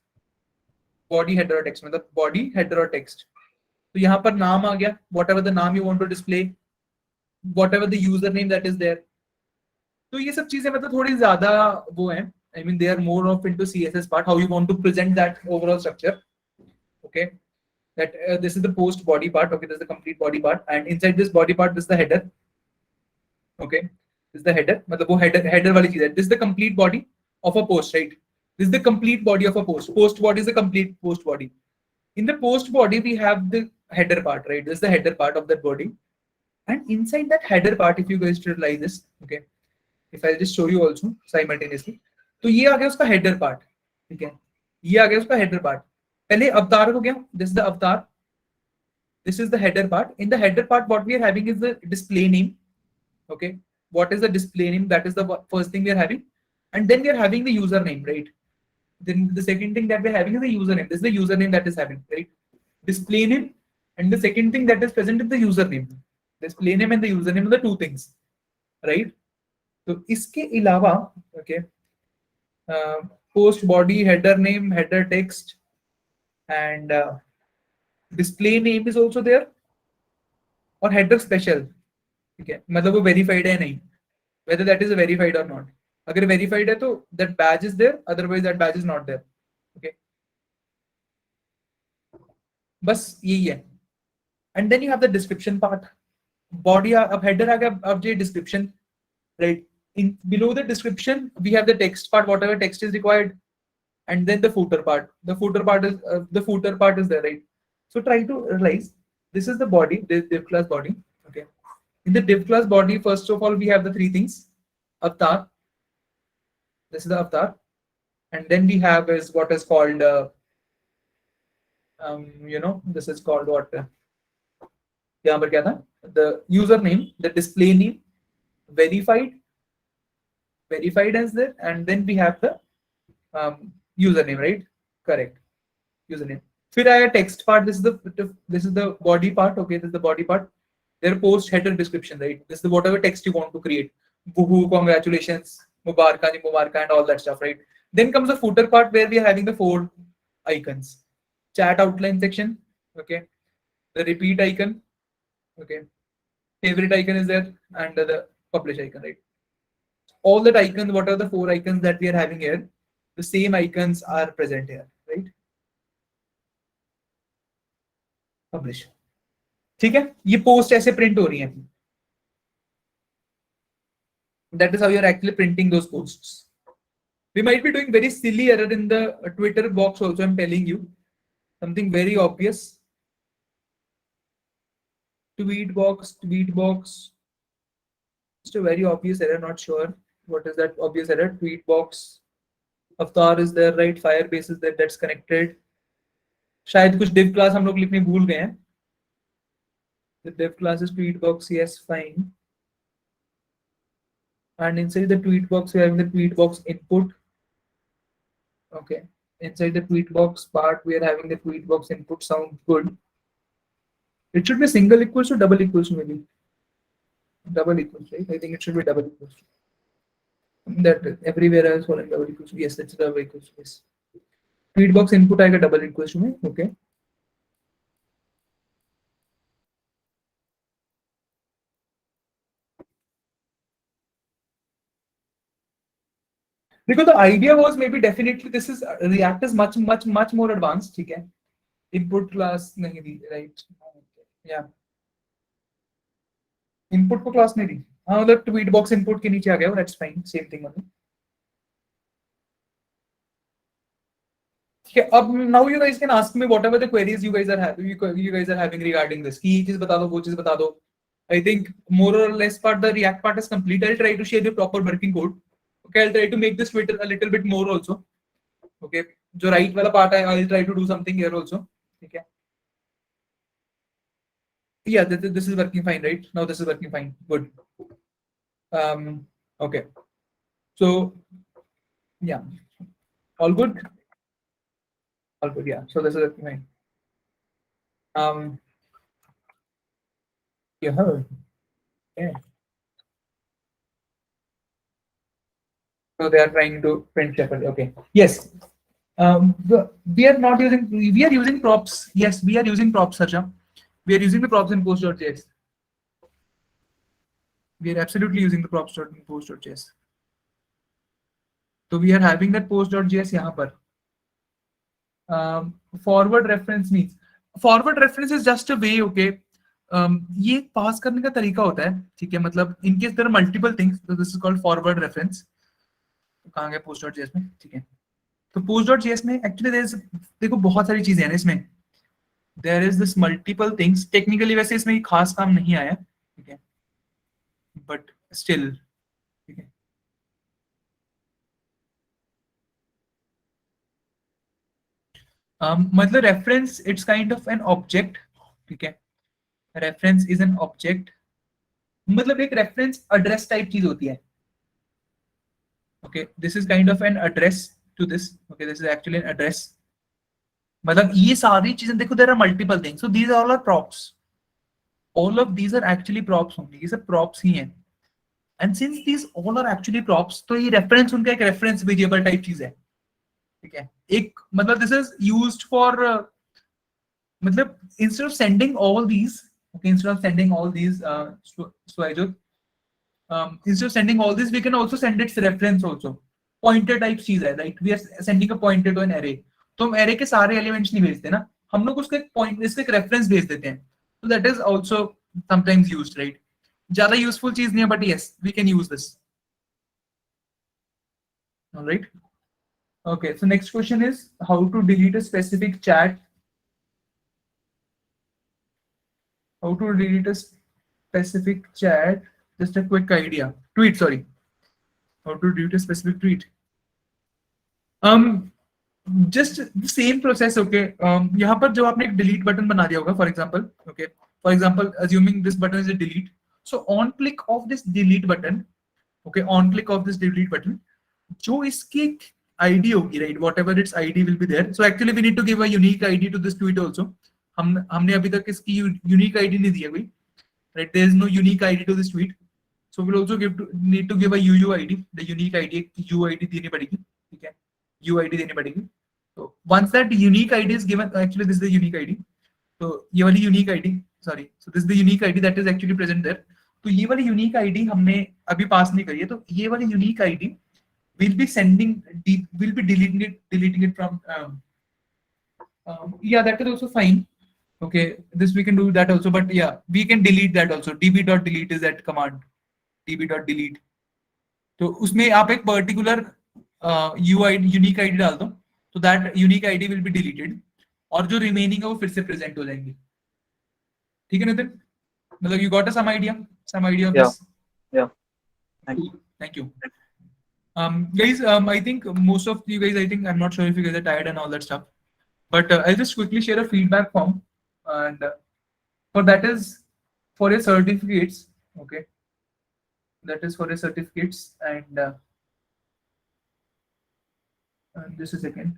Speaker 1: बॉडी, हेडर और टेक्स्ट, मतलब बॉडी, हेडर और टेक्स्ट. तो यहाँ पर नाम आ गया, whatever the name you want to display, whatever the user name that is there. तो ये सब चीजें मतलब थोड़ी ज्यादा वो है. I mean, they are more of into CSS part, how you want to present that overall structure. Okay, that this is the post body part. Okay, this is the complete body part, and inside this body part, this is the header. Okay, this is the header. मतलब वो header वाली चीज है. This is the complete body of a post, right? This is the complete body of a post. Post body is the complete post body. In the post body, we have the header part, right? This is the header part of that body, and inside that header part, if you guys realize this, okay, if I just show you also simultaneously. तो ये आ गया उसका header part. ठीक है, ये आ गया उसका header part. पहले अवतार हो गया, this is the avatar, this is the header part. In the header part what we are having is the display name. Okay, what is the display name, that is the first thing we are having, and then we are having the user name, right? Then the second thing that we are having is the username. This is the username that is having, right? Display name, and the second thing that is present is the username. Display name and the username are the two things, right? तो इसके अलावा, okay, post body, header name, header text, and display name is also there, और header special. ठीक है, मतलब वो verified है नहीं, whether that is verified or not. अगर verified है तो that badge is there, otherwise that badge is not there. Okay, बस यही है. And then you have the description part. Body, अब header आ गया, अब ये description, right? In below the description, we have the text part, whatever text is required, and then the footer part. The footer part is there, right? So try to realize this is the body, this div class body. Okay, in the div class body, first of all, we have the three things: avatar. This is the avatar, and then we have is what is called this is called what? यहाँ पर क्या था? The username, the display name, verified as there, and then we have the username, right? Correct, username. फिर आया text part. This is the body part. Okay, this is the body part. Their post, header, description, right? This is whatever text you want to create. Woohoo, congratulations, Mubaraka, and all that stuff, right? Then comes the footer part where we are having the 4 icons: chat outline section, okay, the repeat icon, okay, favorite icon is there, and the publish icon, right? All that icons, what are the 4 icons that we are having here? The same icons are present here, right? Publish. ठीक है, ये post ऐसे print हो रही है. That is how you are actually printing those posts. We might be doing very silly error in the Twitter box also. I'm telling you something very obvious. Tweet box. Just a very obvious error. Not sure what is that obvious error. Tweet box. Avatar is there, right? Firebase is there. That's connected. शायद कुछ div class हम लोग लिखने भूल गए हैं. The div class is tweet box. Yes, fine. And inside the tweet box, we are having the tweet box input. Okay, inside the tweet box part, we are having the tweet box input. Sounds good. It should be single equals to double equals to, maybe double equals, right? I think it should be double equals to. That everywhere else for double equals to. Yes, that's double equals to. Yes. Tweet box input आएगा double equals to में. Okay. Because the idea was maybe definitely this is React is much more advanced. ठीक है, input class नहीं दी, right? Yeah. Input को class में दी, हाँ मतलब tweet box input के नीचे आ गया, दैट्स फाइन, सेम थिंग मतलब। ठीक है, अब now you guys can ask me whatever the queries you guys are having, you guys are having regarding this, कि ये चीज बता दो, वो चीज बता दो। I think more or less part the React part is complete. I'll try to share the proper working code. Okay, I'll try to make this Twitter a little bit more also. Okay, जो right वाला part है, I'll try to do something here also. ठीक है, yeah, this is working fine, right? Now this is working fine. Good. Okay. So yeah, all good. All good. Yeah. So this is working fine. Yeah. Yeah. So they are trying to print separately. Okay. Yes. We are not using. We are using props. Yes, we are using props, Sacha. We are using the props in post.js. We are absolutely using the props in post.js. So we are having that post.js यहाँ पर. Forward reference means forward reference is just a way, okay. ये पास करने का तरीका होता है, ठीक है, मतलब in case there are multiple things, so this is called forward reference. कहाँ गया post.js में, ठीक है। तो post.js में actually there is, देखो बहुत सारी चीजें हैं ना इसमें, there is this multiple things, technically वैसे इसमें खास काम नहीं आया, ठीक है, but still, ठीक है। मतलब reference it's kind of an object, ठीक है, reference is an object, मतलब एक reference address type चीज होती है, okay, this is kind of an address to this, okay, this is actually an address, मतलब ये सारी चीजें देखो, there are multiple things, so these all are props, all of these are actually props होंगे, ये सब props ही हैं, and since these all are actually props, तो ये reference उनका एक reference variable type चीज है, ठीक है, एक मतलब this is used for मतलब instead of sending all these, okay, instead of sending all these instead of sending all this, we can also send its reference also, pointer type चीज है, right, we are sending a pointer to an array, तो हम array के सारे elements नहीं भेजते ना, हम लोग उसका एक point, इसका एक reference भेज देते हैं, so that is also sometimes used, right, ज्यादा useful चीज नहीं है, but yes, we can use this. All right. Okay, so next question is how to delete a specific chat. How to delete a specific chat. Just a quick idea. Tweet, sorry. How to delete a specific tweet. Just the same process, okay. यहाँ पर जो आपने एक delete button बना दिया होगा, for example, okay. For example, assuming this button is a delete. So on click of this delete button, okay, on click of this delete button, जो इसकी ID होगी, right, whatever its ID will be there. So actually we need to give a unique ID to this tweet also. हमने अभी तक इसकी unique ID नहीं दिया कोई, right? There is no unique ID to this tweet. So we'll also need to give a UUID, the unique ID, UID देनी पड़ेगी, ठीक है? UID देनी पड़ेगी. So once that unique ID is given, actually this is the unique ID. So ये वाली unique ID, sorry. So this is the unique ID that is actually present there. तो ये वाली unique ID हमने अभी पास नहीं करी है, तो ये वाली unique ID will be sending, will be deleting it from. Yeah, that is also fine. Okay, this we can do that also, but yeah, we can delete that also. db.delete is that command. db.delete. तो उसमें आप एक particular UID unique ID डाल दो, तो that unique ID will be deleted, और जो remaining है वो फिर से present हो जाएंगे. ठीक है नितिन? मतलब you got some idea of this?
Speaker 3: Yeah.
Speaker 1: Thank you. Guys, I think most of you guys, I think, I'm not sure if you guys are tired and all that stuff, but I'll just quickly share a feedback form, and for that is for your certificates, okay, that is for your certificates, and just a second,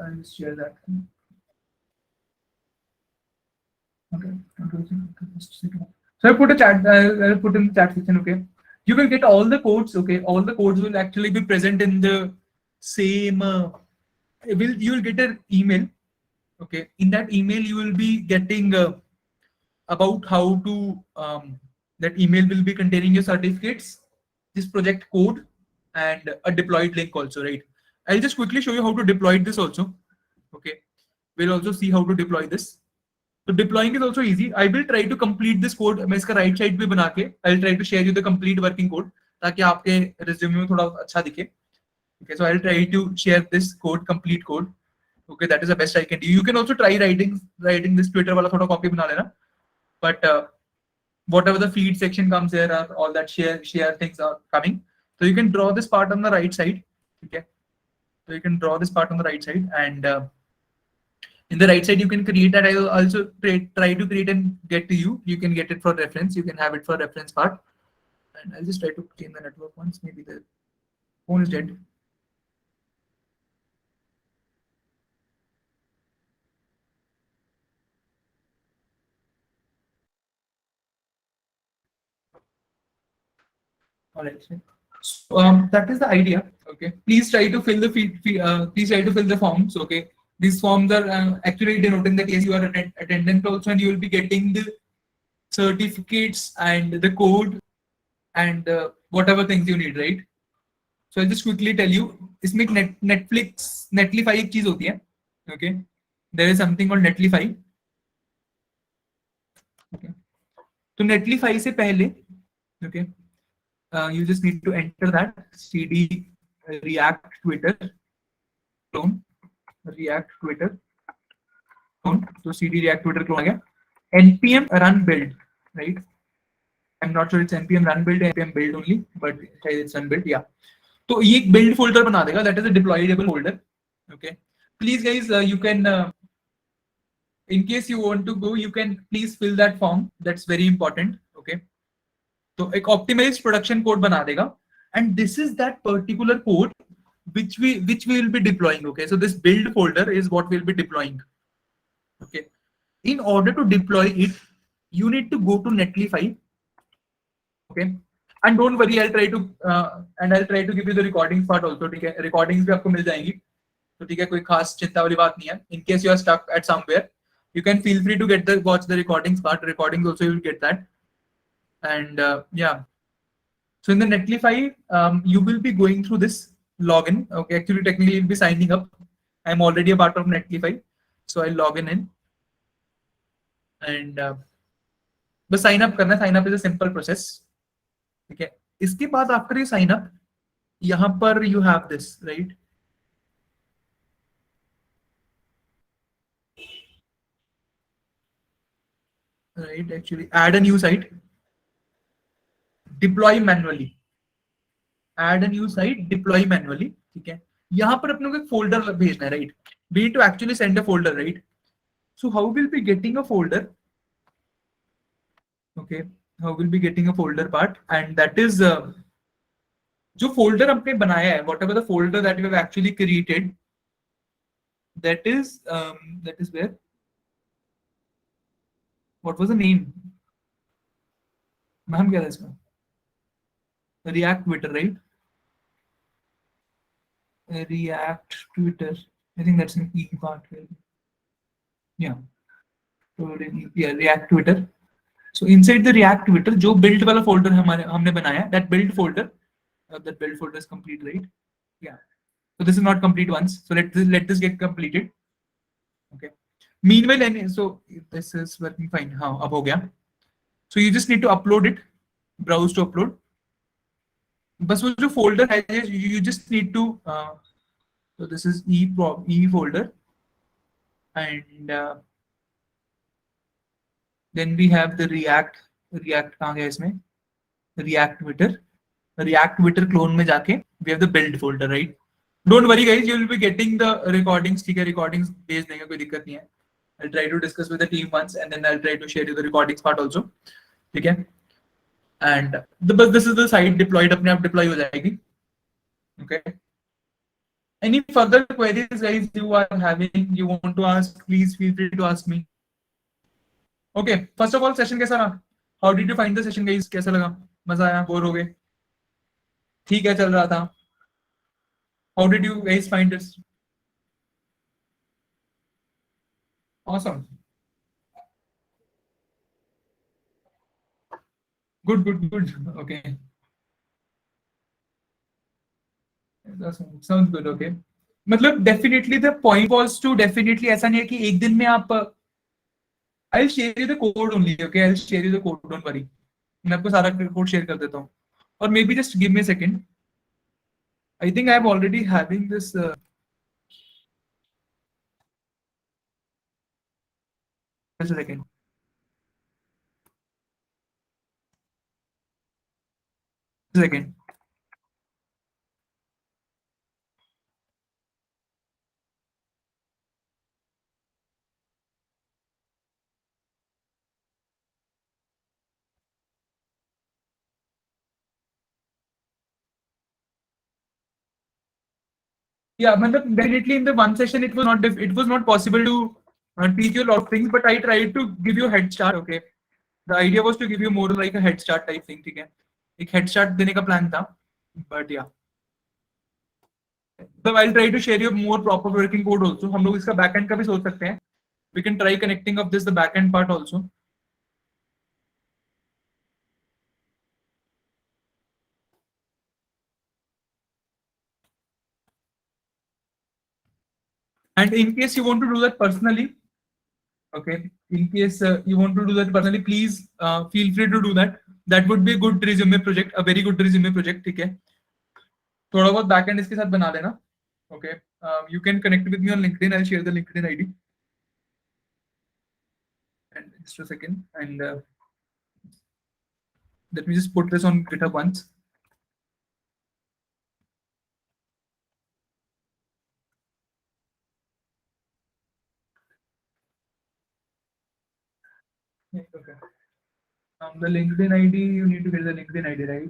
Speaker 1: I'll just share that. Okay, just a second. So I put a chat, I'll put in the chat section, okay. You will get all the codes, okay. All the codes will actually be present in the same. You will get an email, okay. In that email, you will be getting about how to. That email will be containing your certificates, this project code, and a deployed link also, right? I'll just quickly show you how to deploy this also, okay. We'll also see how to deploy this. So deploying is also easy. I will try to complete this code. मैं इसका right side पे बना के I'll try to share you the complete working code ताकि आपके resume में थोड़ा अच्छा दिखे. Okay, so I'll try to share this code, complete code. Okay, that is the best I can do. You can also try writing this Twitter वाला थोड़ा copy बना लेना. But whatever the feed section comes here, or all that share things are coming. So you can draw this part on the right side. Okay, so you can draw this part on the right side, and in the right side you can create that. I will also try to create and get to you. You can get it for reference. You can have it for reference part. And I'll just try to change the network once. Maybe the phone is dead. All right. So that is the idea. Okay. Please try to fill the please try to fill the forms. Okay. These forms are actually denoting that yes, you are attendant also, and you will be getting the certificates and the code and whatever things you need, right? So I'll just quickly tell you. इसमें Netlify एक चीज होती है. Okay. There is something called Netlify. Okay. तो Netlify से पहले, okay, you just need to enter that cd react Twitter clone, react Twitter clone. So cd react Twitter clone आ गया. npm run build, right? I'm not sure it's npm run build, npm build only, but it's run build, yeah. तो ये एक build folder बना देगा. That is a deployable folder. Okay. Please guys, you can in case you want to go, you can please fill that form. That's very important. Okay. तो एक optimized production code बना देगा, and this is that particular code which we will be deploying. Okay, so this build folder is what we'll be deploying. Okay, in order to deploy it, you need to go to Netlify. Okay, and don't worry, I'll try to give you the recordings part also. ठीक है, recordings भी आपको मिल जाएंगी. तो ठीक है, कोई खास चिंता वाली बात नहीं है. In case you are stuck at somewhere, you can feel free to watch the recordings part. Recordings also you will get that. And yeah, so in the Netlify, you will be going through this login. Okay, actually technically you'll be signing up. I'm already a part of Netlify, so I'll log in and बस sign up करना. Sign up is a simple process. ठीक है, इसके बाद after you sign up, यहाँ पर you have this, right? Right, actually add a new site, deploy manually. Add a new site, deploy manually. ठीक है, यहाँ पर अपने को एक folder भेजना है, right? We need to actually send a folder, right? So how will be getting a folder? Okay, how will be getting a folder part, and that is जो folder हमने बनाया है, whatever the folder that we have actually created, that is where, what was the name? नाम क्या था इसका? React Twitter, right? React Twitter. I think that's an E part. Yeah. So yeah, React Twitter. So inside the React Twitter, जो build वाला folder हमने बनाया, that build folder is complete, right? Yeah. So this is not complete once. So let this get completed. Okay. Meanwhile, so this is working fine. हाँ, अब हो गया. So you just need to upload it. Browse to upload. बस वो जो folder है, you just need to. So this is E folder, and then we have the React कहाँ गया इसमें? React Twitter clone में जाके we have the build folder, right? Don't worry guys, you will be getting the recordings. ठीक है, recordings भेज देंगे, कोई दिक्कत नहीं है. I'll try to discuss with the team once, and then I'll try to share you the recordings part also. ठीक है, and this is the site deployed, अपने आप deploy हो जाएगी. Okay. Any further queries guys you are having, you want to ask, please feel free to ask me. Okay, first of all, session कैसा रहा? How did you find the session guys? कैसा लगा? मजा आया? Bore हो गए? ठीक है, चल रहा था. How did you guys find this? Awesome. Good. Okay. Sounds good. Okay. मतलब definitely the point was to definitely ऐसा नहीं है कि एक दिन में आप I'll share you the code only. Okay, I'll share you the code. Don't worry. मैं आपको सारा कोड शेयर कर देता हूँ. Or maybe just give me a second. I think I'm already having this. Just a second. Second. Yeah, matlab, definitely in the one session it was not possible to teach you a lot of things, but I tried to give you a head start. Okay, the idea was to give you more like a head start type thing. ठीक है, एक head start देने का plan था, but yeah. So I'll try to share you more proper working code also. हम लोग इसका backend का भी सोच सकते हैं. We can try connecting of this the backend part also. And in case you want to do that personally, okay, in case you want to do that personally, please feel free to do that. That would be a good resume project, a very good resume project. ठीक है, थोड़ा बहुत backend इसके साथ बना लेना. Okay, you can connect with me on LinkedIn. I'll share the LinkedIn ID. And just a second, and let me just put this on GitHub once. Okay. The LinkedIn ID, you need to get the LinkedIn ID, right?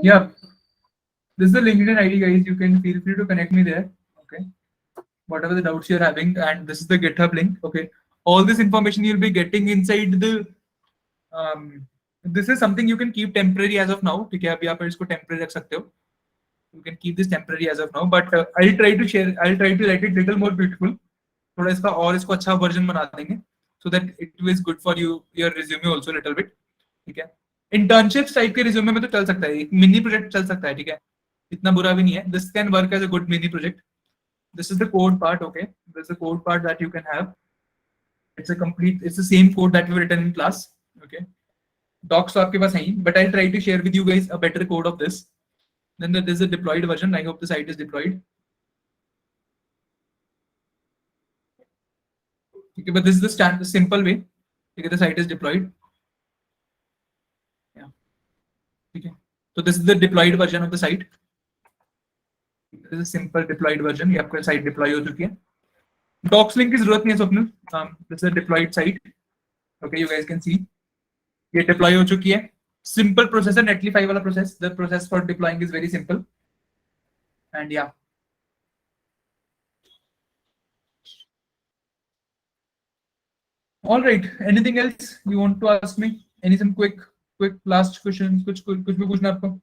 Speaker 1: Yeah, this is the LinkedIn ID, guys. You can feel free to connect me there. Okay, whatever the doubts you're having, and this is the GitHub link. Okay, all this information you'll be getting inside the. This is something you can keep temporary as of now. ठीक है, अभी आप इसको temporary रख सकते हो. You can keep this temporary as of now, but I'll try to share. I'll try to write it little more beautiful. थोड़ा इसका और इसको अच्छा version बना देंगे, so that it is good for you your resume also little bit. ठीक है, internships type के resume में तो चल सकता है, एक mini project चल सकता है. ठीक है, इतना बुरा भी नहीं है. This can work as a good mini project. This is the code part. Okay, this is the code part that you can have. It's the same code that we've written in class. Okay, docs तो आपके पास है ही, but I'll try to share with you guys a better code of this. Then there's a deployed version. I hope the site is deployed. Okay, but this is the simple way. Okay, the site is deployed. Yeah. Okay. So this is the deployed version of the site. This is a simple deployed version. ये आपका site deploy हो चुकी है. Docs link की जरूरत नहीं है Swapnil. This is a deployed site. Okay, you guys can see. ये deploy हो चुकी है. Simple process है, Netlify वाला process. The process for deploying is very simple. And yeah. All right. Anything else you want to ask me? Any some quick last questions? कुछ भी पूछना आपको?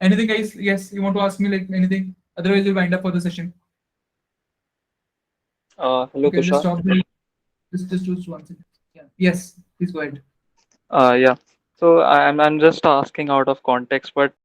Speaker 1: Anything guys? Yes, you want to ask me like anything? Otherwise, we'll wind up for the session.
Speaker 3: Hello,
Speaker 1: Okay, just
Speaker 3: Tushar.
Speaker 1: stop there. Just one second. Yeah. Yes, please go ahead.
Speaker 3: Yeah. So I'm just asking out of context, but